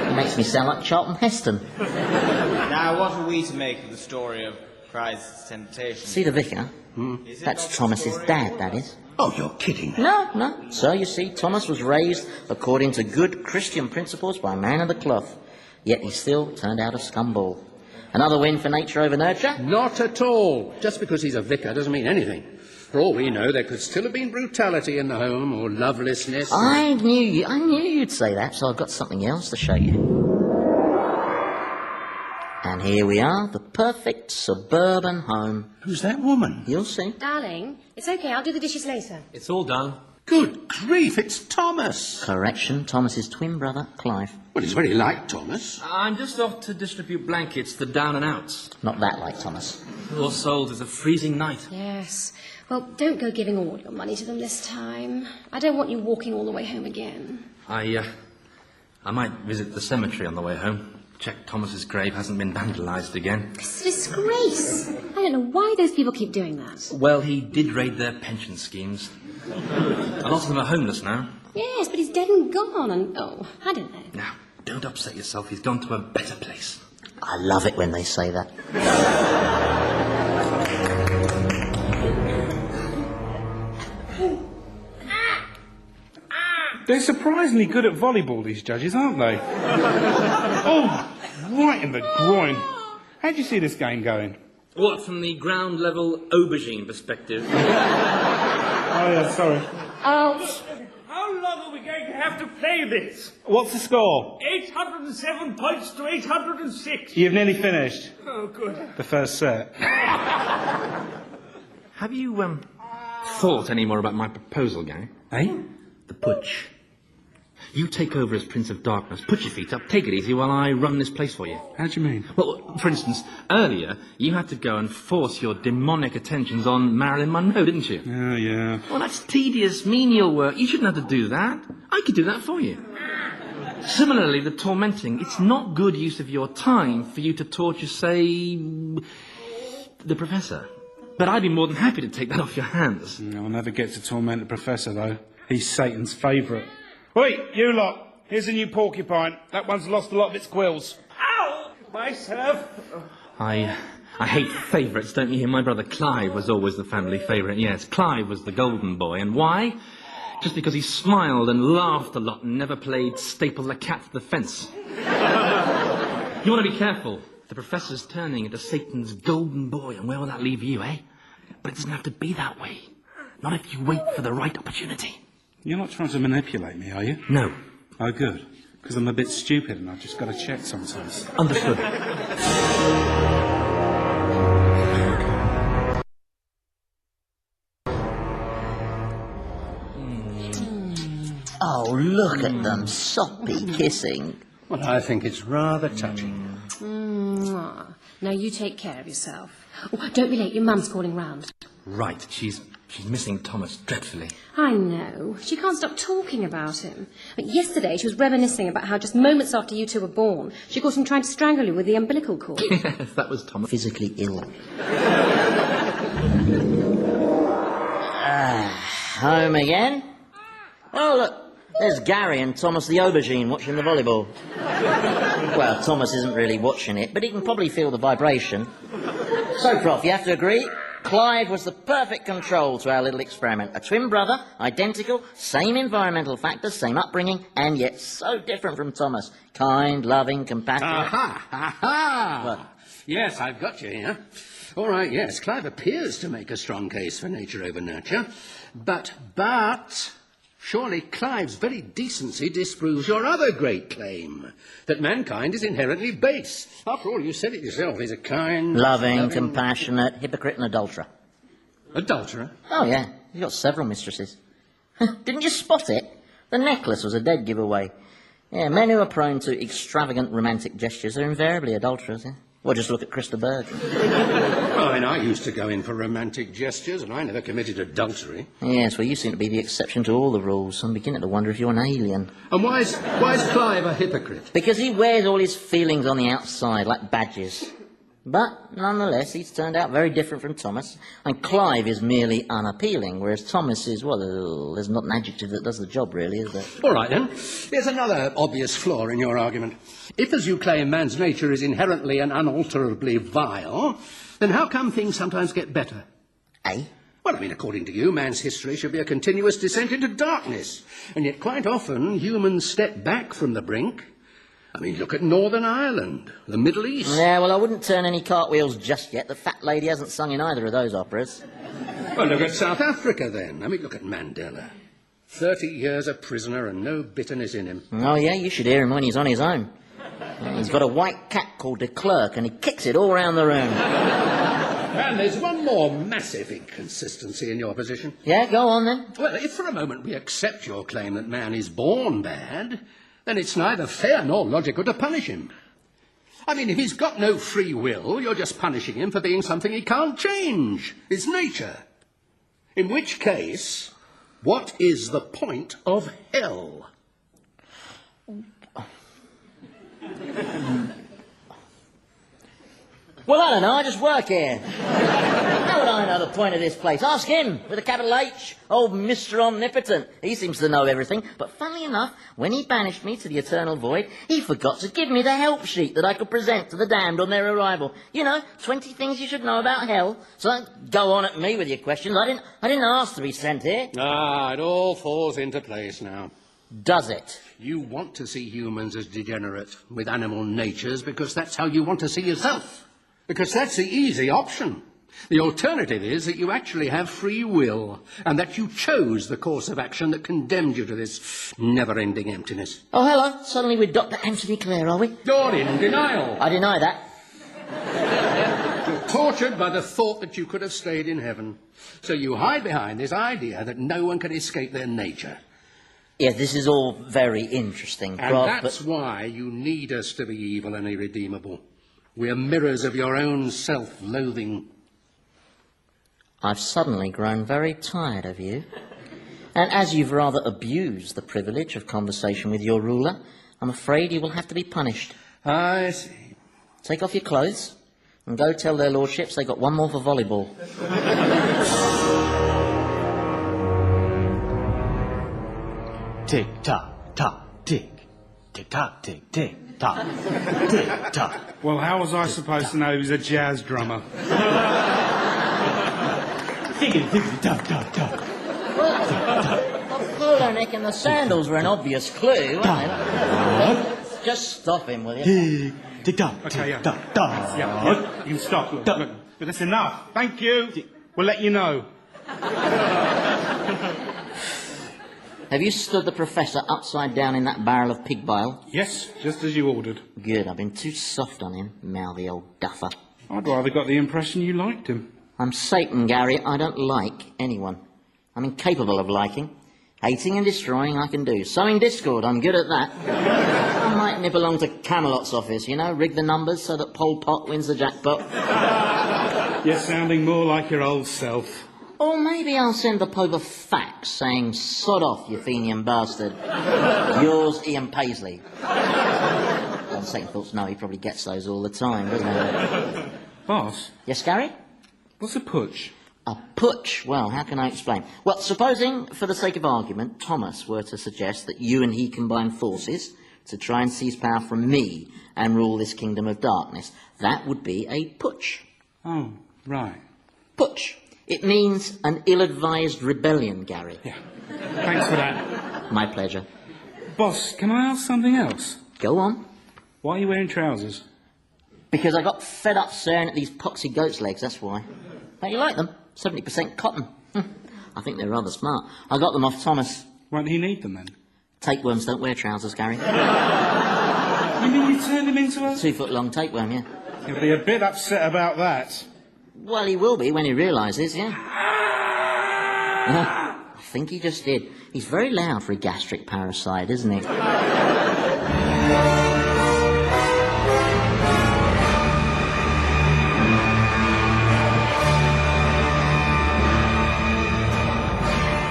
It makes me sound like Charlton Heston. Now, what are we to make of the story of Christ's temptation? See the vicar? That's Thomas's dad, that is. Oh, you're kidding. No. So, you see, Thomas was raised according to good Christian principles by a man of the cloth. Yet he still turned out a scumball. Another win for nature over nurture? Not at all. Just because he's a vicar doesn't mean anything. For all we know, there could still have been brutality in the home or lovelessness. I knew you'd say that, so I've got something else to show you. And here we are, the perfect suburban home. Who's that woman? You'll see. Darling, it's okay, I'll do the dishes later. It's all done. Good grief, it's Thomas. Correction, Thomas's twin brother, Clive. Well, he's very like Thomas. I'm just off to distribute blankets to down and outs. Not that like Thomas. All sold is a freezing night. Yes. Well, don't go giving all your money to them this time. I don't want you walking all the way home again. I might visit the cemetery on the way home. Check Thomas's grave hasn't been vandalised again. It's a disgrace. I don't know why those people keep doing that. Well, he did raid their pension schemes. A lot of them are homeless now. Yes, but he's dead and gone, and, I don't know. Now, don't upset yourself. He's gone to a better place. I love it when they say that. They're surprisingly good at volleyball, these judges, aren't they? Oh, right in the groin. How do you see this game going? What, from the ground level aubergine perspective? Oh, yeah, sorry. Ouch! How long are we going to have to play this? What's the score? 807 points to 806. You've nearly finished. Oh, good. The first set. Have you, thought any more about my proposal, Gary? Eh? The putsch. You take over as Prince of Darkness, put your feet up, take it easy while I run this place for you. How do you mean? Well, for instance, earlier you had to go and force your demonic attentions on Marilyn Monroe, didn't you? Oh, yeah. Well, that's tedious, menial work. You shouldn't have to do that. I could do that for you. Similarly, the tormenting. It's not good use of your time for you to torture, say, the Professor. But I'd be more than happy to take that off your hands. I'll never get to torment the Professor, though. He's Satan's favourite. Wait, you lot. Here's a new porcupine. That one's lost a lot of its quills. Ow! Myself. I hate favourites, don't you hear? My brother Clive was always the family favourite. Yes, Clive was the golden boy. And why? Just because he smiled and laughed a lot and never played staple the cat to the fence. You want to be careful. The Professor's turning into Satan's golden boy, and where will that leave you, eh? But it doesn't have to be that way. Not if you wait for the right opportunity. You're not trying to manipulate me, are you? No. Oh, good. Because I'm a bit stupid and I've just got to check sometimes. Understood. Oh, look at them soppy kissing. Well, I think it's rather touching. Mwah. Now you take care of yourself. Oh, don't be late, your mum's calling round. Right, she's missing Thomas dreadfully. I know. She can't stop talking about him. But yesterday she was reminiscing about how just moments after you two were born, she caught him trying to strangle you with the umbilical cord. Yes, that was Thomas. Physically ill. Home again? Oh, look, there's Gary and Thomas the aubergine watching the volleyball. Well, Thomas isn't really watching it, but he can probably feel the vibration. So, Prof, you have to agree, Clive was the perfect control to our little experiment. A twin brother, identical, same environmental factors, same upbringing, and yet so different from Thomas. Kind, loving, compassionate. Aha! Aha! What? Yes, I've got you here. All right, yes, Clive appears to make a strong case for nature over nurture. But... surely Clive's very decency disproves your other great claim, that mankind is inherently base. After all, you said it yourself, he's a kind... Loving, compassionate, hypocrite and adulterer. Adulterer? Oh, yeah. He's got several mistresses. Didn't you spot it? The necklace was a dead giveaway. Yeah, men who are prone to extravagant romantic gestures are invariably adulterers, yeah? Well, just look at Christa Berg. Well, I used to go in for romantic gestures, and I never committed adultery. Yes, well, you seem to be the exception to all the rules. I'm beginning to wonder if you're an alien. And why is Clive a hypocrite? Because he wears all his feelings on the outside, like badges. But, nonetheless, he's turned out very different from Thomas. And Clive is merely unappealing, whereas Thomas is, well, there's not an adjective that does the job, really, is there? All right, then. Here's another obvious flaw in your argument. If, as you claim, man's nature is inherently and unalterably vile, then how come things sometimes get better? Eh? Well, according to you, man's history should be a continuous descent into darkness. And yet, quite often, humans step back from the brink. Look at Northern Ireland, the Middle East. Yeah, well, I wouldn't turn any cartwheels just yet. The fat lady hasn't sung in either of those operas. Well, look at South Africa, then. Look at Mandela. 30 years a prisoner and no bitterness in him. Oh, yeah, you should hear him when he's on his own. He's got a white cat called de Klerk, and he kicks it all round the room. And there's one more massive inconsistency in your position. Yeah, go on, then. Well, if for a moment we accept your claim that man is born bad, then it's neither fair nor logical to punish him. If he's got no free will, you're just punishing him for being something he can't change. His nature. In which case, what is the point of hell? Well, I don't know, I just work here. How would I know the point of this place? Ask him, with a capital H, old Mr. Omnipotent. He seems to know everything, but funnily enough, when he banished me to the eternal void, he forgot to give me the help sheet that I could present to the damned on their arrival. 20 things you should know about hell. So don't go on at me with your questions. I didn't ask to be sent here. It all falls into place now. Does it? You want to see humans as degenerate, with animal natures, because that's how you want to see yourself. Because that's the easy option. The alternative is that you actually have free will, and that you chose the course of action that condemned you to this never-ending emptiness. Oh, hello. Suddenly we're Dr. Anthony Clare, are we? You're in denial. I deny that. You're tortured by the thought that you could have stayed in heaven. So you hide behind this idea that no one can escape their nature. Yes, this is all very interesting, And Prof, that's why you need us to be evil and irredeemable. We're mirrors of your own self-loathing. I've suddenly grown very tired of you. And as you've rather abused the privilege of conversation with your ruler, I'm afraid you will have to be punished. I see. Take off your clothes and go tell their lordships they got one more for volleyball. Tick-tock, tock, tick. Tick-tock, tick, tick-tock. Tick-tock. Well, how was I supposed to know he was a jazz drummer? Tick-tock. The polo neck and the sandals were an obvious clue, weren't they? Just stop him, will you? Tick-tock, Okay, yeah. tick-tock. Yeah, you can stop. Look. But that's enough. Thank you. We'll let you know. Have you stood the Professor upside down in that barrel of pig bile? Yes, just as you ordered. Good, I've been too soft on him, mouthy old duffer. I'd rather got the impression you liked him. I'm Satan, Gary. I don't like anyone. I'm incapable of liking. Hating and destroying I can do. Sowing discord, I'm good at that. I might nip along to Camelot's office, you know, rig the numbers so that Pol Pot wins the jackpot. You're sounding more like your old self. Or maybe I'll send the Pope a fax saying, sod off, you Fenian bastard. Yours, Ian Paisley. On second thoughts, no, he probably gets those all the time, doesn't he? Boss? Yes, Gary? What's a putsch? A putsch? Well, how can I explain? Well, supposing, for the sake of argument, Thomas were to suggest that you and he combine forces to try and seize power from me and rule this kingdom of darkness, that would be a putsch. Oh, right. Putsch. It means an ill-advised rebellion, Gary. Yeah. Thanks for that. My pleasure. Boss, can I ask something else? Go on. Why are you wearing trousers? Because I got fed up staring at these poxy goat's legs, that's why. Don't you like them? 70% cotton. I think they're rather smart. I got them off Thomas. Won't he need them then? Tapeworms don't wear trousers, Gary. You mean you turned him into a... 2 foot long tapeworm, yeah. He'll be a bit upset about that. Well, he will be when he realises, yeah. I think he just did. He's very loud for a gastric parasite, isn't he?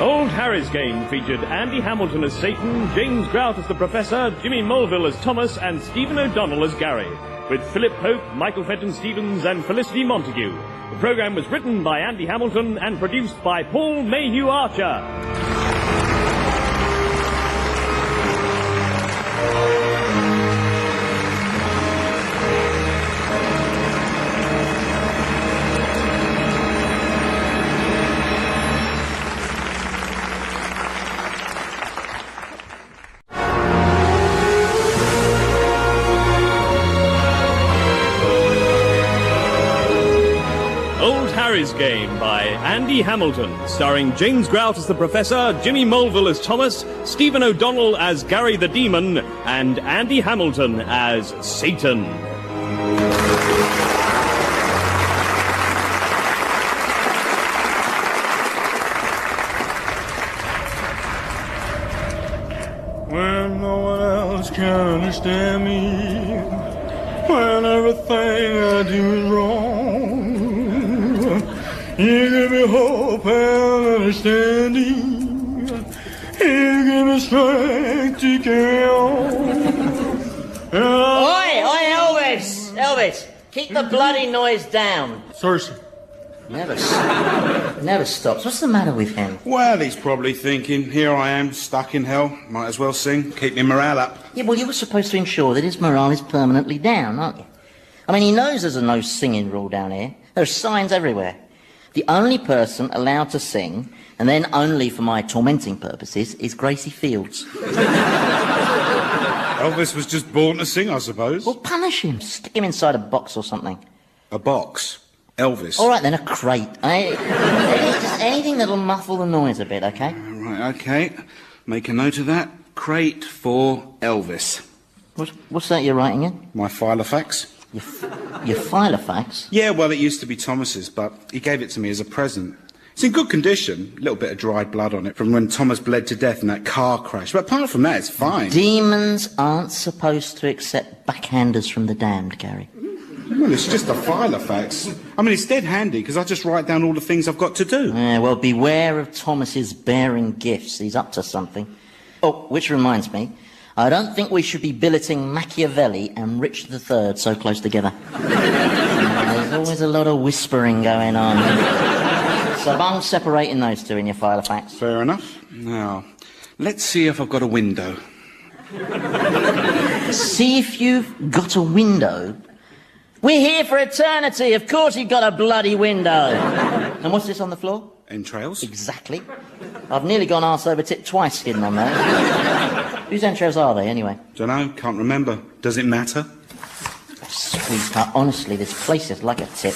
Old Harry's Game featured Andy Hamilton as Satan, James Grout as the Professor, Jimmy Mulville as Thomas, and Stephen O'Donnell as Gary, with Philip Pope, Michael Fenton-Stevens, and Felicity Montague. The programme was written by Andy Hamilton and produced by Paul Mayhew Archer. Harry's Game by Andy Hamilton, starring James Grout as the Professor, Jimmy Mulville as Thomas, Stephen O'Donnell as Gary the Demon, and Andy Hamilton as Satan. When no one else can understand me, when everything I do is wrong, you give me hope and understanding. You give me strength to carry on. Oi, Elvis! Elvis, keep the bloody noise down. Sorry, sir. Never stops. What's the matter with him? Well, he's probably thinking, here I am, stuck in hell. Might as well sing, keep my morale up. Yeah, well, you were supposed to ensure that his morale is permanently down, aren't you? I mean, he knows there's a no singing rule down here. There are signs everywhere. The only person allowed to sing, and then only for my tormenting purposes, is Gracie Fields. Elvis was just born to sing, I suppose. Well, punish him. Stick him inside a box or something. A box? Elvis? All right, then, a crate. Just anything that'll muffle the noise a bit, OK? Right, OK. Make a note of that. Crate for Elvis. What's that you're writing in? My filofax. Your filofax? Yeah, well, it used to be Thomas's, but he gave it to me as a present. It's in good condition. A little bit of dried blood on it from when Thomas bled to death in that car crash. But apart from that, it's fine. Demons aren't supposed to accept backhanders from the damned, Gary. Well, it's just a filofax. I mean, it's dead handy, because I just write down all the things I've got to do. Yeah, well, beware of Thomas's bearing gifts. He's up to something. Oh, which reminds me, I don't think we should be billeting Machiavelli and Richard III so close together. There's always a lot of whispering going on. So I'm separating those two in your filofax. Fair enough. Now, let's see if I've got a window. See if you've got a window? We're here for eternity. Of course you've got a bloody window. And what's this on the floor? Entrails? Exactly. I've nearly gone arse over tip twice skidding on those. Whose entrails are they, anyway? Dunno, can't remember. Does it matter? Sweetheart, honestly, this place is like a tip.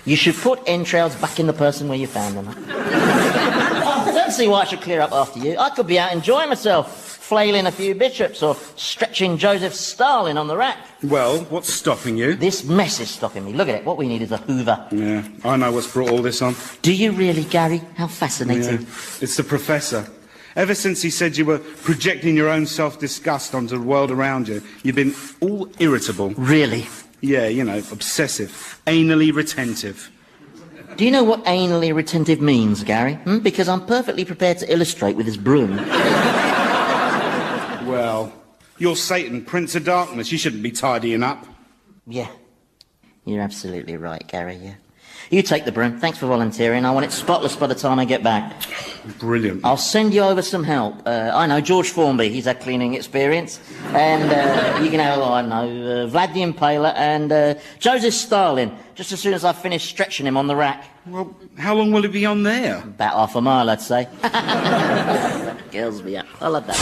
You should put entrails back in the person where you found them. Oh, don't see why I should clear up after you. I could be out enjoying myself, flailing a few bishops or stretching Joseph Stalin on the rack. Well, what's stopping you? This mess is stopping me. Look at it. What we need is a hoover. Yeah, I know what's brought all this on. Do you really, Gary? How fascinating. Yeah. It's the professor. Ever since he said you were projecting your own self-disgust onto the world around you, you've been all irritable. Really? Yeah, you know, obsessive, anally retentive. Do you know what anally retentive means, Gary? Because I'm perfectly prepared to illustrate with this broom. Well, you're Satan, Prince of Darkness. You shouldn't be tidying up. Yeah. You're absolutely right, Gary, yeah. You take the broom. Thanks for volunteering. I want it spotless by the time I get back. Brilliant. I'll send you over some help. I know, George Formby. He's had cleaning experience. And you can have, I know, Vlad the Impaler and Joseph Stalin, just as soon as I finish stretching him on the rack. Well, how long will he be on there? About half a mile, I'd say. Girls be up. I love that.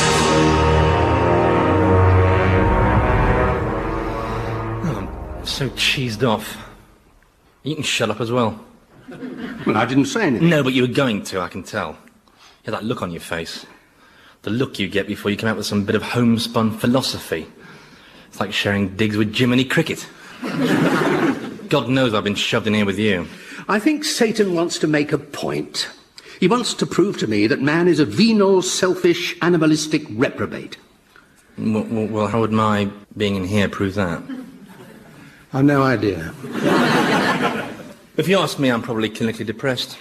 Oh, I'm so cheesed off. You can shut up as well. Well, I didn't say anything. No, but you were going to, I can tell. You had that look on your face. The look you get before you come out with some bit of homespun philosophy. It's like sharing digs with Jiminy Cricket. God knows I've been shoved in here with you. I think Satan wants to make a point. He wants to prove to me that man is a venal, selfish, animalistic reprobate. Well, how would my being in here prove that? I've no idea. If you ask me, I'm probably clinically depressed.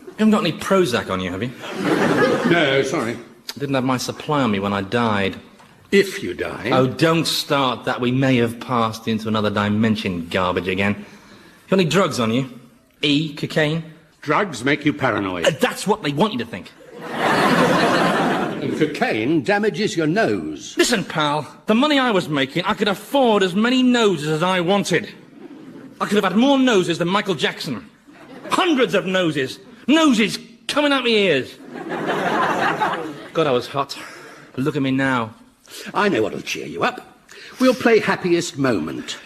You haven't got any Prozac on you, have you? No, sorry. I didn't have my supply on me when I died. If you die... Oh, don't start that. We may have passed into another dimension garbage again. You got any drugs on you? Cocaine? Drugs make you paranoid. That's what they want you to think. And cocaine damages your nose. Listen, pal, the money I was making, I could afford as many noses as I wanted. I could have had more noses than Michael Jackson. Hundreds of noses. Noses coming out my ears. God, I was hot. But look at me now. I know what'll cheer you up. We'll play Happiest Moment.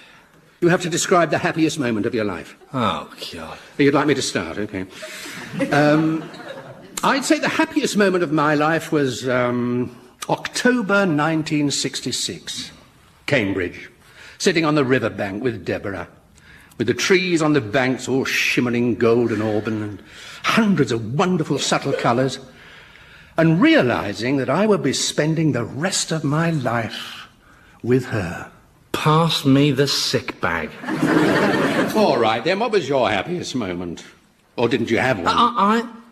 You have to describe the happiest moment of your life. Oh, God. You'd like me to start? Okay. I'd say the happiest moment of my life was October 1966. Cambridge. Sitting on the riverbank with Deborah. With the trees on the banks all shimmering gold and auburn and hundreds of wonderful subtle colours. And realising that I would be spending the rest of my life with her. Pass me the sick bag. All right, then, what was your happiest moment? Or didn't you have one?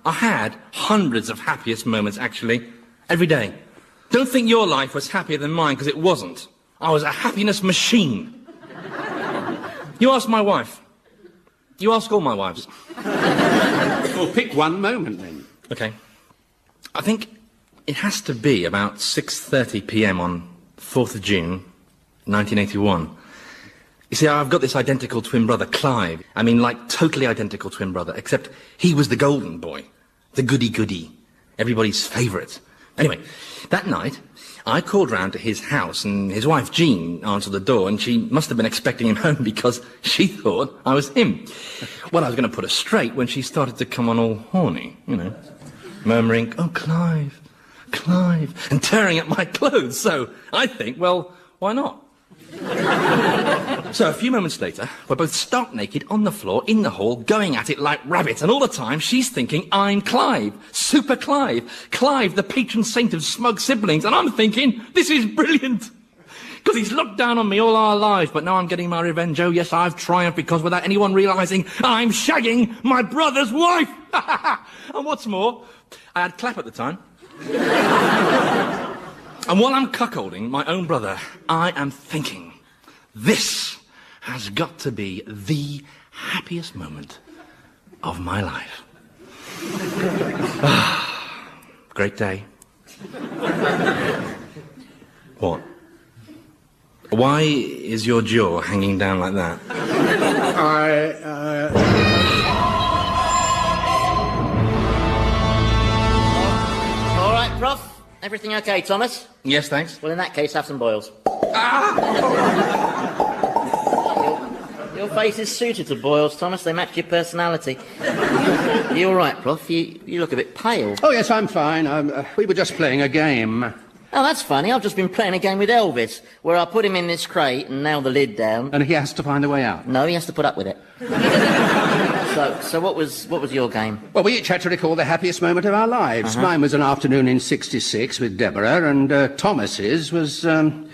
I had hundreds of happiest moments, actually. Every day. Don't think your life was happier than mine, because it wasn't. I was a happiness machine. You ask my wife. You ask all my wives. Well, pick one moment, then. Okay. I think it has to be about 6:30 p.m. on 4th of June, 1981. You see, I've got this identical twin brother, Clive. I mean, like, totally identical twin brother, except he was the golden boy. The goody-goody. Everybody's favourite. Anyway, that night, I called round to his house, and his wife, Jean, answered the door, and she must have been expecting him home because she thought I was him. Well, I was going to put her straight when she started to come on all horny, you know, murmuring, "Oh, Clive, Clive," and tearing at my clothes. So I think, well, why not? So a few moments later, we're both stark naked on the floor in the hall, going at it like rabbits, and all the time she's thinking I'm Clive, Super Clive, Clive, the patron saint of smug siblings, and I'm thinking, this is brilliant, because he's looked down on me all our lives, but now I'm getting my revenge. Oh yes, I've triumphed, because without anyone realising, I'm shagging my brother's wife. And what's more, I had clap at the time. And while I'm cuckolding my own brother, I am thinking, this has got to be the happiest moment of my life. Great day. What? Why is your jaw hanging down like that? All right, Prof. Everything okay, Thomas? Yes, thanks. Well, in that case, have some boils. Your face is suited to boils, Thomas. They match your personality. You all right, Prof? You look a bit pale. Oh, yes, I'm fine. We were just playing a game. Oh, that's funny. I've just been playing a game with Elvis, where I put him in this crate and nail the lid down. And he has to find a way out? No, he has to put up with it. So what was your game? Well, we each had to recall the happiest moment of our lives. Mine was an afternoon in '66 with Deborah, and Thomas's was, well,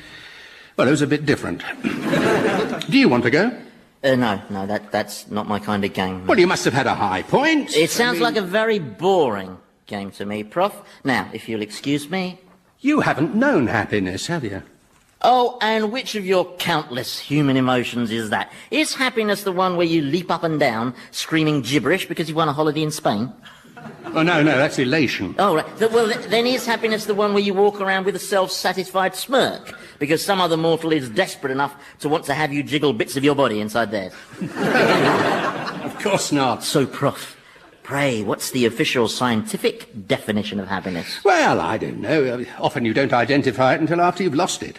it was a bit different. Do you want to go? No, that's not my kind of game. Well, you must have had a high point. It sounds like a very boring game to me, Prof. Now, if you'll excuse me... You haven't known happiness, have you? Oh, and which of your countless human emotions is that? Is happiness the one where you leap up and down, screaming gibberish because you won a holiday in Spain? Oh, no, that's elation. Oh, right. Well, then is happiness the one where you walk around with a self-satisfied smirk because some other mortal is desperate enough to want to have you jiggle bits of your body inside theirs? Of course not. So, Prof, pray, what's the official scientific definition of happiness? Well, I don't know. Often you don't identify it until after you've lost it.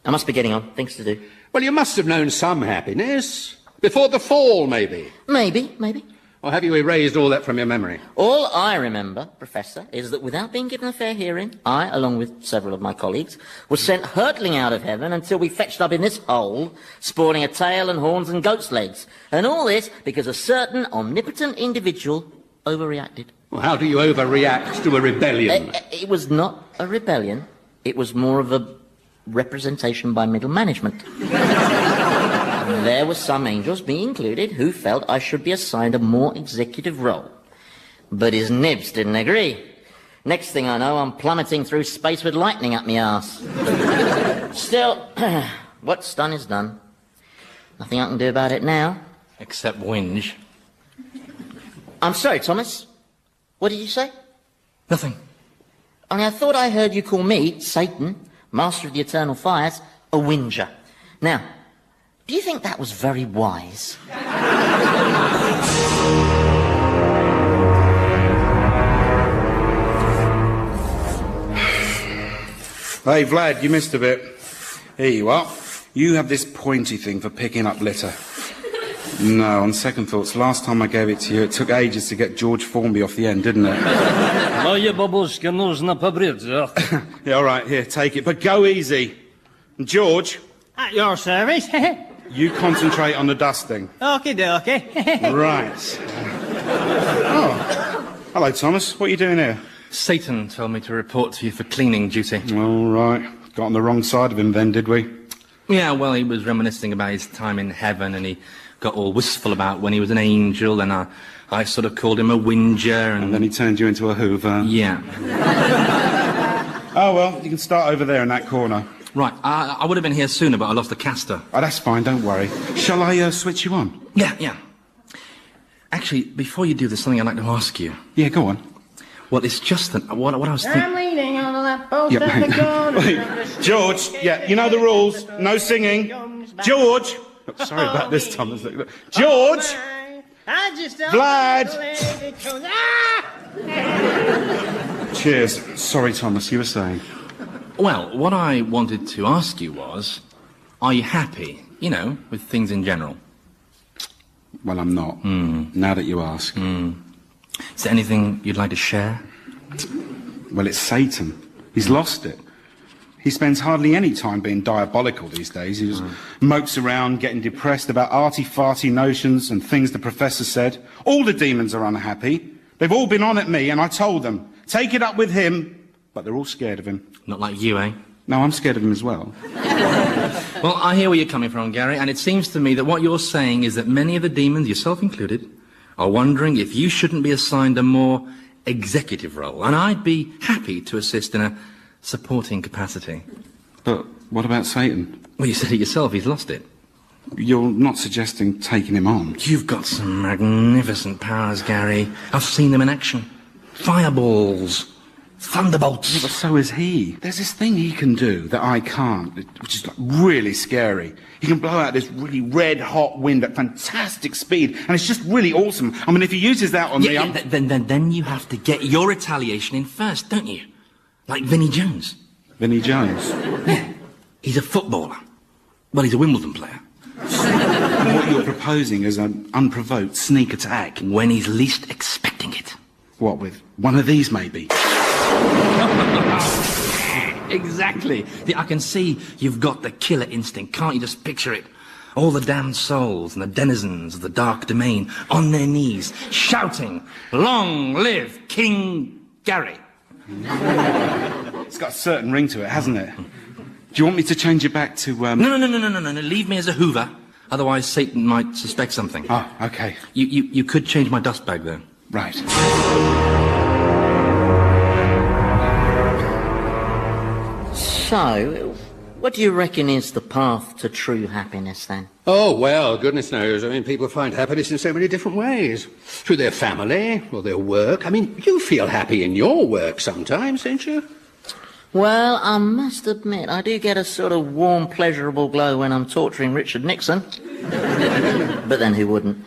I must be getting on. Things to do. Well, you must have known some happiness. Before the fall, maybe. Maybe. Or have you erased all that from your memory? All I remember, Professor, is that without being given a fair hearing, I, along with several of my colleagues, was sent hurtling out of heaven until we fetched up in this hole, sporting a tail and horns and goat's legs. And all this because a certain omnipotent individual overreacted. Well, how do you overreact to a rebellion? It was not a rebellion. It was more of a representation by middle management. There were some angels, me included, who felt I should be assigned a more executive role. But his nibs didn't agree. Next thing I know, I'm plummeting through space with lightning up my arse. Still, what's done is done. Nothing I can do about it now. Except whinge. I'm sorry, Thomas. What did you say? Nothing. Only I thought I heard you call me, Satan, master of the eternal fires, a whinger. Now, do you think that was very wise? Hey, Vlad, you missed a bit. Here you are. You have this pointy thing for picking up litter. No, on second thoughts, last time I gave it to you, it took ages to get George Formby off the end, didn't it? Moje babuszka нужно побриться. Yeah, all right, here, take it, but go easy. And George... At your service. You concentrate on the dusting. Okie dokie. Right. Oh. Hello, Thomas. What are you doing here? Satan told me to report to you for cleaning duty. All right. Got on the wrong side of him then, did we? Yeah, well, he was reminiscing about his time in heaven, and he got all wistful about when he was an angel, and I sort of called him a whinger, and then he turned you into a hoover. Yeah. Oh, well, you can start over there in that corner. Right, I would have been here sooner, but I lost the caster. Oh, that's fine, don't worry. Shall I switch you on? Yeah. Actually, before you do, there's something I'd like to ask you. Yeah, go on. Well, it's just that what I was thinking... I'm leaning on the left post of the corner. Wait, George, yeah, you know the rules. No singing. George! Oh, sorry about this, Thomas. George! Vlad! Cheers. Sorry, Thomas, you were saying... Well, what I wanted to ask you was, are you happy, with things in general? Well, I'm not. Now that you ask. Is there anything you'd like to share? Well, it's Satan. He's lost it. He spends hardly any time being diabolical these days. He just mopes around, getting depressed about arty-farty notions and things the professor said. All the demons are unhappy. They've all been on at me, and I told them, take it up with him. But they're all scared of him. Not like you, eh? No, I'm scared of him as well. Well, I hear where you're coming from, Gary, and it seems to me that what you're saying is that many of the demons, yourself included, are wondering if you shouldn't be assigned a more executive role, and I'd be happy to assist in a supporting capacity. But what about Satan? Well, you said it yourself, he's lost it. You're not suggesting taking him on? You've got some magnificent powers, Gary. I've seen them in action. Fireballs. Thunderbolts. Yeah, but so is he. There's this thing he can do that I can't, which is really scary. He can blow out this really red-hot wind at fantastic speed, and it's just really awesome. I mean, if he uses that on me, Then you have to get your retaliation in first, don't you? Like Vinnie Jones. Vinnie Jones? Yeah. He's a footballer. Well, he's a Wimbledon player. What you're proposing is an unprovoked sneak attack. When he's least expecting it. What, with one of these, maybe? Exactly. I can see you've got the killer instinct. Can't you just picture it? All the damned souls and the denizens of the dark domain on their knees, shouting, "Long live King Gary." It's got a certain ring to it, hasn't it? Do you want me to change it back to, No. Leave me as a Hoover. Otherwise, Satan might suspect something. Oh, okay. You could change my dust bag, though. Right. So, what do you reckon is the path to true happiness, then? Oh, well, goodness knows. I mean, people find happiness in so many different ways. Through their family, or their work. I mean, you feel happy in your work sometimes, don't you? Well, I must admit, I do get a sort of warm, pleasurable glow when I'm torturing Richard Nixon. But then who wouldn't?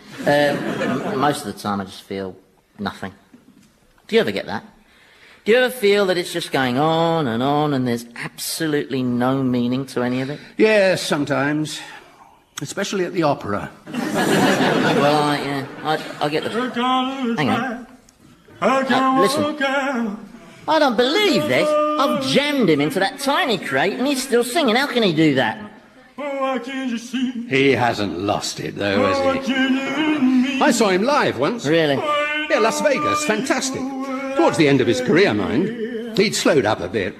Most of the time I just feel nothing. Do you ever get that? Do you ever feel that it's just going on and there's absolutely no meaning to any of it? Yes, sometimes. Especially at the opera. Well, I get the... Hang on. Listen. I don't believe this. I've jammed him into that tiny crate and he's still singing. How can he do that? He hasn't lost it, though, has he? I saw him live once. Really? Yeah, Las Vegas. Fantastic. Towards the end of his career, mind. He'd slowed up a bit.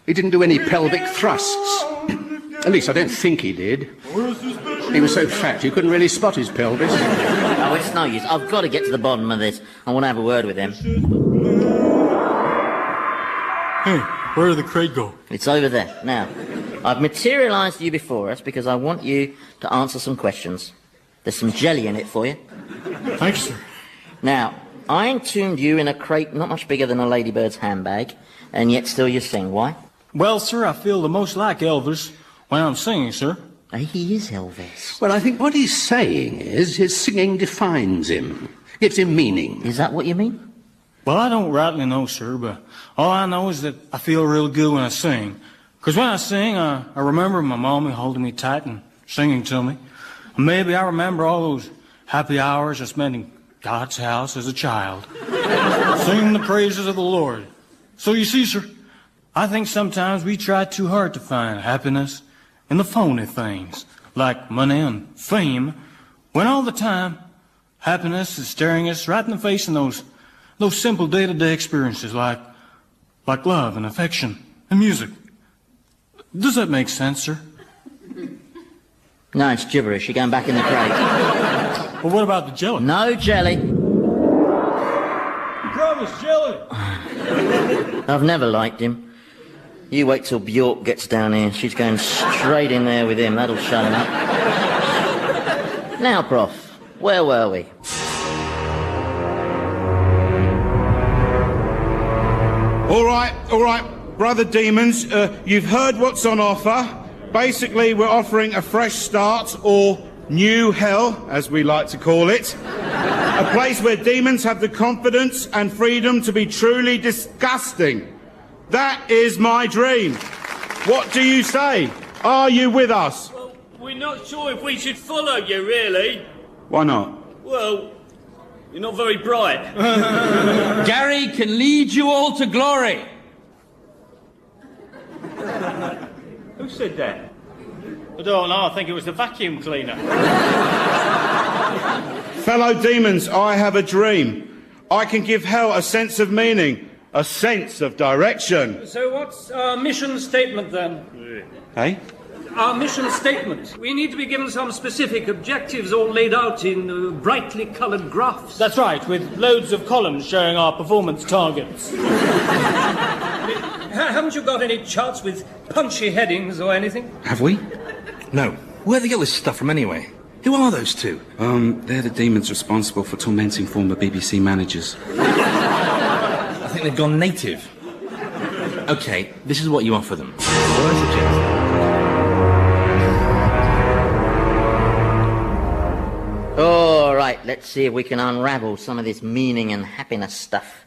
He didn't do any pelvic thrusts. At least I don't think he did. He was so fat you couldn't really spot his pelvis. Oh, it's no use. I've got to get to the bottom of this. I want to have a word with him. Hey, where did the crate go? It's over there. Now, I've materialised you before us because I want you to answer some questions. There's some jelly in it for you. Thanks, sir. Now, I entombed you in a crate not much bigger than a ladybird's handbag, and yet still you sing. Why? Well, sir, I feel the most like Elvis when I'm singing, sir. He is Elvis. Well, I think what he's saying is his singing defines him, gives him meaning. Is that what you mean? Well, I don't rightly know, sir, but all I know is that I feel real good when I sing. Because when I sing, I remember my mommy holding me tight and singing to me. And maybe I remember all those happy hours I spent in God's house as a child, singing the praises of the Lord. So you see, sir, I think sometimes we try too hard to find happiness in the phony things, like money and fame, when all the time happiness is staring us right in the face in those simple day-to-day experiences like love and affection and music. Does that make sense, sir? No, it's gibberish. You're going back in the crate. Well, what about the jelly? No jelly. You promised jelly. I've never liked him. You wait till Bjork gets down here. She's going straight in there with him. That'll shut him up. Now, Prof, where were we? All right, Brother Demons, you've heard what's on offer. Basically, we're offering a fresh start, or new hell, as we like to call it. A place where demons have the confidence and freedom to be truly disgusting. That is my dream. What do you say? Are you with us? Well, we're not sure if we should follow you, really. Why not? Well, you're not very bright. Gary can lead you all to glory. Who said that? I don't know. I think it was the vacuum cleaner. Fellow demons, I have a dream. I can give hell a sense of meaning, a sense of direction. So what's our mission statement, then? Hey? Our mission statement. We need to be given some specific objectives all laid out in brightly coloured graphs. That's right, with loads of columns showing our performance targets. Haven't you got any charts with punchy headings or anything? Have we? No. Where do they get this stuff from anyway? Who are those two? They're the demons responsible for tormenting former BBC managers. I think they've gone native. Okay, this is what you offer them. What I suggest. All right, let's see if we can unravel some of this meaning and happiness stuff.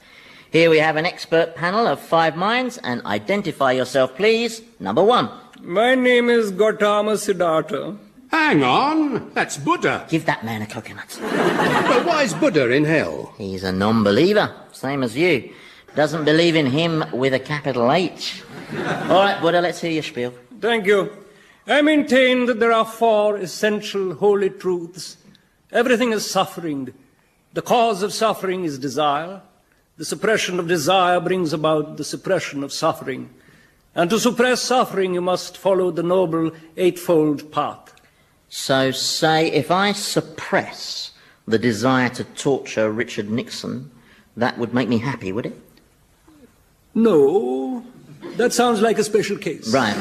Here we have an expert panel of 5 minds, and identify yourself, please. Number 1. My name is Gautama Siddhartha. Hang on, that's Buddha. Give that man a coconut. Well, why is Buddha in hell? He's a non-believer, same as you. Doesn't believe in him with a capital H. All right, Buddha, let's hear your spiel. Thank you. I maintain that there are 4 essential holy truths. Everything is suffering. The cause of suffering is desire. The suppression of desire brings about the suppression of suffering. And to suppress suffering, you must follow the noble eightfold path. So say, if I suppress the desire to torture Richard Nixon, that would make me happy, would it? No, that sounds like a special case. Right.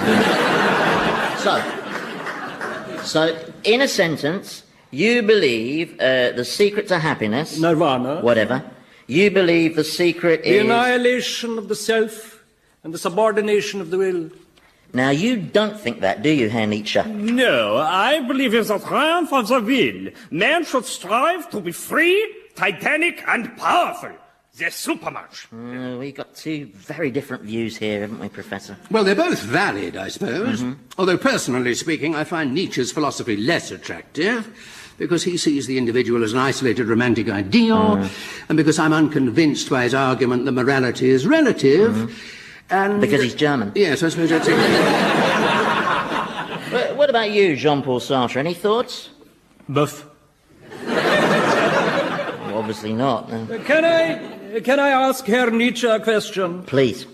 So, in a sentence, you believe the secret to happiness... Nirvana. Whatever. You believe the secret is... The annihilation of the self and the subordination of the will. Now, you don't think that, do you, Herr Nietzsche? No, I believe in the triumph of the will. Man should strive to be free, titanic, and powerful. The supermarch. We've got 2 very different views here, haven't we, Professor? Well, they're both valid, I suppose. Although, personally speaking, I find Nietzsche's philosophy less attractive, because he sees the individual as an isolated romantic ideal, and because I'm unconvinced by his argument that morality is relative, and... Because he's German. Yes, I suppose that's it. What about you, Jean-Paul Sartre? Any thoughts? Both. Obviously not. No. Can I ask Herr Nietzsche a question? Please.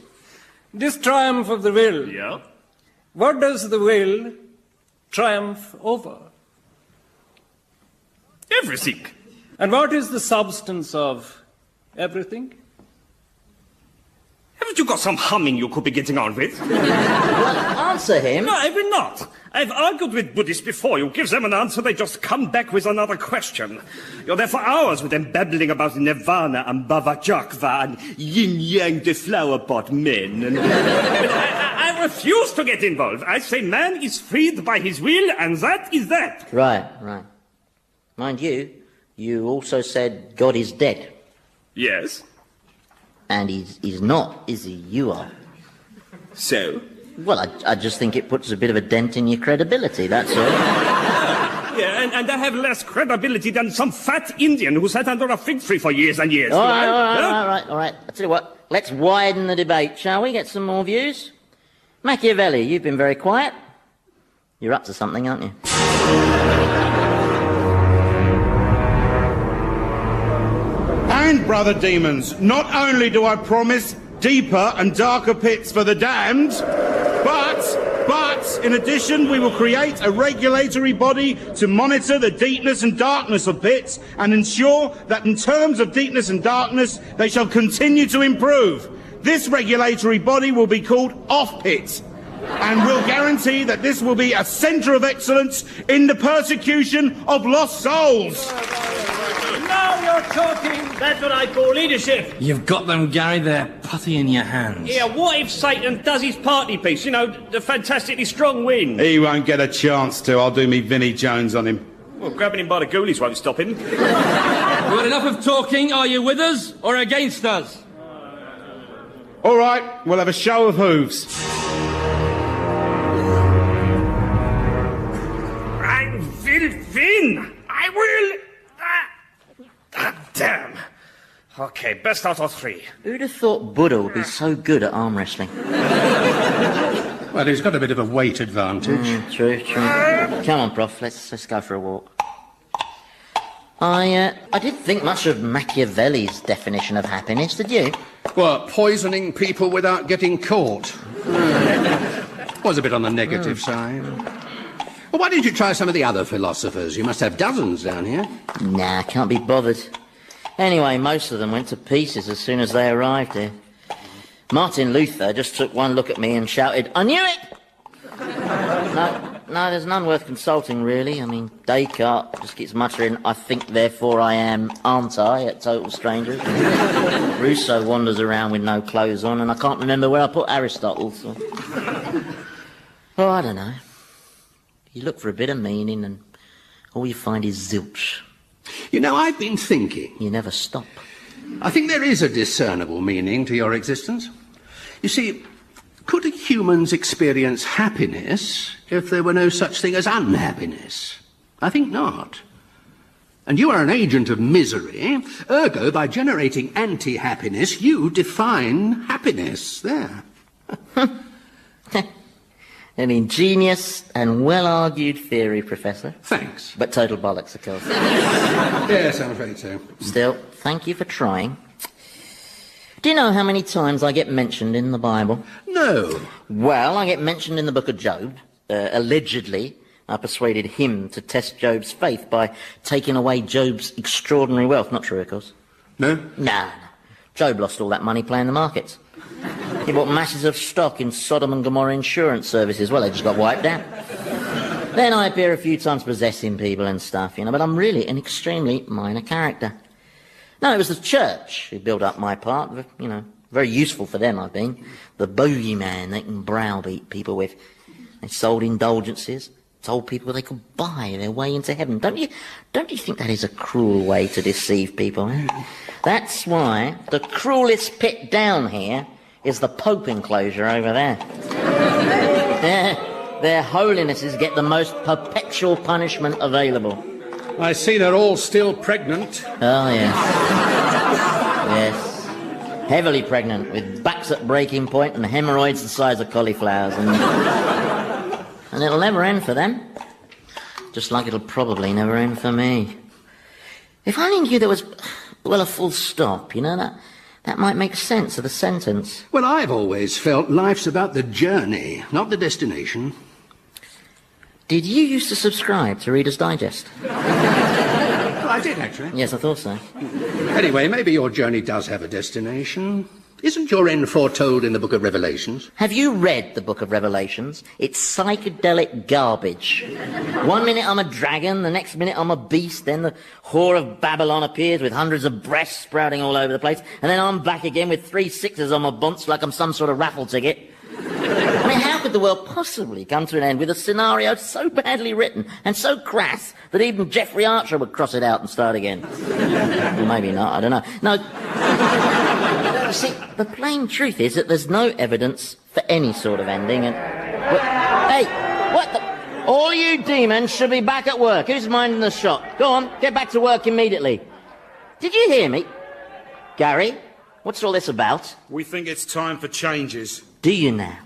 This triumph of the will. Yeah? What does the will triumph over? Everything. And what is the substance of everything? Haven't you got some humming you could be getting on with? Answer him. No, I will not. I've argued with Buddhists before. You give them an answer, they just come back with another question. You're there for hours with them babbling about nirvana and bhavajakva and yin-yang the flower pot men. And... I refuse to get involved. I say man is freed by his will, and that is that. Right. Mind you, you also said God is dead. Yes. And he's not, is he? You are. So? Well, I just think it puts a bit of a dent in your credibility, that's all. Yeah, and I have less credibility than some fat Indian who sat under a fig tree for years and years. All right. I'll tell you what, let's widen the debate, shall we? Get some more views? Machiavelli, you've been very quiet. You're up to something, aren't you? And, brother demons, not only do I promise deeper and darker pits for the damned, but in addition we will create a regulatory body to monitor the deepness and darkness of pits and ensure that in terms of deepness and darkness they shall continue to improve. This regulatory body will be called Off-Pit, and will guarantee that this will be a centre of excellence in the persecution of lost souls. Now you're talking. That's what I call leadership. You've got them, Gary. They're putty in your hands. Yeah, what if Satan does his party piece? You know, the fantastically strong wind. He won't get a chance to. I'll do me Vinnie Jones on him. Well, grabbing him by the ghoulies won't stop him. Well, enough of talking. Are you with us or against us? All right, we'll have a show of hooves. I will win. I will. Damn. Okay, best out of 3. Who'd have thought Buddha would be so good at arm wrestling? Well, he's got a bit of a weight advantage. True. Come on, Prof, let's go for a walk. I didn't think much of Machiavelli's definition of happiness, did you? What, poisoning people without getting caught? Was a bit on the negative side. Well, why didn't you try some of the other philosophers? You must have dozens down here. Nah, can't be bothered. Anyway, most of them went to pieces as soon as they arrived here. Martin Luther just took one look at me and shouted, "I knew it!" No, there's none worth consulting, really. I mean, Descartes just keeps muttering, "I think, therefore I am, aren't I?" at total strangers. Rousseau wanders around with no clothes on, and I can't remember where I put Aristotle. So. Oh, I don't know. You look for a bit of meaning, and all you find is zilch. You know, I've been thinking. You never stop. I think there is a discernible meaning to your existence. You see, Could humans experience happiness if there were no such thing as unhappiness? I think not. And you are an agent of misery. Ergo, by generating anti-happiness, you define happiness. There. An ingenious and well-argued theory, Professor. Thanks. But total bollocks, of course. Yes, I'm afraid so. Still, thank you for trying. Do you know how many times I get mentioned in the Bible? No. Well, I get mentioned in the book of Job. Allegedly, I persuaded him to test Job's faith by taking away Job's extraordinary wealth. Not true, of course. No? No. Job lost all that money playing the markets. He bought masses of stock in Sodom and Gomorrah insurance services. Well, they just got wiped out. Then I appear a few times possessing people and stuff, but I'm really an extremely minor character. No, it was the church who built up my part. Very useful for them I've been. The bogeyman they can browbeat people with. They sold indulgences, told people they could buy their way into heaven. Don't you think that is a cruel way to deceive people? Eh? That's why the cruelest pit down here is the Pope enclosure over there. Their holinesses get the most perpetual punishment available. I see they're all still pregnant. Oh, yes. Yes. Heavily pregnant, with backs at breaking point and hemorrhoids the size of cauliflowers. And it'll never end for them. Just like it'll probably never end for me. If I only knew there was, a full stop, that might make sense of the sentence. Well, I've always felt life's about the journey, not the destination. Did you used to subscribe to Reader's Digest? I did, actually. Yes, I thought so. Anyway, maybe your journey does have a destination. Isn't your end foretold in the Book of Revelations? Have you read the Book of Revelations? It's psychedelic garbage. 1 minute I'm a dragon, the next minute I'm a beast, then the whore of Babylon appears with hundreds of breasts sprouting all over the place, and then I'm back again with 3 sixes on my bunts like I'm some sort of raffle ticket. I mean, how could the world possibly come to an end with a scenario so badly written and so crass that even Jeffrey Archer would cross it out and start again? Well, maybe not, I don't know. No. You see, the plain truth is that there's no evidence for any sort of ending and... Hey, what the... All you demons should be back at work. Who's minding the shop? Go on, get back to work immediately. Did you hear me? Gary, what's all this about? We think it's time for changes. Do you now?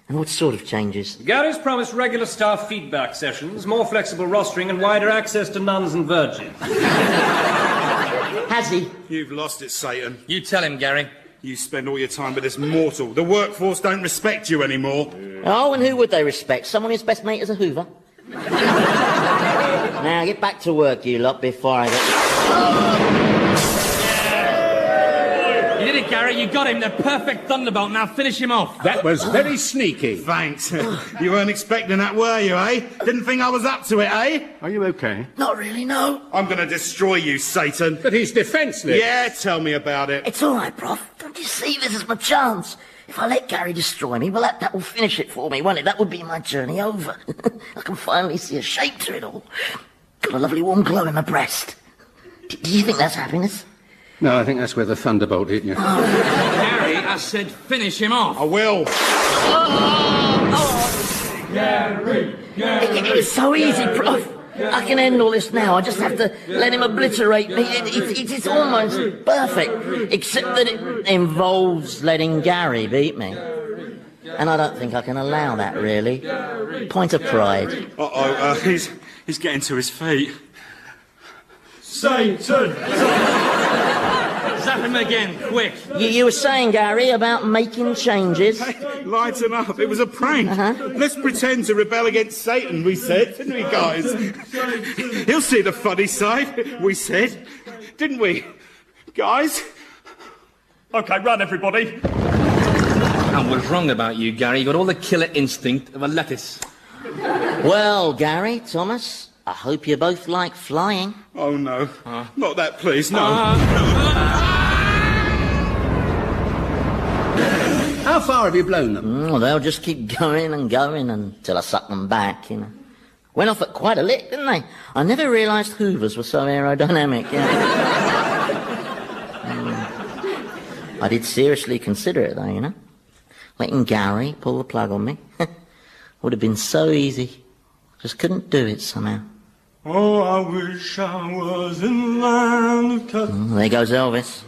And what sort of changes? Gary's promised regular staff feedback sessions, more flexible rostering and wider access to nuns and virgins. Has he? You've lost it, Satan. You tell him, Gary. You spend all your time with this mortal. The workforce don't respect you anymore. Oh, and who would they respect? Someone whose best mate is a Hoover? Now, get back to work, you lot, before I get... You did it, Gary. You got him. The perfect thunderbolt. Now finish him off. That was very sneaky. Thanks. You weren't expecting that, were you, eh? Didn't think I was up to it, eh? Are you okay? Not really, no. I'm going to destroy you, Satan. But he's defenceless. Yeah, tell me about it. It's all right, Prof. Don't you see this is my chance? If I let Gary destroy me, well, that will finish it for me, won't it? That would be my journey over. I can finally see a shape to it all. Got a lovely warm glow in my breast. Do you think that's happiness? No, I think that's where the thunderbolt hit you. Gary, I said finish him off. I will. Gary! It's so easy, Prof. I can end all this now. I just have to let him obliterate me. It's almost perfect, except that it involves letting Gary beat me. And I don't think I can allow that, really. Point of pride. He's getting to his feet. Satan! Zap him again, quick. You were saying, Gary, about making changes. Hey, lighten up. It was a prank. Let's pretend to rebel against Satan, we said, didn't we, guys? He'll see the funny side, we said. Didn't we, guys? OK, run, everybody. I was wrong about you, Gary. You got all the killer instinct of a lettuce. Well, Gary, Thomas, I hope you both like flying. Oh, no. Not that, please, no. How far have you blown them? They'll just keep going and going until I suck them back, Went off at quite a lick, didn't they? I never realised Hoovers were so aerodynamic, I did seriously consider it, though, letting Gary pull the plug on me. Would have been so easy. Just couldn't do it somehow. Oh, I wish I was in the land of touch. There goes Elvis.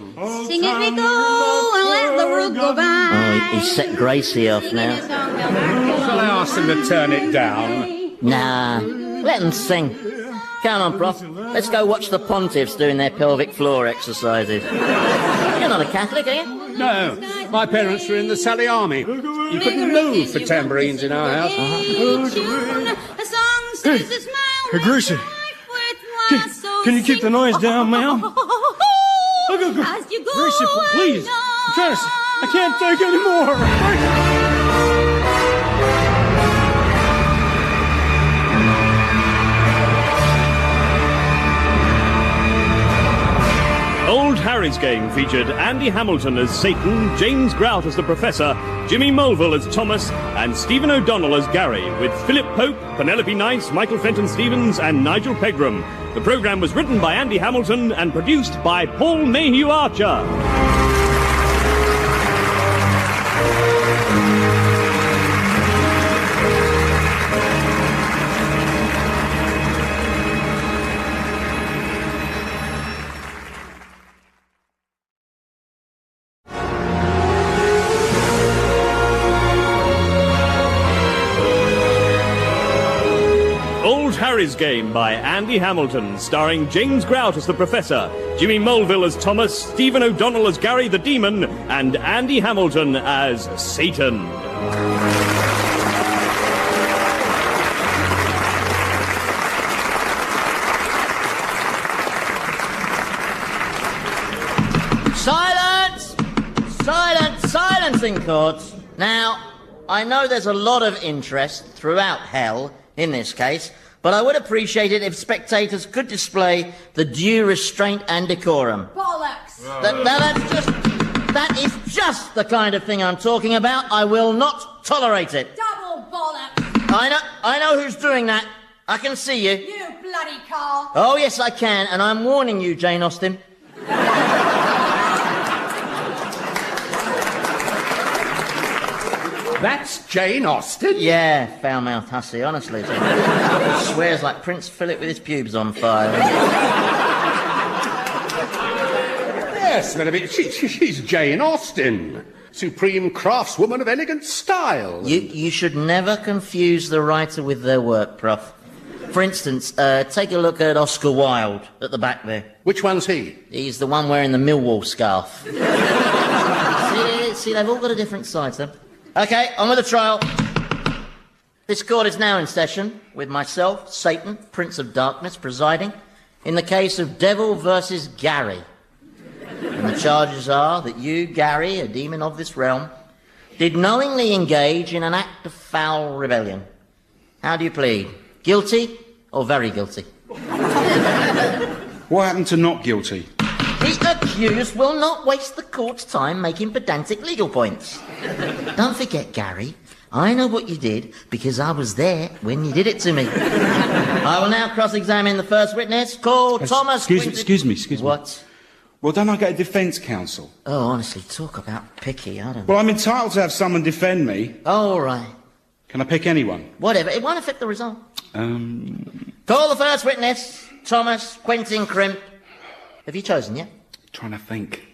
Sing as we go and let the road go by. Oh, he's set Gracie off now. Shall I ask him to turn it down? Nah, let them sing. Come on, Prof. Let's go watch the pontiffs doing their pelvic floor exercises. You're not a Catholic, are you? No, my parents were in the Sally Army. You couldn't move for tambourines in our house. Hey, Gracie. Can you keep the noise down, ma'am? Gracie, please. I'm trying to... I can't take any more. Old Harry's Game featured Andy Hamilton as Satan, James Grout as the Professor, Jimmy Mulville as Thomas, and Stephen O'Donnell as Gary, with Philip Pope, Penelope Nice, Michael Fenton-Stevens, and Nigel Pegram. The programme was written by Andy Hamilton and produced by Paul Mayhew Archer. Harry's Game by Andy Hamilton, starring James Grout as the Professor, Jimmy Mulville as Thomas, Stephen O'Donnell as Gary the Demon, and Andy Hamilton as Satan. Silence! Silence! Silence in courts. Now, I know there's a lot of interest throughout hell in this case, but I would appreciate it if spectators could display the due restraint and decorum. Bollocks! That is just the kind of thing I'm talking about. I will not tolerate it. Double bollocks! I know who's doing that. I can see you. You bloody Carl! Oh, yes, I can, and I'm warning you, Jane Austen. That's Jane Austen? Yeah, foul-mouthed hussy, honestly. Swears like Prince Philip with his pubes on fire. Yes, but I mean, she's Jane Austen. Supreme craftswoman of elegant style. You should never confuse the writer with their work, Prof. For instance, take a look at Oscar Wilde at the back there. Which one's he? He's the one wearing the Millwall scarf. See, they've all got a different side, sir. OK, on with the trial. This court is now in session with myself, Satan, Prince of Darkness, presiding in the case of Devil versus Gary. And the charges are that you, Gary, a demon of this realm, did knowingly engage in an act of foul rebellion. How do you plead? Guilty or very guilty? What happened to not guilty? The accused will not waste the court's time making pedantic legal points. Don't forget, Gary, I know what you did because I was there when you did it to me. I will now cross-examine the first witness, called Thomas... Excuse me. What? Well, don't I get a defence counsel? Oh, honestly, talk about picky, I don't know. Well, I'm entitled to have someone defend me. Oh, all right. Can I pick anyone? Whatever, it won't affect the result. Call the first witness, Thomas Quentin Crimp. Have you chosen yet? Trying to think.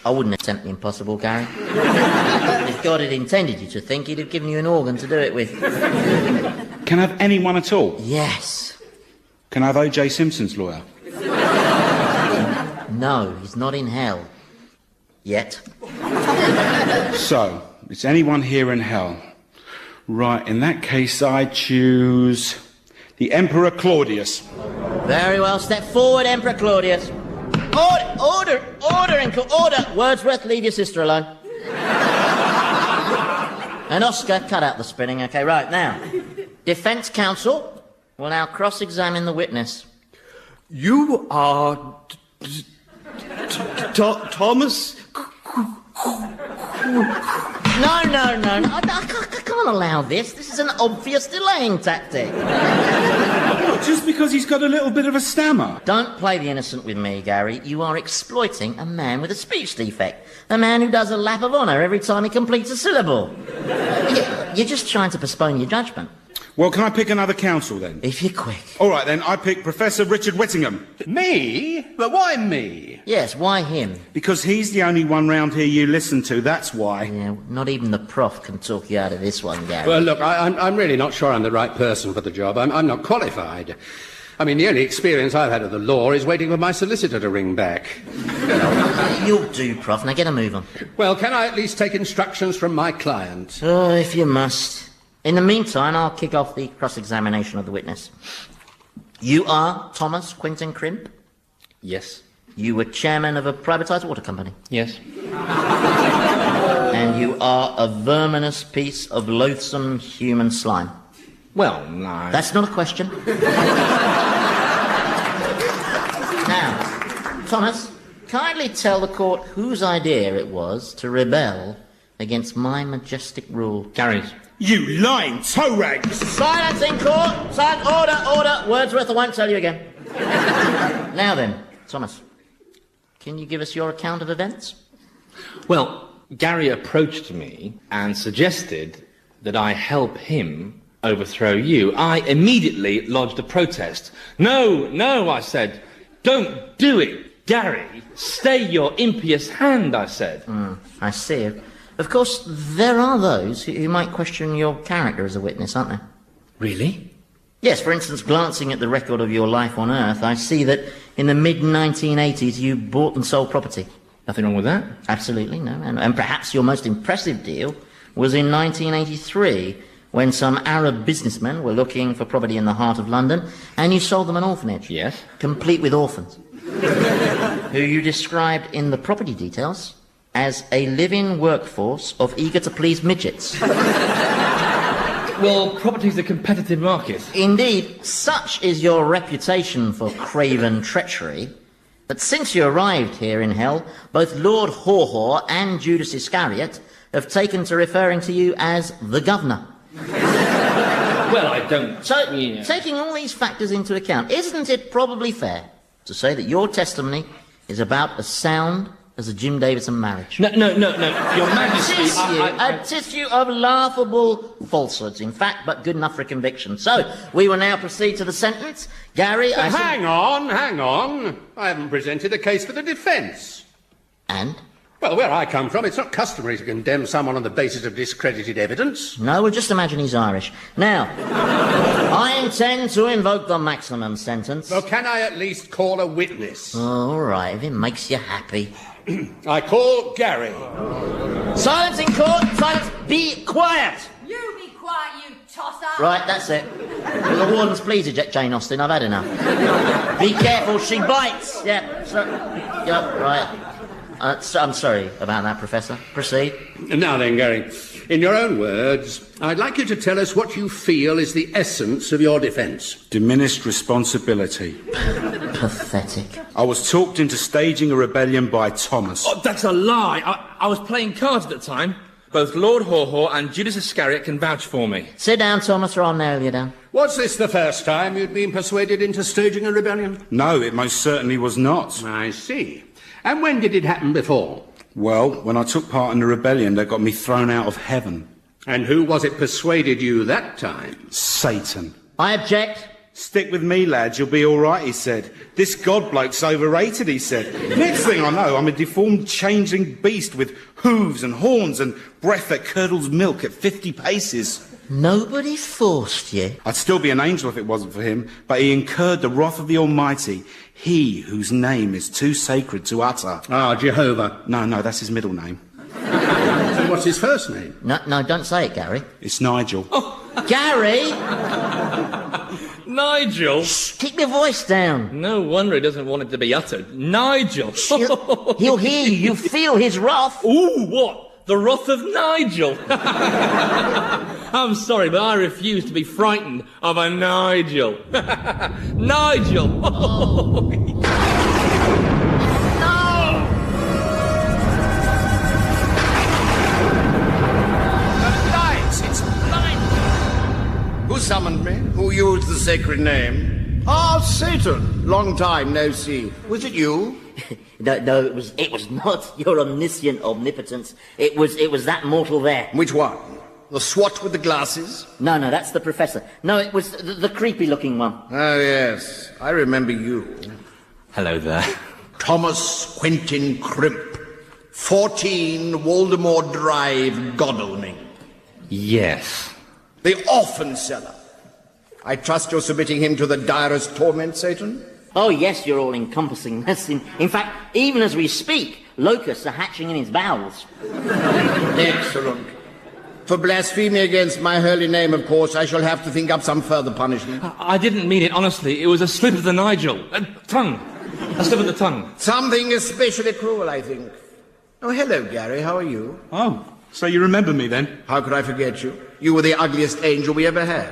I wouldn't attempt the impossible, Gary. If God had intended you to think, he'd have given you an organ to do it with. Can I have anyone at all? Yes. Can I have O.J. Simpson's lawyer? No, he's not in hell. Yet. So, it's anyone here in hell. Right, in that case, I choose the Emperor Claudius. Very well, step forward, Emperor Claudius. Order! Wordsworth, leave your sister alone. And Oscar, cut out the spinning. OK, right, now. Defence counsel will now cross-examine the witness. You are... Thomas? No. I can't allow this. This is an obvious delaying tactic. Just because he's got a little bit of a stammer. Don't play the innocent with me, Gary. You are exploiting a man with a speech defect. A man who does a lap of honour every time he completes a syllable. You're just trying to postpone your judgment. Well, can I pick another counsel then? If you're quick. All right, then, I pick Professor Richard Whittingham. Me? But why me? Yes, why him? Because he's the only one round here you listen to, that's why. Yeah, not even the prof can talk you out of this one, Gary. Well, look, I'm really not sure I'm the right person for the job. I'm not qualified. I mean, the only experience I've had of the law is waiting for my solicitor to ring back. You'll do, Prof. Now get a move on. Well, can I at least take instructions from my client? Oh, if you must. In the meantime, I'll kick off the cross-examination of the witness. You are Thomas Quinton Crimp? Yes. You were chairman of a privatised water company? Yes. And you are a verminous piece of loathsome human slime? Well, no. That's not a question. Now, Thomas, kindly tell the court whose idea it was to rebel against my majestic rule. Gary's. You lying toe rag! Silence in court! Silence! Order! Wordsworth, I won't tell you again. Now then, Thomas, can you give us your account of events? Well, Gary approached me and suggested that I help him overthrow you. I immediately lodged a protest. No, I said. Don't do it, Gary. Stay your impious hand, I said. I see. Of course, there are those who might question your character as a witness, aren't there? Really? Yes, for instance, glancing at the record of your life on Earth, I see that in the mid-1980s you bought and sold property. Nothing wrong with that? Absolutely, no. And perhaps your most impressive deal was in 1983, when some Arab businessmen were looking for property in the heart of London, and you sold them an orphanage. Yes. Complete with orphans. Who you described in the property details as a living workforce of eager-to-please midgets. Well, property's a competitive market. Indeed, such is your reputation for craven treachery, that since you arrived here in hell, both Lord Haw-Haw and Judas Iscariot have taken to referring to you as the governor. Well, I don't... So, taking all these factors into account, isn't it probably fair to say that your testimony is about as sound as a Jim Davidson marriage? No, Your Majesty... A tissue of laughable falsehoods, in fact, but good enough for a conviction. So, we will now proceed to the sentence. Gary, Hang on. I haven't presented a case for the defence. And? Well, where I come from, it's not customary to condemn someone on the basis of discredited evidence. No, well, just imagine he's Irish. Now, I intend to invoke the maximum sentence. Well, can I at least call a witness? Oh, all right, if it makes you happy. I call Gary. Silence in court! Silence! Be quiet! You be quiet, you tosser. Right, that's it. Will the wardens please eject Jane Austen? I've had enough. Be careful, she bites! Right. I'm sorry about that, Professor. Proceed. Now then, Gary, in your own words, I'd like you to tell us what you feel is the essence of your defence. Diminished responsibility. Pathetic. I was talked into staging a rebellion by Thomas. Oh, that's a lie. I was playing cards at the time. Both Lord Haw-Haw and Judas Iscariot can vouch for me. Sit down, Thomas, or I'll nail you down. Was this the first time you'd been persuaded into staging a rebellion? No, it most certainly was not. I see. And when did it happen before? Well, when I took part in the rebellion, they got me thrown out of heaven. And who was it persuaded you that time? Satan. I object. Stick with me, lads, you'll be all right, he said. This god bloke's overrated, he said. Next thing I know, I'm a deformed, changing beast with hooves and horns and breath that curdles milk at 50 paces. Nobody forced you. I'd still be an angel if it wasn't for him, but he incurred the wrath of the Almighty, he whose name is too sacred to utter. Ah, Jehovah. No, that's his middle name. So what's his first name? No, don't say it, Gary. It's Nigel. Oh, Gary! Nigel? Shh, keep your voice down. No wonder he doesn't want it to be uttered. Nigel! He'll hear you. You feel his wrath. Ooh, what? The wrath of Nigel? I'm sorry, but I refuse to be frightened of a Nigel. Nigel! No! The lights! It's light! Who summoned me? Who used the sacred name? Ah, Satan! Long time no see. Was it you? No, it was not your omniscient omnipotence. It was that mortal there. Which one? The swot with the glasses? No, that's the professor. No, it was the creepy-looking one. Oh, yes. I remember you. Hello there. Thomas Quentin Crimp. 14 Waldemar Drive, Godalming. Yes. The orphan seller. I trust you're submitting him to the direst torment, Satan? Oh, yes, you're all-encompassing. In fact, even as we speak, locusts are hatching in his bowels. Excellent. For blasphemy against my holy name, of course, I shall have to think up some further punishment. I didn't mean it, honestly. It was a slip of the Nigel. Tongue. A slip of the tongue. Something especially cruel, I think. Oh, hello, Gary. How are you? Oh, so you remember me then? How could I forget you? You were the ugliest angel we ever had.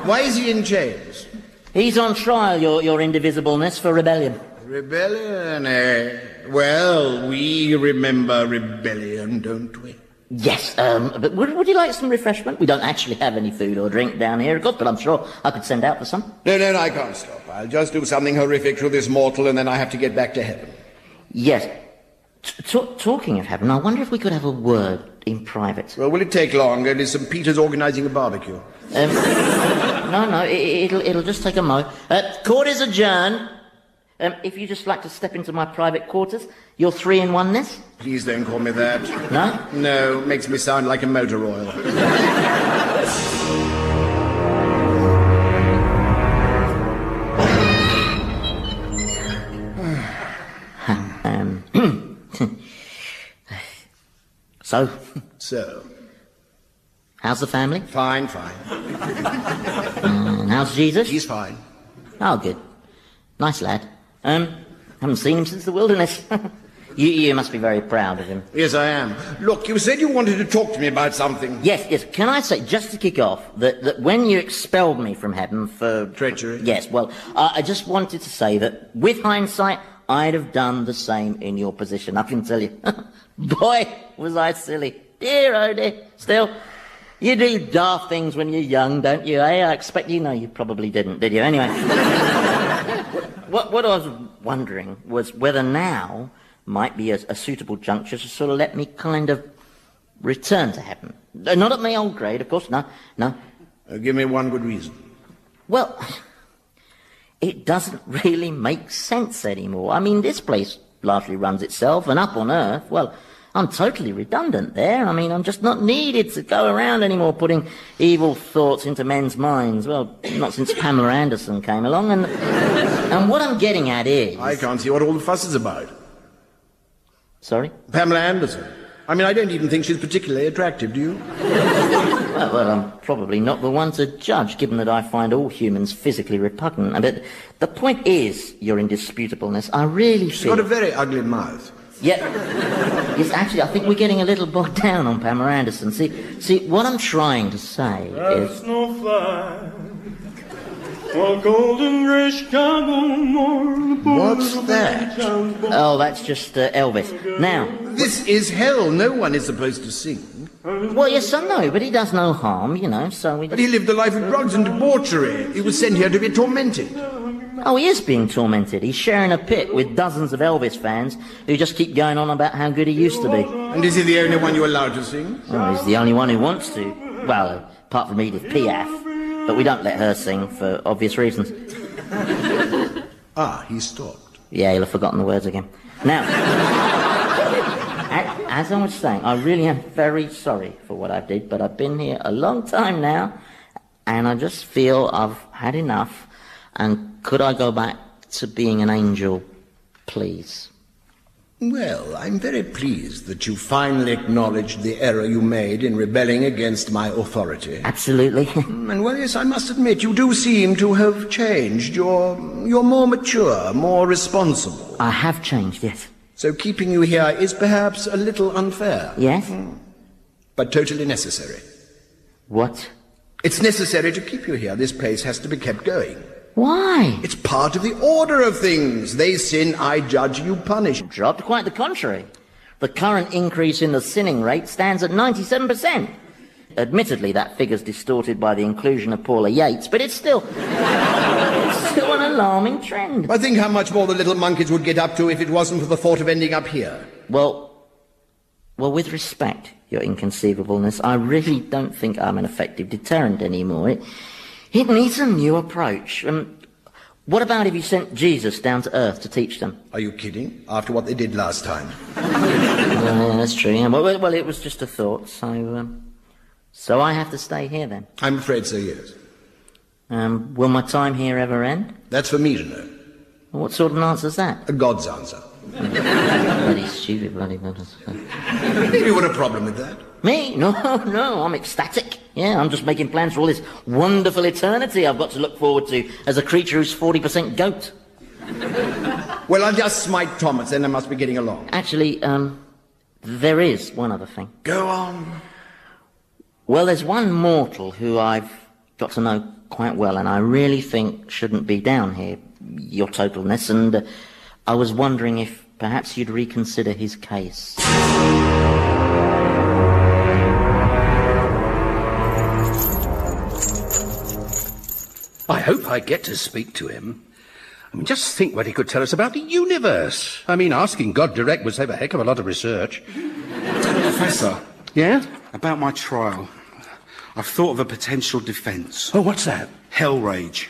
Why is he in chains? He's on trial, your indivisibleness, for rebellion. Rebellion, eh? Well, we remember rebellion, don't we? Yes, but would you like some refreshment? We don't actually have any food or drink down here, of course, but I'm sure I could send out for some. No, I can't stop. I'll just do something horrific to this mortal and then I have to get back to heaven. Yes. Talking of heaven, I wonder if we could have a word in private. Well, will it take long? Only St. Peter's organising a barbecue. No, it'll just take a mo. Court is adjourned. If you just like to step into my private quarters, you're 3 in 1-ness. Please don't call me that. No? No, makes me sound like a motor oil. So? How's the family? Fine. How's Jesus? He's fine. Oh, good. Nice lad. Haven't seen him since the wilderness. You must be very proud of him. Yes, I am. Look, you said you wanted to talk to me about something. Yes. Can I say, just to kick off, that when you expelled me from heaven for... treachery? Yes, well, I just wanted to say that, with hindsight, I'd have done the same in your position, I can tell you. Boy, was I silly. Dear, oh dear. Still, you do daft things when you're young, don't you, eh? I expect you know you probably didn't, did you? Anyway. What I was wondering was whether now might be a suitable juncture to sort of let me kind of return to heaven. Not at my old grade, of course, no. Give me one good reason. Well, it doesn't really make sense anymore. I mean, this place largely runs itself, and up on Earth, well, I'm totally redundant there. I mean, I'm just not needed to go around anymore putting evil thoughts into men's minds. Well, not since Pamela Anderson came along, and what I'm getting at is... I can't see what all the fuss is about. Sorry? Pamela Anderson. I mean, I don't even think she's particularly attractive, do you? Well, I'm probably not the one to judge, given that I find all humans physically repugnant. But the point is, your indisputableness, I really She's got a very ugly mouth. Yeah. Yes, actually, I think we're getting a little bogged down on Pamela Anderson. See, what I'm trying to say is... What's that? Oh, that's just Elvis. Now... This is hell. No one is supposed to sing. Well, yes, I know, but he does no harm, you know, so we... But he lived a life of drugs and debauchery. He was sent here to be tormented. Oh, he is being tormented. He's sharing a pit with dozens of Elvis fans who just keep going on about how good he used to be. And is he the only one you're allowed to sing? Oh, he's the only one who wants to. Well, apart from Edith Piaf. But we don't let her sing for obvious reasons. He stopped. Yeah, he'll have forgotten the words again. Now, as I was saying, I really am very sorry for what I did, but I've been here a long time now, and I just feel I've had enough. And could I go back to being an angel, please? Well, I'm very pleased that you finally acknowledged the error you made in rebelling against my authority. Absolutely. And well, yes, I must admit, you do seem to have changed. You're more mature, more responsible. I have changed, yes. So keeping you here is perhaps a little unfair. Yes? But totally necessary. What? It's necessary to keep you here. This place has to be kept going. Why? It's part of the order of things. They sin, I judge, you punish. Dropped? Quite the contrary. The current increase in the sinning rate stands at 97%. Admittedly, that figure's distorted by the inclusion of Paula Yates, but it's still an alarming trend. I think how much more the little monkeys would get up to if it wasn't for the thought of ending up here. Well, with respect, Your Inconceivableness, I really don't think I'm an effective deterrent anymore. It needs a new approach. What about if you sent Jesus down to Earth to teach them? Are you kidding? After what they did last time. That's true. Yeah. Well, it was just a thought, so I have to stay here then? I'm afraid so, yes. Will my time here ever end? That's for me to know. What sort of an answer's that? A God's answer. Bloody stupid, bloody goodness. You got a problem with that? Me? No, I'm ecstatic. Yeah, I'm just making plans for all this wonderful eternity I've got to look forward to as a creature who's 40% goat. Well, I'll just smite Thomas, then I must be getting along. Actually, there is one other thing. Go on. Well, there's one mortal who I've got to know quite well, and I really think shouldn't be down here, Your Totalness, and I was wondering if perhaps you'd reconsider his case. I hope I get to speak to him. I mean, just think what he could tell us about the universe. I mean, asking God direct would save a heck of a lot of research. Professor. Yeah? About my trial. I've thought of a potential defence. Oh, what's that? Hell rage.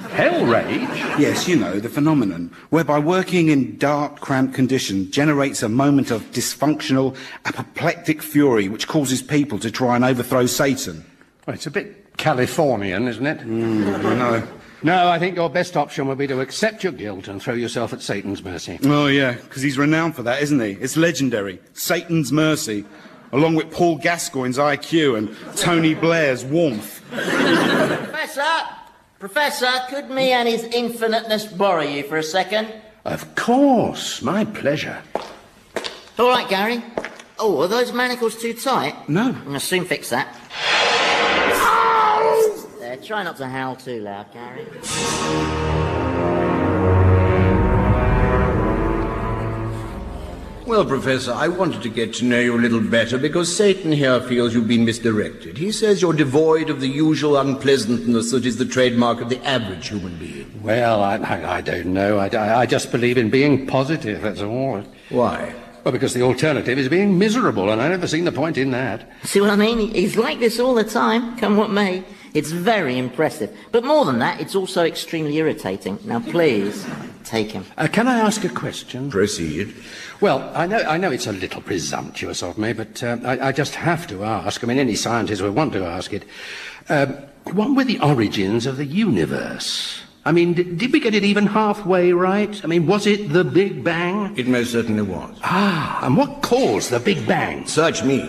Hell rage? Yes, you know, the phenomenon, whereby working in dark, cramped conditions generates a moment of dysfunctional, apoplectic fury which causes people to try and overthrow Satan. Well, it's a bit Californian, isn't it? I know. No, I think your best option would be to accept your guilt and throw yourself at Satan's mercy. Oh, yeah, because he's renowned for that, isn't he? It's legendary. Satan's mercy, along with Paul Gascoigne's IQ and Tony Blair's warmth. Professor, could me and his infiniteness borrow you for a second? Of course, my pleasure. All right, Gary. Oh, are those manacles too tight? No. I'll soon fix that. There, try not to howl too loud, Gary. Well, Professor, I wanted to get to know you a little better because Satan here feels you've been misdirected. He says you're devoid of the usual unpleasantness that is the trademark of the average human being. Well, I don't know. I just believe in being positive, that's all. Why? Well, because the alternative is being miserable, and I've never seen the point in that. See what I mean? He's like this all the time, come what may. It's very impressive. But more than that, it's also extremely irritating. Now, please, take him. Can I ask a question? Proceed. Well, I know it's a little presumptuous of me, but I just have to ask. I mean, any scientist would want to ask it. What were the origins of the universe? I mean, did we get it even halfway right? I mean, was it the Big Bang? It most certainly was. And what caused the Big Bang? Search me.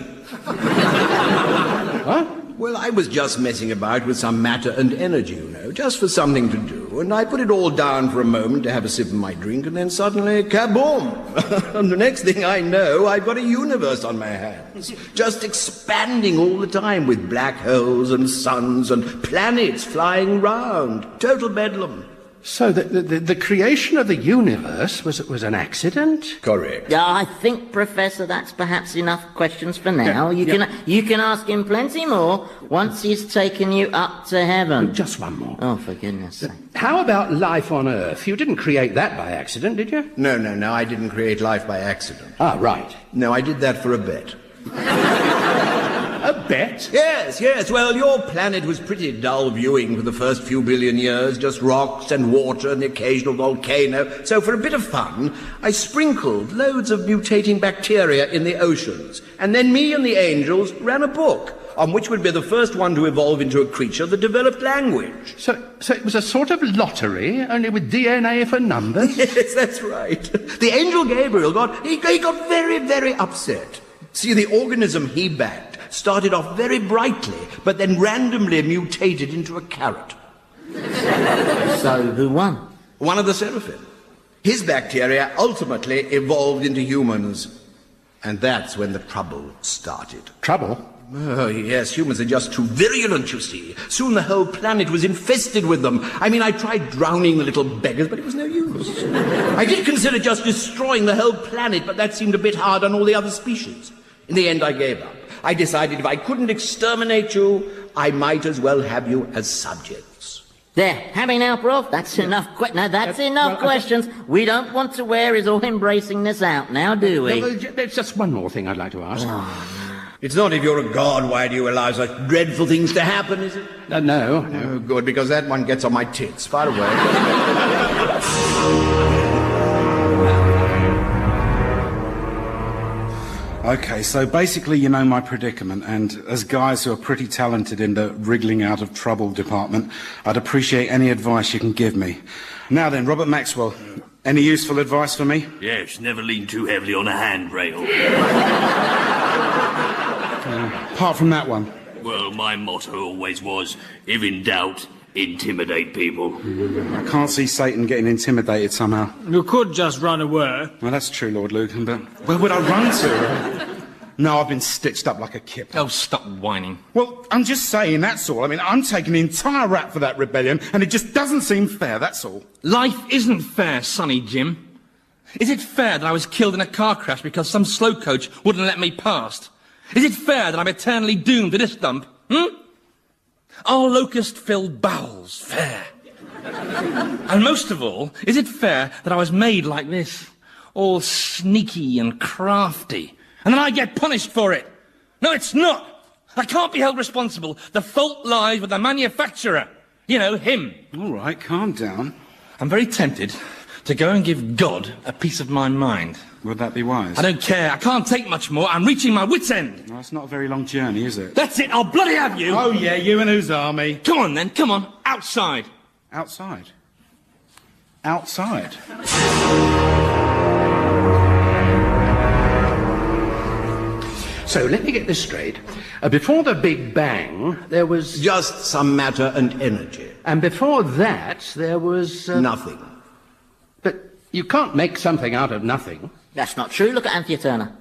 What? Well, I was just messing about with some matter and energy, you know, just for something to do, and I put it all down for a moment to have a sip of my drink, and then suddenly, kaboom! And the next thing I know, I've got a universe on my hands, just expanding all the time with black holes and suns and planets flying round. Total bedlam. So the creation of the universe was an accident? Correct. Yeah, I think, Professor, that's perhaps enough questions for now. You can ask him plenty more once he's taken you up to heaven. Just one more. Oh, for goodness sake. How about life on Earth? You didn't create that by accident, did you? No, I didn't create life by accident. Ah, right. No, I did that for a bet. A bet? Yes. Well, your planet was pretty dull viewing for the first few billion years, just rocks and water and the occasional volcano. So for a bit of fun, I sprinkled loads of mutating bacteria in the oceans. And then me and the angels ran a book on which would be the first one to evolve into a creature that developed language. So it was a sort of lottery, only with DNA for numbers? Yes, that's right. The angel Gabriel got very, very upset. See, the organism he backed started off very brightly, but then randomly mutated into a carrot. So, who won? One of the seraphim. His bacteria ultimately evolved into humans. And that's when the trouble started. Trouble? Oh, yes, humans are just too virulent, you see. Soon the whole planet was infested with them. I mean, I tried drowning the little beggars, but it was no use. I did consider just destroying the whole planet, but that seemed a bit hard on all the other species. In the end, I gave up. I decided if I couldn't exterminate you, I might as well have you as subjects. There, happy now, Prof? That's enough. That's enough questions. We don't want to wear his all-embracingness out now, do we? No, there's just one more thing I'd like to ask. It's not if you're a god, why do you allow such dreadful things to happen, is it? No. Oh, good, because that one gets on my tits. Far away. Okay, so basically you know my predicament, and as guys who are pretty talented in the wriggling out of trouble department, I'd appreciate any advice you can give me. Now then, Robert Maxwell, any useful advice for me? Yes, never lean too heavily on a handrail. Apart from that one. Well, my motto always was, if in doubt, intimidate people. I can't see Satan getting intimidated somehow. You could just run away. Well, that's true, Lord Lucan, but where would I run to? No, I've been stitched up like a kip. Oh, stop whining. Well, I'm just saying, that's all. I mean, I'm taking the entire rap for that rebellion, and it just doesn't seem fair, that's all. Life isn't fair, Sonny Jim. Is it fair that I was killed in a car crash because some slow coach wouldn't let me past? Is it fair that I'm eternally doomed to this dump? Are locust-filled bowels fair? And most of all, is it fair that I was made like this? All sneaky and crafty. And then I get punished for it? No, it's not. I can't be held responsible. The fault lies with the manufacturer. You know, him. All right, calm down. I'm very tempted to go and give God a piece of my mind. Would that be wise? I don't care. I can't take much more. I'm reaching my wit's end. No, it's not a very long journey, is it? That's it. I'll bloody have you. Oh, yeah, you and whose army? Come on, then. Come on. Outside. Outside? Outside? So, let me get this straight. Before the Big Bang, there was... Just some matter and energy. And before that, there was... Nothing. But you can't make something out of nothing. That's not true. Look at Anthea Turner.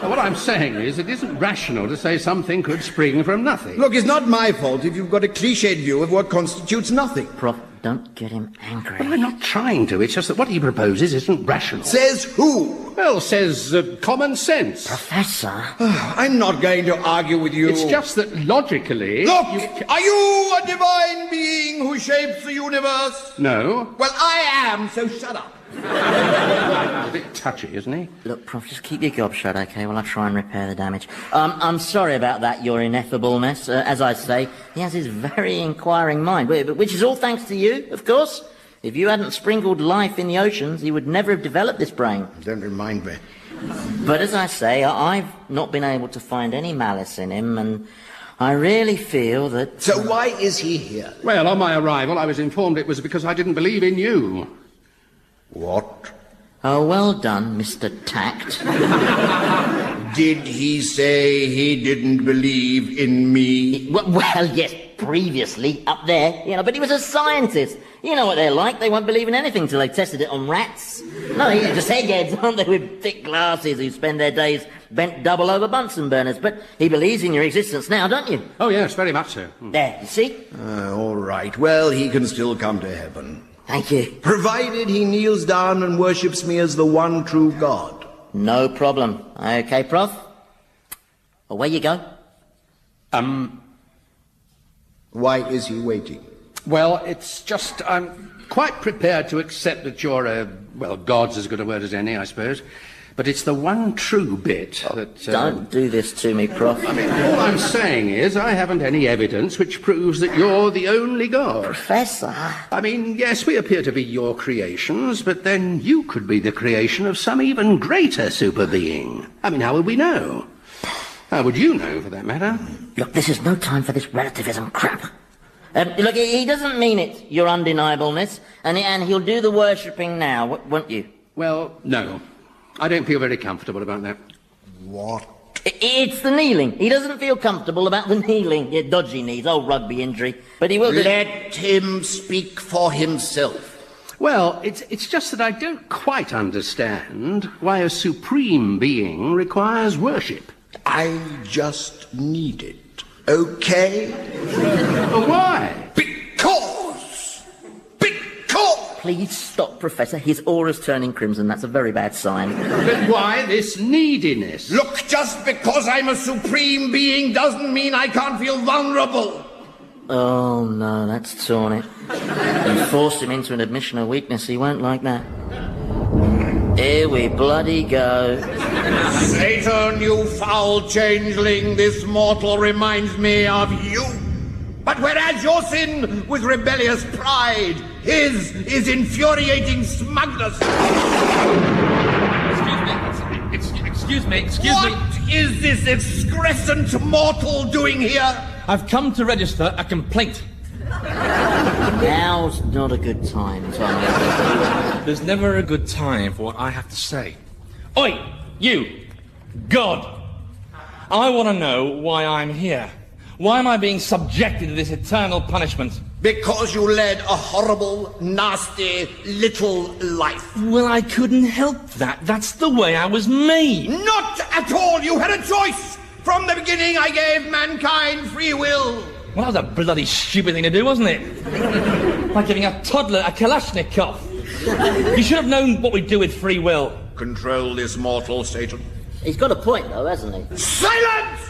What I'm saying is, it isn't rational to say something could spring from nothing. Look, it's not my fault if you've got a cliched view of what constitutes nothing. Prof, don't get him angry. Well, I'm not trying to. It's just that what he proposes isn't rational. Says who? Well, says common sense. Professor? I'm not going to argue with you. It's just that logically... Look, are you a divine being who shapes the universe? No. Well, I am, so shut up. A bit touchy, isn't he? Look, Prof, just keep your gob shut, OK, while I try and repair the damage. I'm sorry about that, your ineffableness. As I say, he has his very inquiring mind, which is all thanks to you, of course. If you hadn't sprinkled life in the oceans, he would never have developed this brain. Don't remind me. But as I say, I've not been able to find any malice in him, and I really feel that... So why is he here? Well, on my arrival, I was informed it was because I didn't believe in you. What? Oh, well done, Mr. Tact. Did he say he didn't believe in me? Well, yes, previously, up there, but he was a scientist. You know what they're like. They won't believe in anything till they've tested it on rats. No, they're just eggheads, aren't they, with thick glasses who spend their days bent double over Bunsen burners. But he believes in your existence now, don't you? Oh, yes, very much so. There, you see? All right. Well, he can still come to heaven. Thank you. Provided he kneels down and worships me as the one true God. No problem. OK, Prof? Away you go. Why is he waiting? Well, it's just, I'm quite prepared to accept that you're God's as good a word as any, I suppose. But it's the one true bit that... Don't do this to me, Prof. I mean, all I'm saying is I haven't any evidence which proves that you're the only God. Professor? I mean, yes, we appear to be your creations, but then you could be the creation of some even greater super being. I mean, how would we know? How would you know, for that matter? Look, this is no time for this relativism crap. Look, he doesn't mean it, your undeniableness, and he'll do the worshipping now, won't you? Well, no. I don't feel very comfortable about that. What? It's the kneeling. He doesn't feel comfortable about the kneeling. Yeah, dodgy knees, old rugby injury. But he will... Let him speak for himself. Well, it's just that I don't quite understand why a supreme being requires worship. I just need it, okay? Why? Because please stop, Professor. His aura's turning crimson. That's a very bad sign. But why this neediness? Look, just because I'm a supreme being doesn't mean I can't feel vulnerable. Oh, no, that's torn it. You forced him into an admission of weakness. He won't like that. Here we bloody go. Satan, you foul changeling, this mortal reminds me of you. But whereas your sin was rebellious pride, his is infuriating smugness. Excuse me. What is this excrescent mortal doing here? I've come to register a complaint. Now's not a good time, Tom. There's never a good time for what I have to say. Oi, you, God! I want to know why I'm here. Why am I being subjected to this eternal punishment? Because you led a horrible, nasty, little life. Well, I couldn't help that. That's the way I was made. Not at all! You had a choice! From the beginning, I gave mankind free will. Well, that was a bloody stupid thing to do, wasn't it? Like giving a toddler a Kalashnikov. You should have known what we do with free will. Control this mortal, Satan. He's got a point, though, hasn't he? Silence!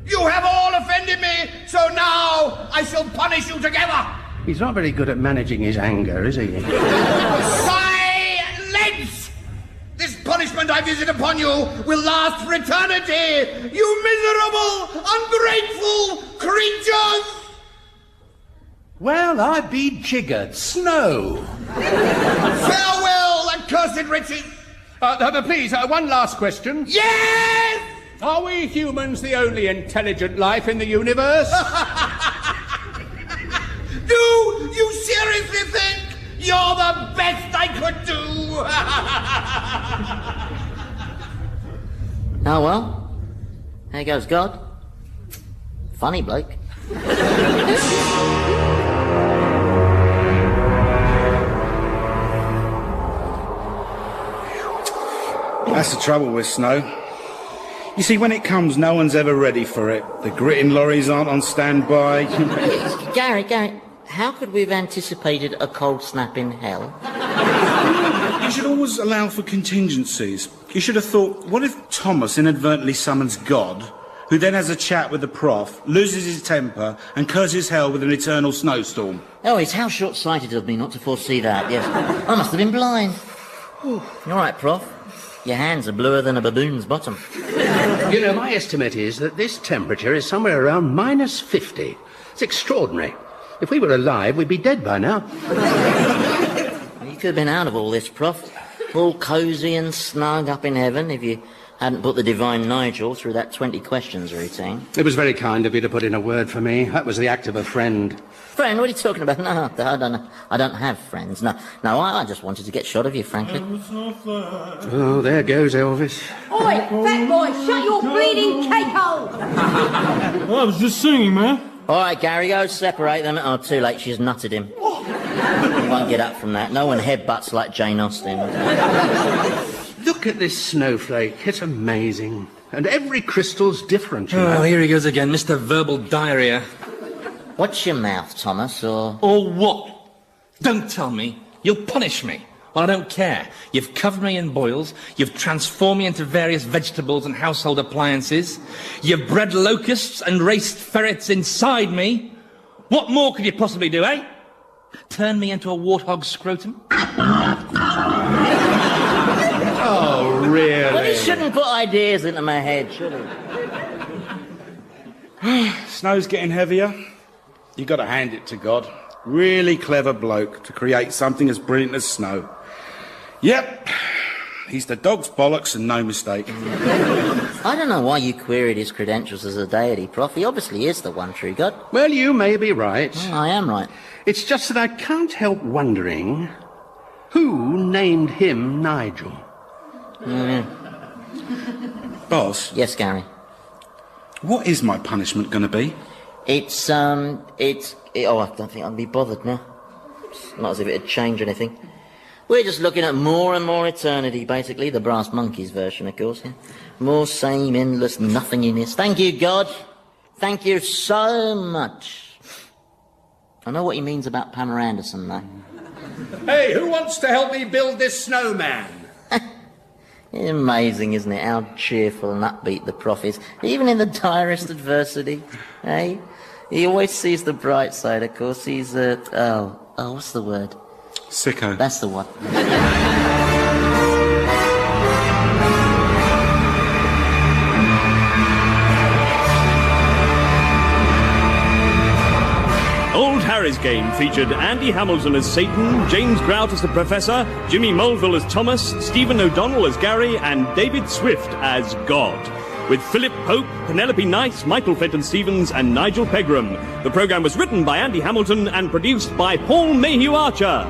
You have all offended me, so now I shall punish you together. He's not very good at managing his anger, is he? Silence! This punishment I visit upon you will last for eternity, you miserable, ungrateful creatures! Well, I be jiggered. Snow. Farewell, accursed riches! Please, one last question. Yes! Are we humans the only intelligent life in the universe? Do you seriously think you're the best I could do? Oh, well. There goes God. Funny bloke. That's the trouble with snow. You see, when it comes, no one's ever ready for it. The gritting lorries aren't on standby. Gary, how could we have anticipated a cold snap in hell? You should always allow for contingencies. You should have thought, what if Thomas inadvertently summons God, who then has a chat with the prof, loses his temper, and curses hell with an eternal snowstorm? Oh, it's how short-sighted of me not to foresee that, yes. I must have been blind. You all right, Prof? Your hands are bluer than a baboon's bottom. You know, my estimate is that this temperature is somewhere around -50. It's extraordinary. If we were alive, we'd be dead by now. You could have been out of all this, Prof. All cosy and snug up in heaven if you hadn't put the divine Nigel through that 20 questions routine. It was very kind of you to put in a word for me. That was the act of a friend. Friend? What are you talking about? No, I don't have friends. No, I just wanted to get shot of you, frankly. Oh, there goes Elvis. Oi, fat boy, shut your bleeding cake hole! I was just singing, man. All right, Gary, go separate them. Oh, too late, she's nutted him. He won't get up from that. No one headbutts like Jane Austen. Look at this snowflake. It's amazing. And every crystal's different, you know. Oh, here he goes again, Mr. Verbal Diarrhea. Watch your mouth, Thomas, or... Or what? Don't tell me. You'll punish me. Well, I don't care. You've covered me in boils. You've transformed me into various vegetables and household appliances. You've bred locusts and raced ferrets inside me. What more could you possibly do, eh? Turn me into a warthog scrotum? Oh, really? Well, he shouldn't put ideas into my head, should he? Snow's getting heavier. You got to hand it to God. Really clever bloke to create something as brilliant as snow. Yep, he's the dog's bollocks and no mistake. I don't know why you queried his credentials as a deity, Prof. He obviously is the one true God. Well, you may be right. I am right. It's just that I can't help wondering who named him Nigel. Boss? Yes, Gary? What is my punishment going to be? Oh, I don't think I'd be bothered now. It's not as if it'd change anything. We're just looking at more and more eternity, basically. The Brass Monkeys version, of course. Yeah? More same endless nothingness. Thank you, God. Thank you so much. I know what he means about Pamela Anderson, though. Hey, who wants to help me build this snowman? Amazing, isn't it, how cheerful and upbeat the prof is, even in the direst adversity, eh? He always sees the bright side, of course. He's, what's the word? Sicko. That's the one. Old Harry's Game featured Andy Hamilton as Satan, James Grout as the Professor, Jimmy Mulville as Thomas, Stephen O'Donnell as Gary, and David Swift as God. With Philip Pope, Penelope Nice, Michael Fenton-Stevens, and Nigel Pegram. The programme was written by Andy Hamilton and produced by Paul Mayhew Archer.